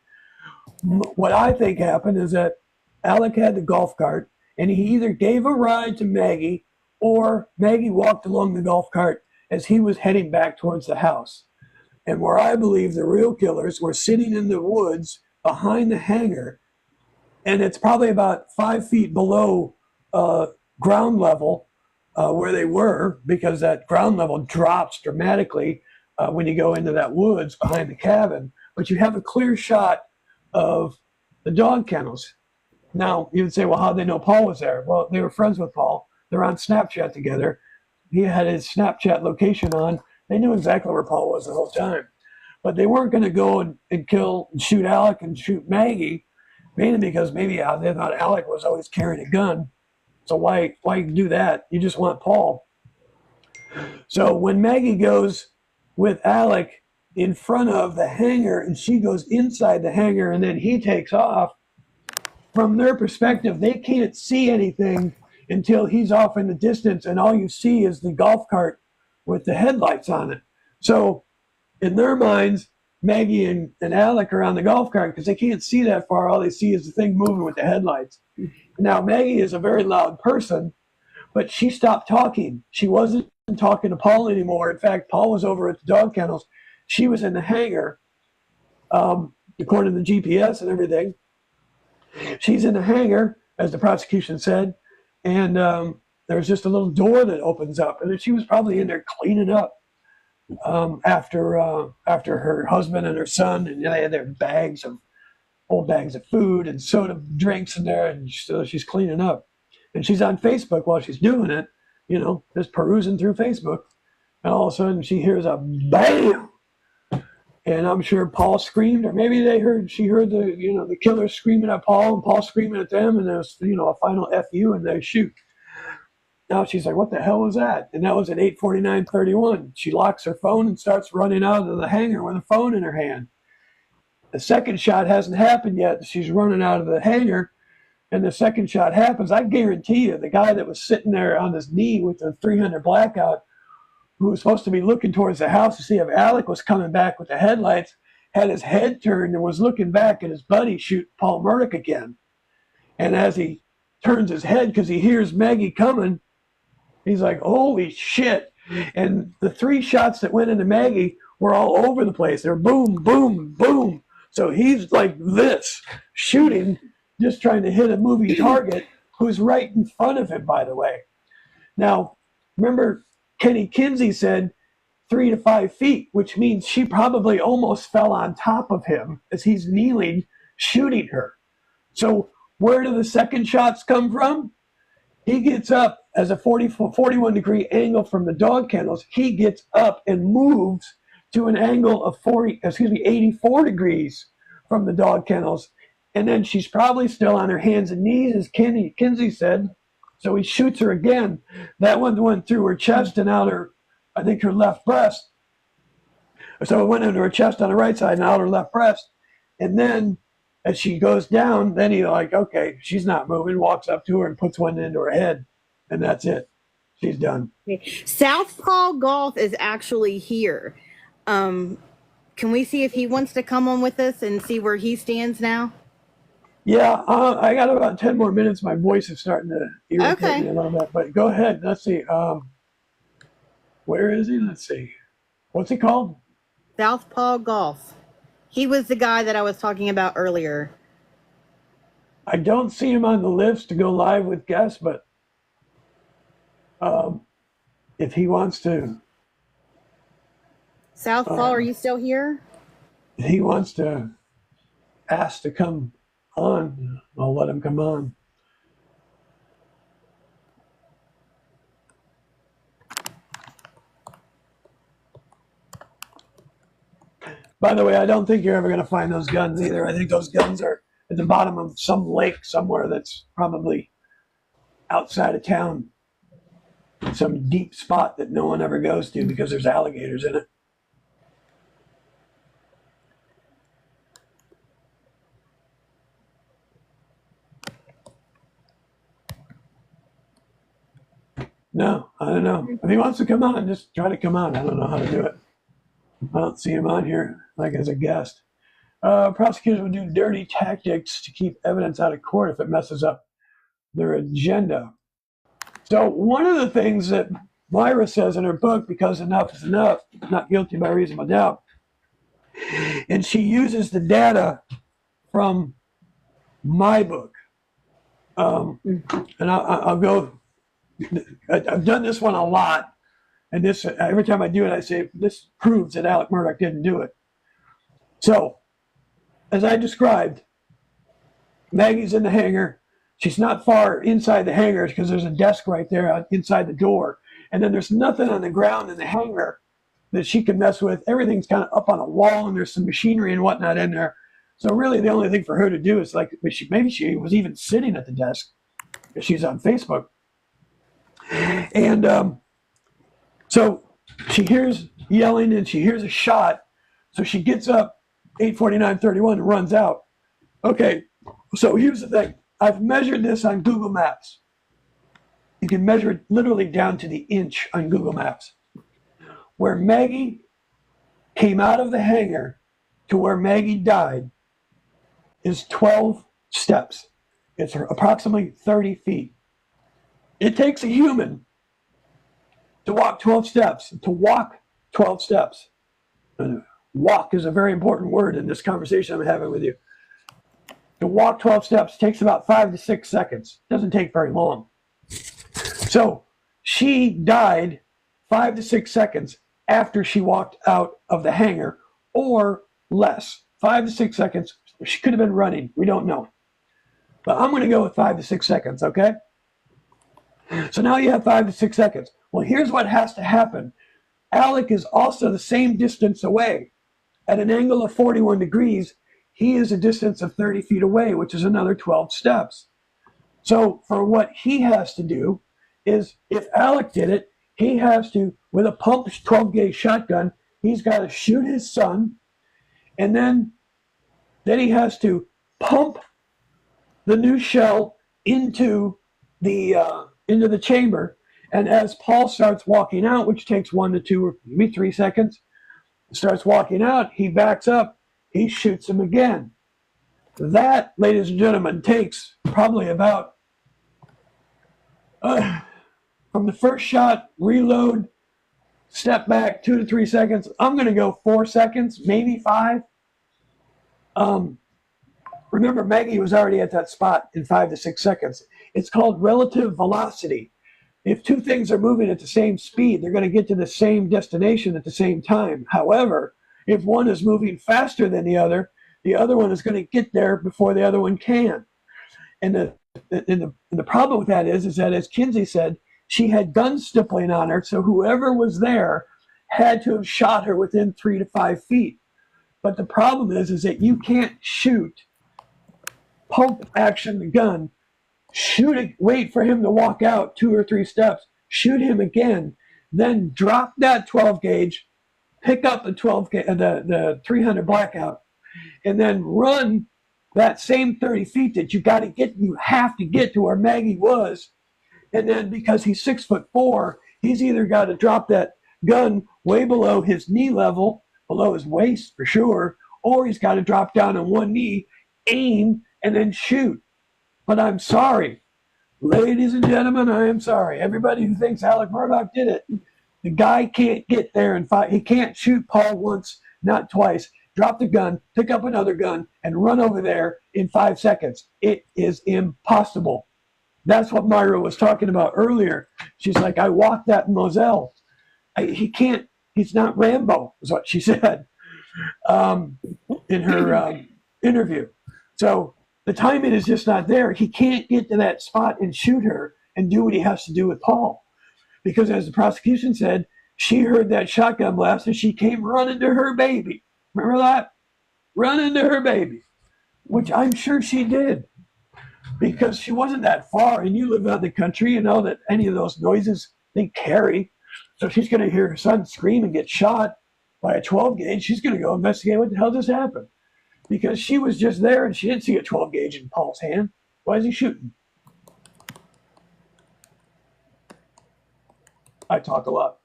What I think happened is that Alec had the golf cart, and he either gave a ride to Maggie or Maggie walked along the golf cart as he was heading back towards the house. And where I believe the real killers were sitting in the woods behind the hangar, and it's probably about 5 feet below ground level where they were, because that ground level drops dramatically when you go into that woods behind the cabin. But you have a clear shot of the dog kennels. Now, you would say, well, how'd they know Paul was there? Well, they were friends with Paul. They're on Snapchat together. He had his Snapchat location on. They knew exactly where Paul was the whole time. But they weren't going to go and shoot Alec and shoot Maggie, mainly because maybe they thought Alec was always carrying a gun. So why do that? You just want Paul. So when Maggie goes with Alec in front of the hangar, and she goes inside the hangar, and then he takes off, from their perspective, they can't see anything until he's off in the distance, and all you see is the golf cart with the headlights on it. So in their minds, Maggie and Alec are on the golf cart because they can't see that far. All they see is the thing moving with the headlights. Now, Maggie is a very loud person, but she stopped talking. She wasn't talking to Paul anymore. In fact, Paul was over at the dog kennels. She was in the hangar, according to the GPS and everything. She's in the hangar, as the prosecution said, and there's just a little door that opens up, and she was probably in there cleaning up after her husband and her son, and they had their old bags of food and soda drinks in there, and so she's cleaning up, and she's on Facebook while she's doing it, just perusing through Facebook, and all of a sudden she hears a bam. And I'm sure Paul screamed, or maybe she heard the killer screaming at Paul and Paul screaming at them, and there's, a final FU, and they shoot. Now she's like, what the hell was that? And that was at 8:49:31. She locks her phone and starts running out of the hangar with a phone in her hand. The second shot hasn't happened yet. She's running out of the hangar, and the second shot happens. I guarantee you, the guy that was sitting there on his knee with the 300 blackout, who was supposed to be looking towards the house to see if Alec was coming back with the headlights, had his head turned and was looking back at his buddy shoot Paul Murdaugh again. And as he turns his head because he hears Maggie coming, he's like, holy shit. And the 3 shots that went into Maggie were all over the place. They're boom, boom, boom. So he's like this, shooting, just trying to hit a moving target who's right in front of him, by the way. Now, remember, Kenny Kinsey said 3 to 5 feet, which means she probably almost fell on top of him as he's kneeling, shooting her. So where do the second shots come from? He gets up as a 41-degree angle from the dog kennels. He gets up and moves to an angle of 84 degrees from the dog kennels. And then she's probably still on her hands and knees, as Kinsey said. So he shoots her again. That one went through her chest and out her, I think, her left breast. So it went into her chest on the right side and out her left breast. And then as she goes down, then he like, okay, she's not moving, walks up to her and puts one into her head. And that's it. She's done. Southpaw Golf is actually here. Can we see if he wants to come on with us and see where he stands now? Yeah, I got about 10 more minutes. My voice is starting to irritate me a little bit. But go ahead. Let's see. Where is he? Let's see. What's he called? Southpaw Golf. He was the guy that I was talking about earlier. I don't see him on the list to go live with guests, but if he wants to. Southpaw, are you still here? If he wants to ask to come on, I'll let him come on. By the way, I don't think you're ever going to find those guns either. I think those guns are at the bottom of some lake somewhere that's probably outside of town. Some deep spot that no one ever goes to because there's alligators in it. No, I don't know. If he wants to come on, just try to come on. I don't know how to do it. I don't see him on here like as a guest. Prosecutors will do dirty tactics to keep evidence out of court if it messes up their agenda. So one of the things that Myra says in her book, because enough is enough, not guilty by reasonable doubt, and she uses the data from my book. And I'll go, I've done this one a lot. And this, every time I do it, I say, this proves that Alex Murdaugh didn't do it. So, as I described, Maggie's in the hangar. She's not far inside the hangar because there's a desk right there inside the door. And then there's nothing on the ground in the hangar that she can mess with. Everything's kind of up on a wall, and there's some machinery and whatnot in there. So really the only thing for her to do is like, maybe she was even sitting at the desk because she's on Facebook. And so she hears yelling and she hears a shot. So she gets up 8:49:31 and runs out. Okay, so here's the thing. I've measured this on Google Maps. You can measure it literally down to the inch on Google Maps. Where Maggie came out of the hangar to where Maggie died is 12 steps. It's approximately 30 feet. It takes a human to walk 12 steps. To walk 12 steps. Walk is a very important word in this conversation I'm having with you. To walk 12 steps takes about 5 to 6 seconds. Doesn't take very long. So she died 5 to 6 seconds after she walked out of the hangar, or less. 5 to 6 seconds. She could have been running. We don't know. But I'm going to go with 5 to 6 seconds, okay? So now you have 5 to 6 seconds. Well, here's what has to happen. Alec is also the same distance away. At an angle of 41 degrees, he is a distance of 30 feet away, which is another 12 steps. So for what he has to do is if Alec did it, he has to, with a pumped 12 gauge shotgun, he's got to shoot his son, and then he has to pump the new shell into the chamber. And as Paul starts walking out, which takes 1 to 2 or maybe 3 seconds, starts walking out, he backs up, he shoots him again. That, ladies and gentlemen, takes probably about from the first shot, reload, step back 2 to 3 seconds. I'm going to go 4 seconds, maybe 5. Remember, Maggie was already at that spot in 5 to 6 seconds. It's called relative velocity. If two things are moving at the same speed, they're going to get to the same destination at the same time. However, if one is moving faster than the other one is going to get there before the other one can. And the problem with that is that, as Kinsey said, she had gun stippling on her, so whoever was there had to have shot her within 3 to 5 feet. But the problem is that you can't shoot, pump action the gun, shoot it, wait for him to walk out 2 or 3 steps, shoot him again, then drop that 12 gauge, pick up the 300 blackout, and then run that same 30 feet that you have to get to where Maggie was. And then because he's 6'4", he's either got to drop that gun way below his knee level, below his waist for sure, or he's got to drop down on one knee, aim, and then shoot. But I'm sorry, ladies and gentlemen, I am sorry. Everybody who thinks Alex Murdaugh did it, the guy can't get there and fight. He can't shoot Paul once, not twice, drop the gun, pick up another gun, and run over there in 5 seconds. It is impossible. That's what Myra was talking about earlier. She's like, I walked that in Moselle. He can't, he's not Rambo, is what she said in her interview. So the timing is just not there. He can't get to that spot and shoot her and do what he has to do with Paul. Because as the prosecution said, she heard that shotgun blast and she came running to her baby. Remember that? Running to her baby, which I'm sure she did. Because she wasn't that far, and you live out in the country, you know that any of those noises, they carry. So if she's going to hear her son scream and get shot by a 12 gauge, she's going to go investigate what the hell just happened. Because she was just there and she didn't see a 12 gauge in Paul's hand. Why is he shooting? I talk a lot.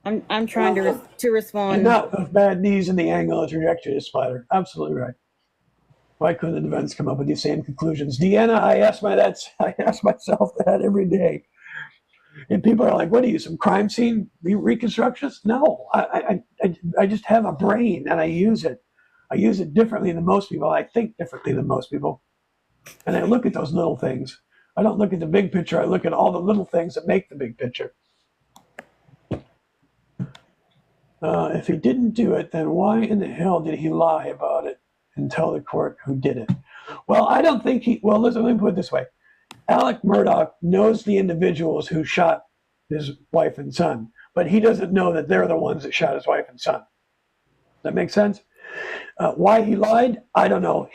I'm trying to respond. And not with bad knees and the angle of trajectory is spider. Absolutely right. Why couldn't the defense come up with these same conclusions? Deanna, I ask myself that every day. And people are like, what are you, some crime scene reconstructionist? No, I just have a brain and I use it. I use it differently than most people. I think differently than most people. And I look at those little things. I don't look at the big picture. I look at all the little things that make the big picture. If he didn't do it, then why in the hell did he lie about it and tell the court who did it? Well, I don't think listen, let me put it this way. Alex Murdaugh knows the individuals who shot his wife and son, but he doesn't know that they're the ones that shot his wife and son. Does that make sense? Why he lied? I don't know.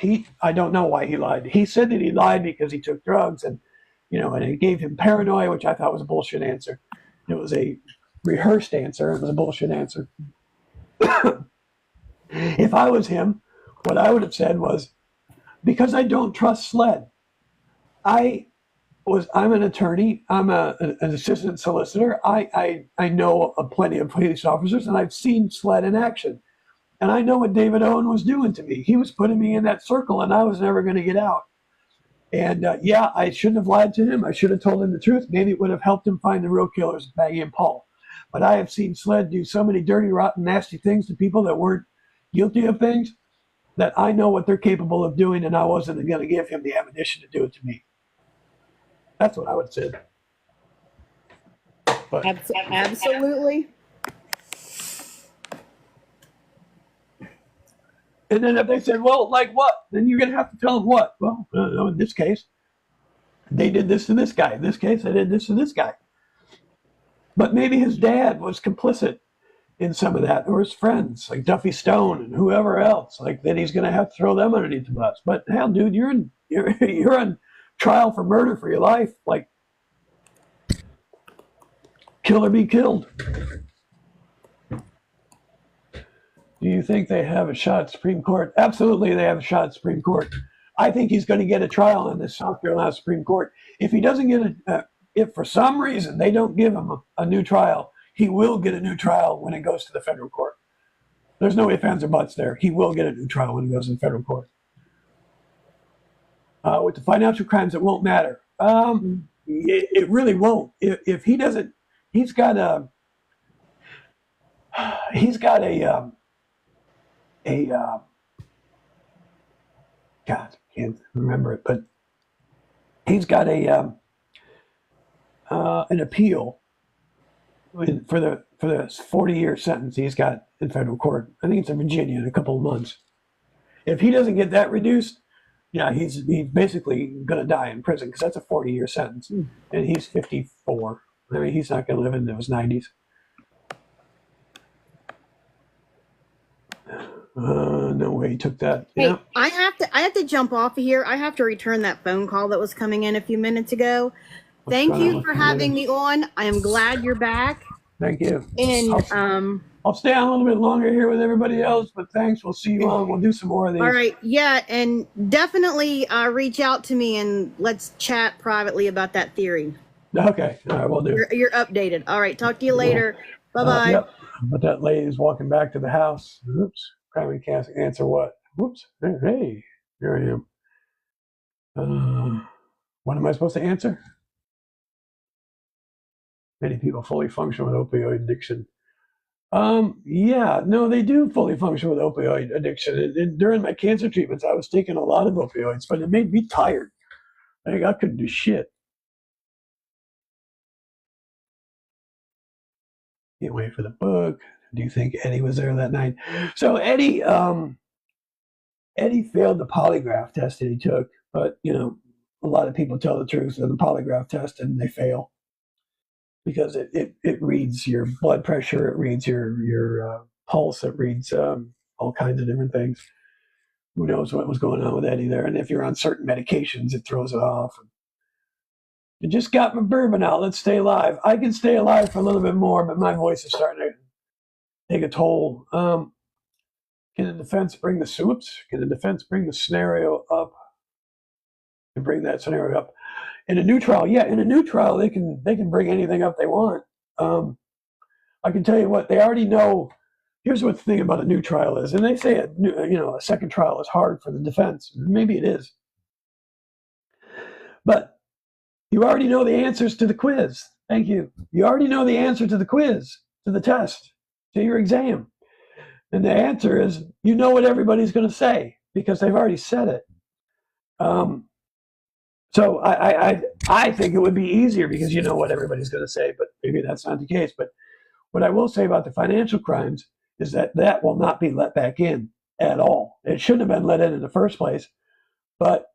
I don't know why he lied. He said that he lied because he took drugs and it gave him paranoia, which I thought was a bullshit answer. It was a rehearsed answer. It was a bullshit answer. If I was him, what I would have said was, because I don't trust SLED. I'm an attorney. I'm an assistant solicitor. I know plenty of police officers, and I've seen SLED in action. And I know what David Owen was doing to me. He was putting me in that circle, and I was never going to get out. And I shouldn't have lied to him. I should have told him the truth. Maybe it would have helped him find the real killers, Maggie and Paul. But I have seen SLED do so many dirty, rotten, nasty things to people that weren't guilty of things that I know what they're capable of doing, and I wasn't going to give him the ammunition to do it to me. That's what I would say. But, Absolutely. and then if they said, well, like what? Then you're going to have to tell them what? Well, in this case, they did this to this guy. In this case, they did this to this guy. But maybe his dad was complicit in some of that, or his friends, like Duffy Stone and whoever else, like that he's going to have to throw them underneath the bus. But hell, dude, you're on trial for murder for your life, like kill or be killed. Do you think they have a shot at Supreme Court? Absolutely, they have a shot at Supreme Court. I think he's going to get a trial in the South Carolina Supreme Court. If he doesn't get if for some reason they don't give him a new trial, he will get a new trial when it goes to the federal court. There's no ifs, ands, or buts there. He will get a new trial when it goes to the federal court. With the financial crimes, it won't matter. It really won't. If he doesn't, he's got a God, I can't remember it, but he's got an appeal for the 40-year sentence he's got in federal court. I think it's in Virginia in a couple of months. If he doesn't get that reduced, yeah, he's basically going to die in prison because that's a 40-year sentence, and he's 54. I mean, he's not going to live into his 90s. No way he took that. Hey, Yeah. I have to jump off of here. I have to return that phone call that was coming in a few minutes ago. Thank you for having me on. I am glad you're back. Thank you. And I'll stay on a little bit longer here with everybody else, but thanks. We'll see you on. We'll do some more of these. all right, yeah, and definitely reach out to me and let's chat privately about that theory. Okay. All right, we'll do. You're updated. All right, talk to you later. Bye bye. Yep. But that lady's walking back to the house. Oops. Crime and Cask. Answer what? Whoops. Hey, here I am. What am I supposed to answer? Many people fully function with opioid addiction. Yeah, no, they do fully function with opioid addiction. And during my cancer treatments, I was taking a lot of opioids, but it made me tired. I couldn't do shit. Can't wait for the book. Do you think Eddie was there that night? So Eddie failed the polygraph test that he took, but a lot of people tell the truth on the polygraph test and they fail because it reads your blood pressure, it reads your pulse, it reads all kinds of different things. Who knows what was going on with Eddie there? And if you're on certain medications, it throws it off. I just got my bourbon out. Let's stay alive. I can stay alive for a little bit more, but my voice is starting to take a toll. Can the defense bring the soups? Can the defense bring the scenario up? And bring that scenario up in a new trial? Yeah, in a new trial, they can bring anything up they want. I can tell you what they already know. Here's what the thing about a new trial is, and they say a second trial is hard for the defense. Maybe it is, but you already know the answers to the quiz. Thank you. You already know the answer to the quiz, to the test, to your exam. And the answer is, what everybody's going to say because they've already said it. So I think it would be easier because you know what everybody's going to say, but maybe that's not the case. But what I will say about the financial crimes is that will not be let back in at all. It shouldn't have been let in the first place, but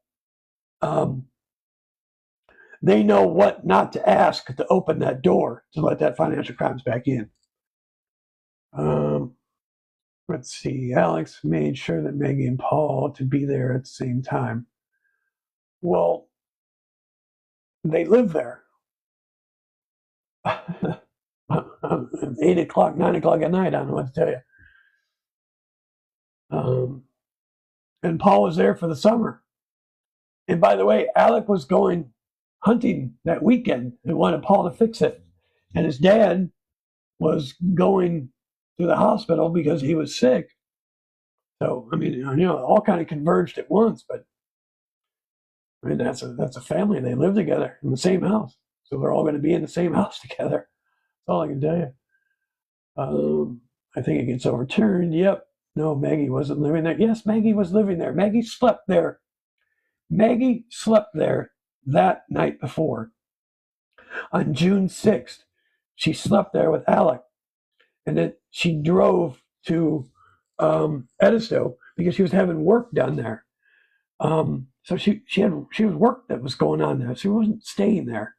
they know what not to ask to open that door to let that financial crimes back in. Let's see. Alex made sure that Maggie and Paul to be there at the same time. Well, they live there. 8 o'clock, 9 o'clock at night, I don't know what to tell you. And Paul was there for the summer. And by the way, Alec was going hunting that weekend and wanted Paul to fix it. And his dad was going to the hospital because he was sick. So, I mean, all kind of converged at once, but I mean, that's a family. They live together in the same house. So they're all going to be in the same house together. That's all I can tell you. I think it gets overturned. Yep. No, Maggie wasn't living there. Yes, Maggie was living there. Maggie slept there. Maggie slept there that night before. On June 6th, she slept there with Alec. And then she drove to Edisto because she was having work done there. So she was work that was going on there. She wasn't staying there.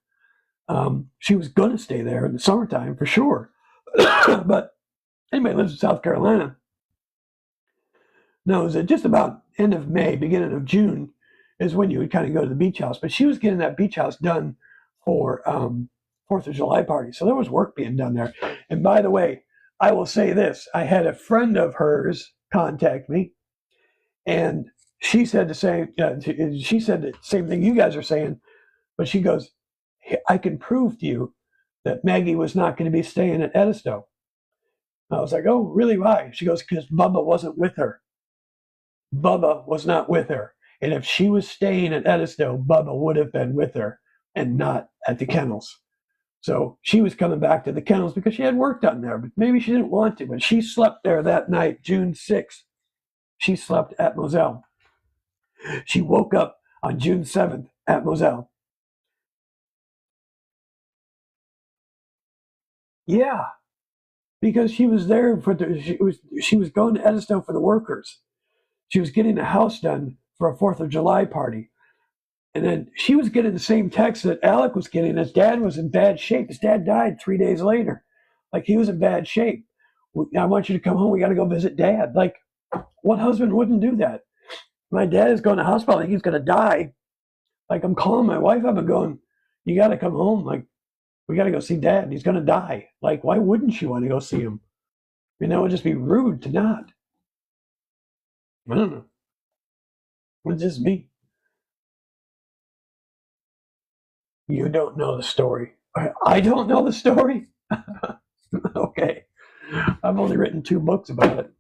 She was going to stay there in the summertime for sure. But anybody lives in South Carolina knows that just about end of May, beginning of June is when you would kind of go to the beach house. But she was getting that beach house done for 4th of July party. So there was work being done there. And by the way, I will say this. I had a friend of hers contact me, and she said the same thing you guys are saying, but she goes, I can prove to you that Maggie was not going to be staying at Edisto. I was like, oh, really? Why? She goes, because Bubba wasn't with her. Bubba was not with her. And if she was staying at Edisto, Bubba would have been with her and not at the kennels. So she was coming back to the kennels because she had work done there, but maybe she didn't want to. But she slept there that night, June 6th. She slept at Moselle. She woke up on June 7th at Moselle. Yeah, because she was there she was going to Edisto for the workers. She was getting a house done for a 4th of July party. And then she was getting the same text that Alec was getting. His dad was in bad shape. His dad died 3 days later. Like, he was in bad shape. I want you to come home. We got to go visit Dad. Like, what husband wouldn't do that? My dad is going to the hospital. I think he's going to die. Like, I'm calling my wife up and going, you got to come home. Like, we got to go see Dad. He's going to die. Like, why wouldn't you want to go see him? I mean, that would just be rude to not. I don't know. It's just me. You don't know the story. I don't know the story? Okay. I've only written 2 books about it.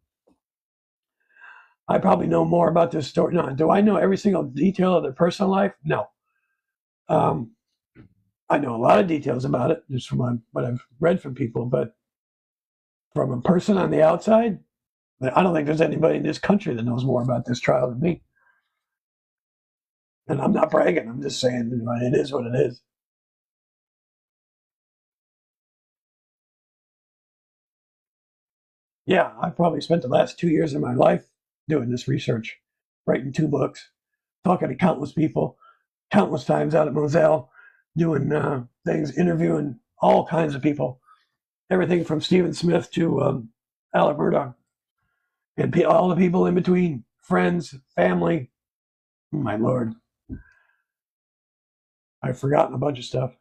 I probably know more about this story. No, do I know every single detail of their personal life? No. I know a lot of details about it, just from what I've read from people, but from a person on the outside, I don't think there's anybody in this country that knows more about this trial than me. And I'm not bragging. I'm just saying, it is what it is. Yeah, I probably spent the last 2 years of my life doing this research, writing 2 books, talking to countless people, countless times out at Moselle, doing things, interviewing all kinds of people, everything from Stephen Smith to Alex Murdaugh, and all the people in between, friends, family. Oh, my Lord. I've forgotten a bunch of stuff.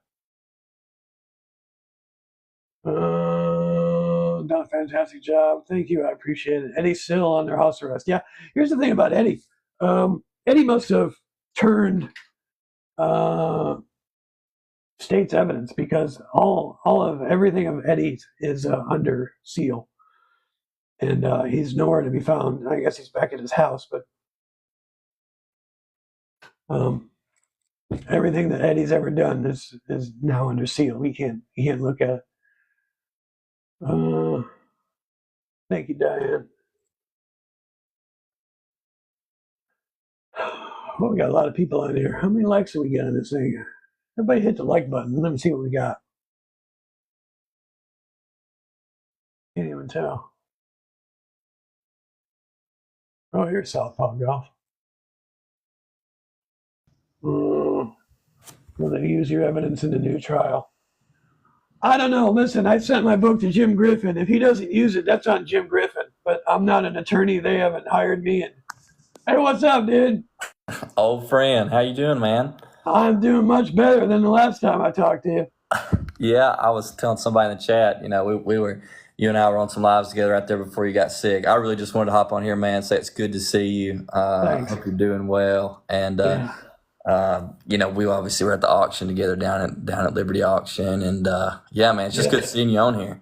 Done a fantastic job. Thank you. I appreciate it. Eddie's still under house arrest. Yeah. Here's the thing about Eddie. Eddie must have turned state's evidence, because all of everything of Eddie's is under seal, and he's nowhere to be found. I guess he's back at his house, but everything that Eddie's ever done is now under seal. He can't look at it. Thank you, Diane. Well, we got a lot of people on here. How many likes do we get on this thing? Everybody hit the like button. Let me see what we got. Can't even tell. Oh, here's Southpaw Golf. Will they use your evidence in the new trial? I don't know. Listen, I sent my book to Jim Griffin. If he doesn't use it, that's on Jim Griffin. But I'm not an attorney. They haven't hired me. And hey, what's up, dude? Old friend, how you doing, man? I'm doing much better than the last time I talked to you. Yeah, I was telling somebody in the chat, you and I were on some lives together right there before you got sick. I really just wanted to hop on here, man, say it's good to see you. I hope you're doing well. And, we obviously were at the auction together down at Liberty Auction. And, yeah, man, it's just good seeing you on here.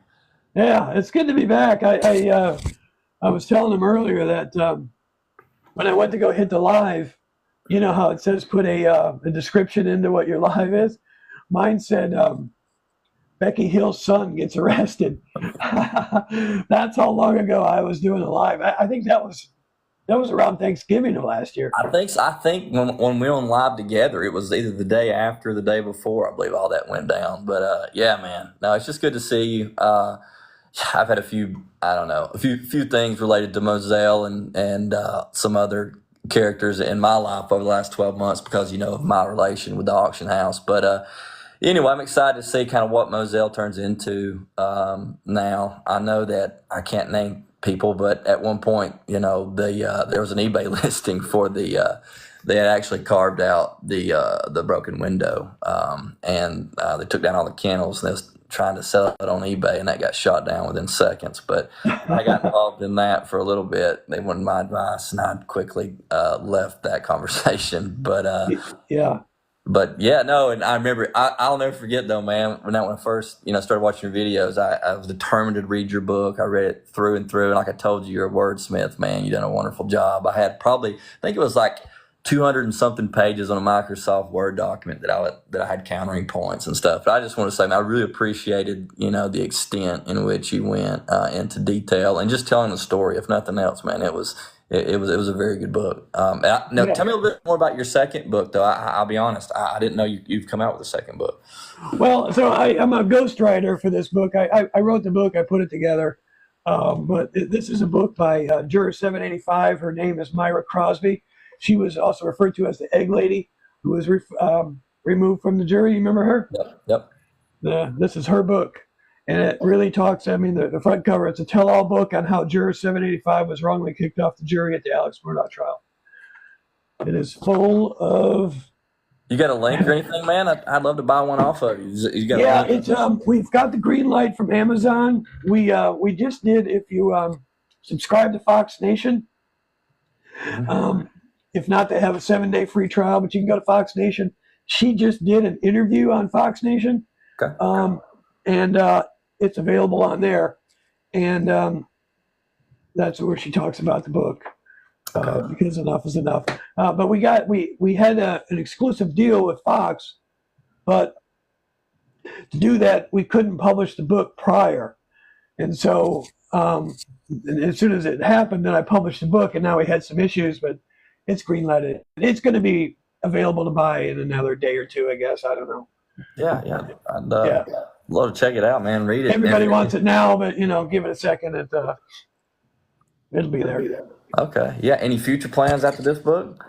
Yeah, it's good to be back. I was telling him earlier that when I went to go hit the live, you know how it says put a description into what your live is? Mine said, Becky Hill's son gets arrested. That's how long ago I was doing a live. I think that was around Thanksgiving of last year. I think when we were on live together, it was either the day after or the day before, I believe all that went down. But yeah, man, no, it's just good to see you. I've had a few things related to Moselle and some other characters in my life over the last 12 months because, of my relation with the auction house. But anyway, I'm excited to see kind of what Moselle turns into now. I know that I can't name people, but at one point, there was an eBay listing for the they had actually carved out the broken window, and they took down all the kennels, and they was trying to sell it on eBay, and that got shot down within seconds. But I got involved in that for a little bit. They wanted my advice, and I quickly left that conversation. Yeah. But yeah, no, and I remember, I'll never forget though, man, when I first, started watching your videos, I was determined to read your book. I read it through and through. And like I told you, you're a wordsmith, man. You done a wonderful job. I had probably, I think it was like 200 and something pages on a Microsoft Word document that I had countering points and stuff. But I just want to say, man, I really appreciated, the extent in which you went into detail and just telling the story. If nothing else, man, it was a very good book. Tell me a little bit more about your second book, though. I'll be honest, I didn't know you've come out with a second book. Well, so I'm a ghostwriter for this book. I wrote the book, I put it together, but this is a book by Juror 785. Her name is Myra Crosby. She was also referred to as the Egg Lady, who was removed from the jury. You remember her? Yep. This is her book. And it really talks, the front cover, it's a tell-all book on how Juror 785 was wrongly kicked off the jury at the Alex Murdaugh trial. It is full of... You got a link or anything, man? I'd love to buy one off of you. You got a link? It's we've got the green light from Amazon. We just did, if you subscribe to Fox Nation, if not, they have a 7-day free trial, but you can go to Fox Nation. She just did an interview on Fox Nation. Okay. And it's available on there, and that's where she talks about the book, because enough is enough. But we had an exclusive deal with Fox, but to do that, we couldn't publish the book prior, and so and as soon as it happened, then I published the book, and now we had some issues, but it's greenlighted. It's going to be available to buy in another day or two, I guess. I don't know. Yeah. I'd love to check it out, man. Read it. Everybody wants it now, but give it a second. It'll be there. Okay. Yeah. Any future plans after this book?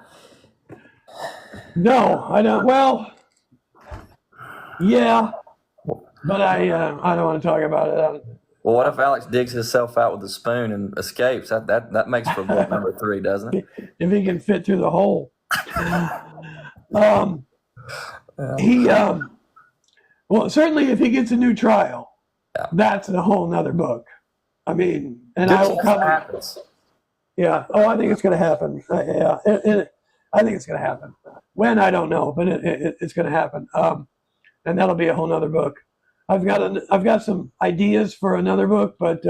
No, I don't. Well, yeah, but I don't want to talk about it. Well, what if Alex digs himself out with a spoon and escapes? That makes for book number 3, doesn't it? If he can fit through the hole. Well, certainly if he gets a new trial, that's a whole nother book. I mean, and I will cover. Happens. Yeah. Oh, I think it's going to happen. Yeah. I think it's going to happen. When, I don't know, but it's going to happen. And that'll be a whole nother book. I've got some ideas for another book, but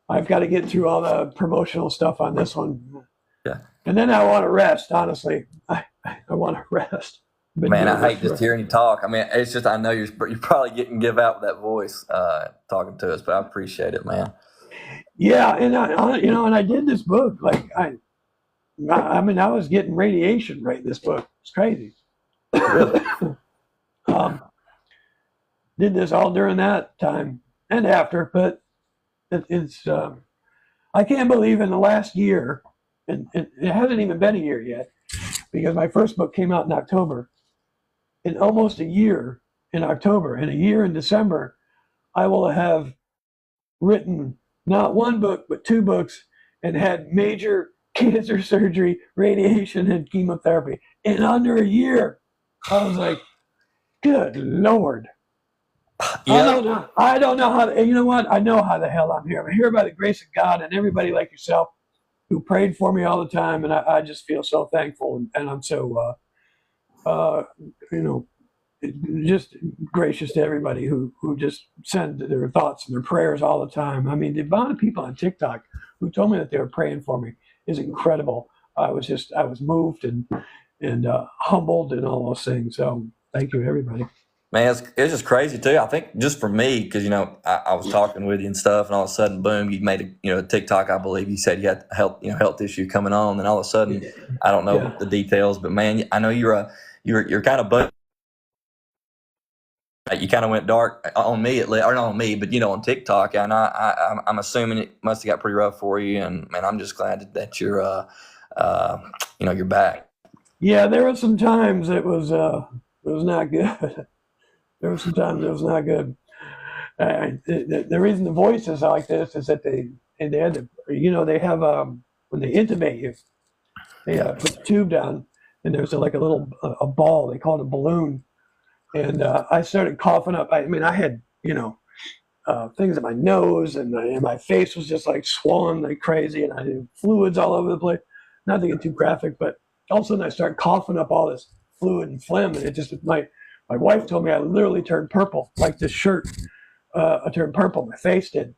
I've got to get through all the promotional stuff on this one. Yeah. And then I want to rest. Honestly, I want to rest. Man, I hate just hearing you talk. I mean, it's just, I know you're probably getting give out with that voice talking to us, but I appreciate it, man. Yeah, and I did this book like I was getting radiation writing this book. It's crazy. Really? Did this all during that time and after, but it's I can't believe in the last year, and it hasn't even been a year yet, because my first book came out in October. In almost a year in October and a year in December, I will have written not one book, but 2 books, and had major cancer surgery, radiation, and chemotherapy in under a year. I was like, good Lord. Yeah. I don't know how, you know what? I know how the hell I'm here. I'm here by the grace of God and everybody like yourself who prayed for me all the time. And I just feel so thankful. And I'm so, just gracious to everybody who just send their thoughts and their prayers all the time. I mean, the amount of people on TikTok who told me that they were praying for me is incredible. I was moved and humbled and all those things. So thank you, everybody. Man, it's just crazy too. I think just for me, because I was talking with you and stuff, and all of a sudden, boom, you made a TikTok. I believe you said you had health issue coming on, and all of a sudden, I don't know the details, but man, I know you're kind of you kind of went dark on me, or not on me, but on TikTok, and I'm assuming it must have got pretty rough for you, and man, I'm just glad that you're you're back. Yeah, there were some times it was not good. There were some times it was not good. The reason the voice is like this is that they have when they intubate you, they put the tube down, and there's like a little a ball. They call it a balloon. And I started coughing up. I mean, I had, things in my nose, and my face was just like swollen like crazy, and I had fluids all over the place. Not to get too graphic, but all of a sudden I started coughing up all this fluid and phlegm, and it just my wife told me I literally turned purple, like this shirt. I turned purple. My face did,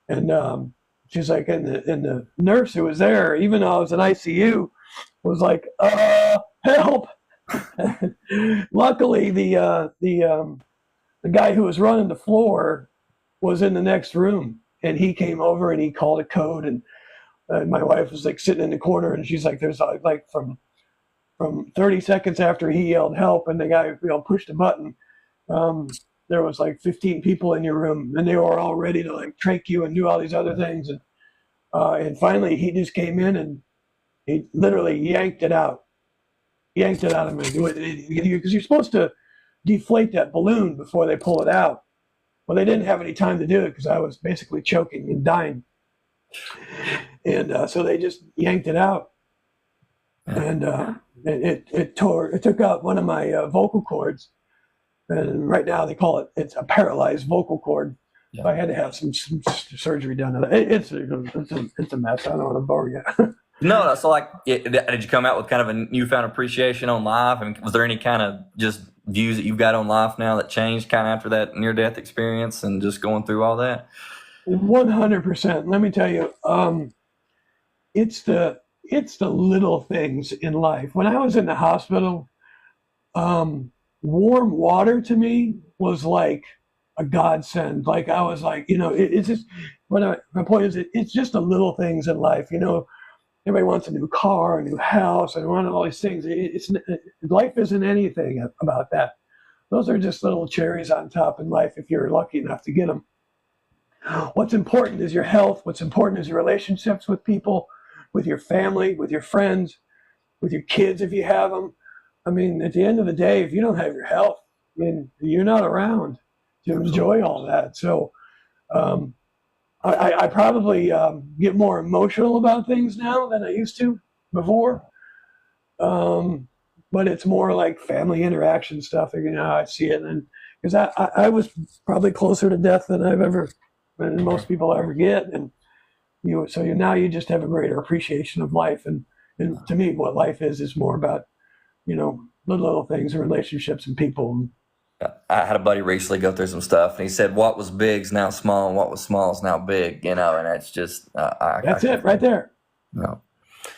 and she's like, and the nurse who was there, even though I was in ICU, was like, help. Luckily, the guy who was running the floor was in the next room, and he came over and he called a code, and my wife was like sitting in the corner, and she's like, there's like from 30 seconds after he yelled help and the guy pushed a button, there was like 15 people in your room, and they were all ready to like trach you and do all these other things, and finally he just came in and he literally yanked it out of me, because you're supposed to deflate that balloon before they pull it out. Well, they didn't have any time to do it because I was basically choking and dying, and so they just yanked it out, and it took out one of my vocal cords, and right now they call it's a paralyzed vocal cord. Yeah. So I had to have some surgery done to that. It's a mess. I don't want to bore you. No, so did you come out with kind of a newfound appreciation on life? I mean, was there any kind of just views that you've got on life now that changed kind of after that near-death experience and just going through all that? 100%. Let me tell you, it's the little things in life. When I was in the hospital, warm water to me was like a godsend. Like I was like, it's just my point is, it's just the little things in life. Everybody wants a new car, a new house, and one of all these things. Life isn't anything about that. Those are just little cherries on top in life if you're lucky enough to get them. What's important is your health. What's important is your relationships with people, with your family, with your friends, with your kids if you have them. I mean, at the end of the day, if you don't have your health, I mean, you're not around to enjoy all that. So I probably get more emotional about things now than I used to before. But it's more like family interaction stuff. I see it, and because I was probably closer to death than most people ever get, and now you just have a greater appreciation of life, and to me, what life is more about the little things and relationships and people. I had a buddy recently go through some stuff, and he said, "What was big is now small, and what was small is now big." And that's just that's it right there. No.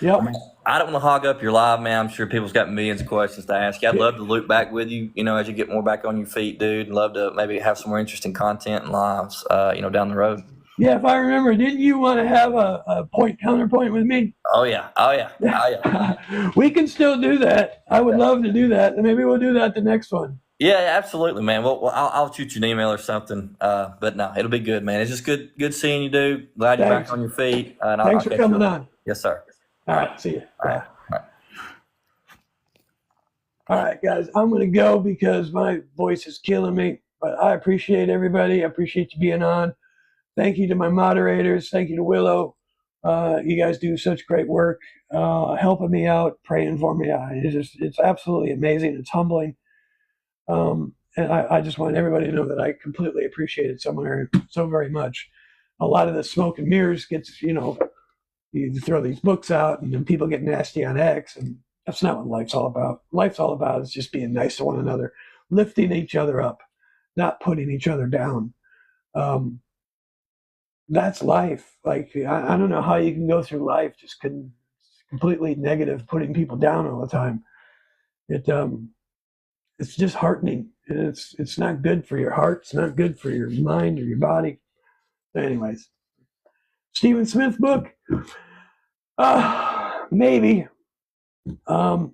Yep. I don't want to hog up your live, man. I'm sure people's got millions of questions to ask you. I'd love to loop back with you, as you get more back on your feet, dude. I'd love to maybe have some more interesting content and lives, down the road. Yeah, if I remember, didn't you want to have a counterpoint with me? Oh yeah. We can still do that. I would love to do that, and maybe we'll do that the next one. Yeah, absolutely, man. Well, I'll shoot you an email or something. But no, it'll be good, man. It's just good seeing you, dude. Glad you're back on your feet. Thanks for coming on. Yes, sir. All right, see you. All right, guys, I'm going to go because my voice is killing me. But I appreciate everybody. I appreciate you being on. Thank you to my moderators. Thank you to Willow. You guys do such great work, helping me out, praying for me. It's absolutely amazing. It's humbling. And I just want everybody to know that I completely appreciate it so very much. A lot of the smoke and mirrors gets, you throw these books out and then people get nasty on X, and that's not what life's all about. Life's all about is just being nice to one another, lifting each other up, not putting each other down. That's life. Like, I don't know how you can go through life just completely negative, putting people down all the time. It's disheartening, and it's not good for your heart. It's not good for your mind or your body. Anyways, Stephen Smith book, maybe. I'm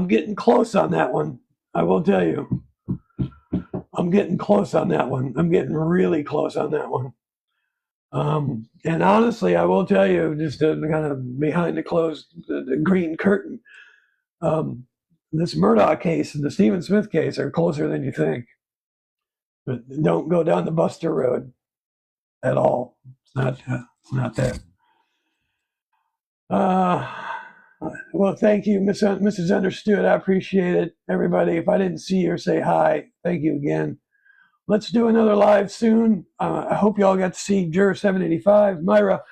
getting close on that one. I will tell you, I'm getting close on that one. I'm getting really close on that one. And honestly, I will tell you, just kind of behind the green curtain, this Murdaugh case and the Stephen Smith case are closer than you think. But don't go down the Buster road at all. It's not that. Well, thank you, Mrs. Understood. I appreciate it. Everybody, if I didn't see you or say hi, thank you again. Let's do another live soon. I hope you all got to see Juror 785. Myra,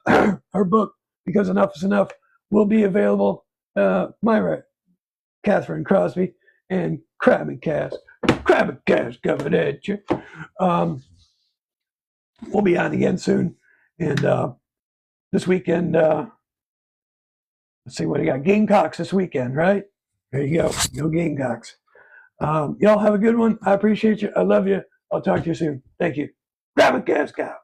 her book, Because Enough is Enough, will be available. Myra, Catherine Crosby, and Crime and Cask. Crime and Cask coming at you. We'll be on again soon. And this weekend, let's see what I got. Gamecocks this weekend, right? There you go. Go Gamecocks. Y'all have a good one. I appreciate you. I love you. I'll talk to you soon. Thank you. Grab a gas cow.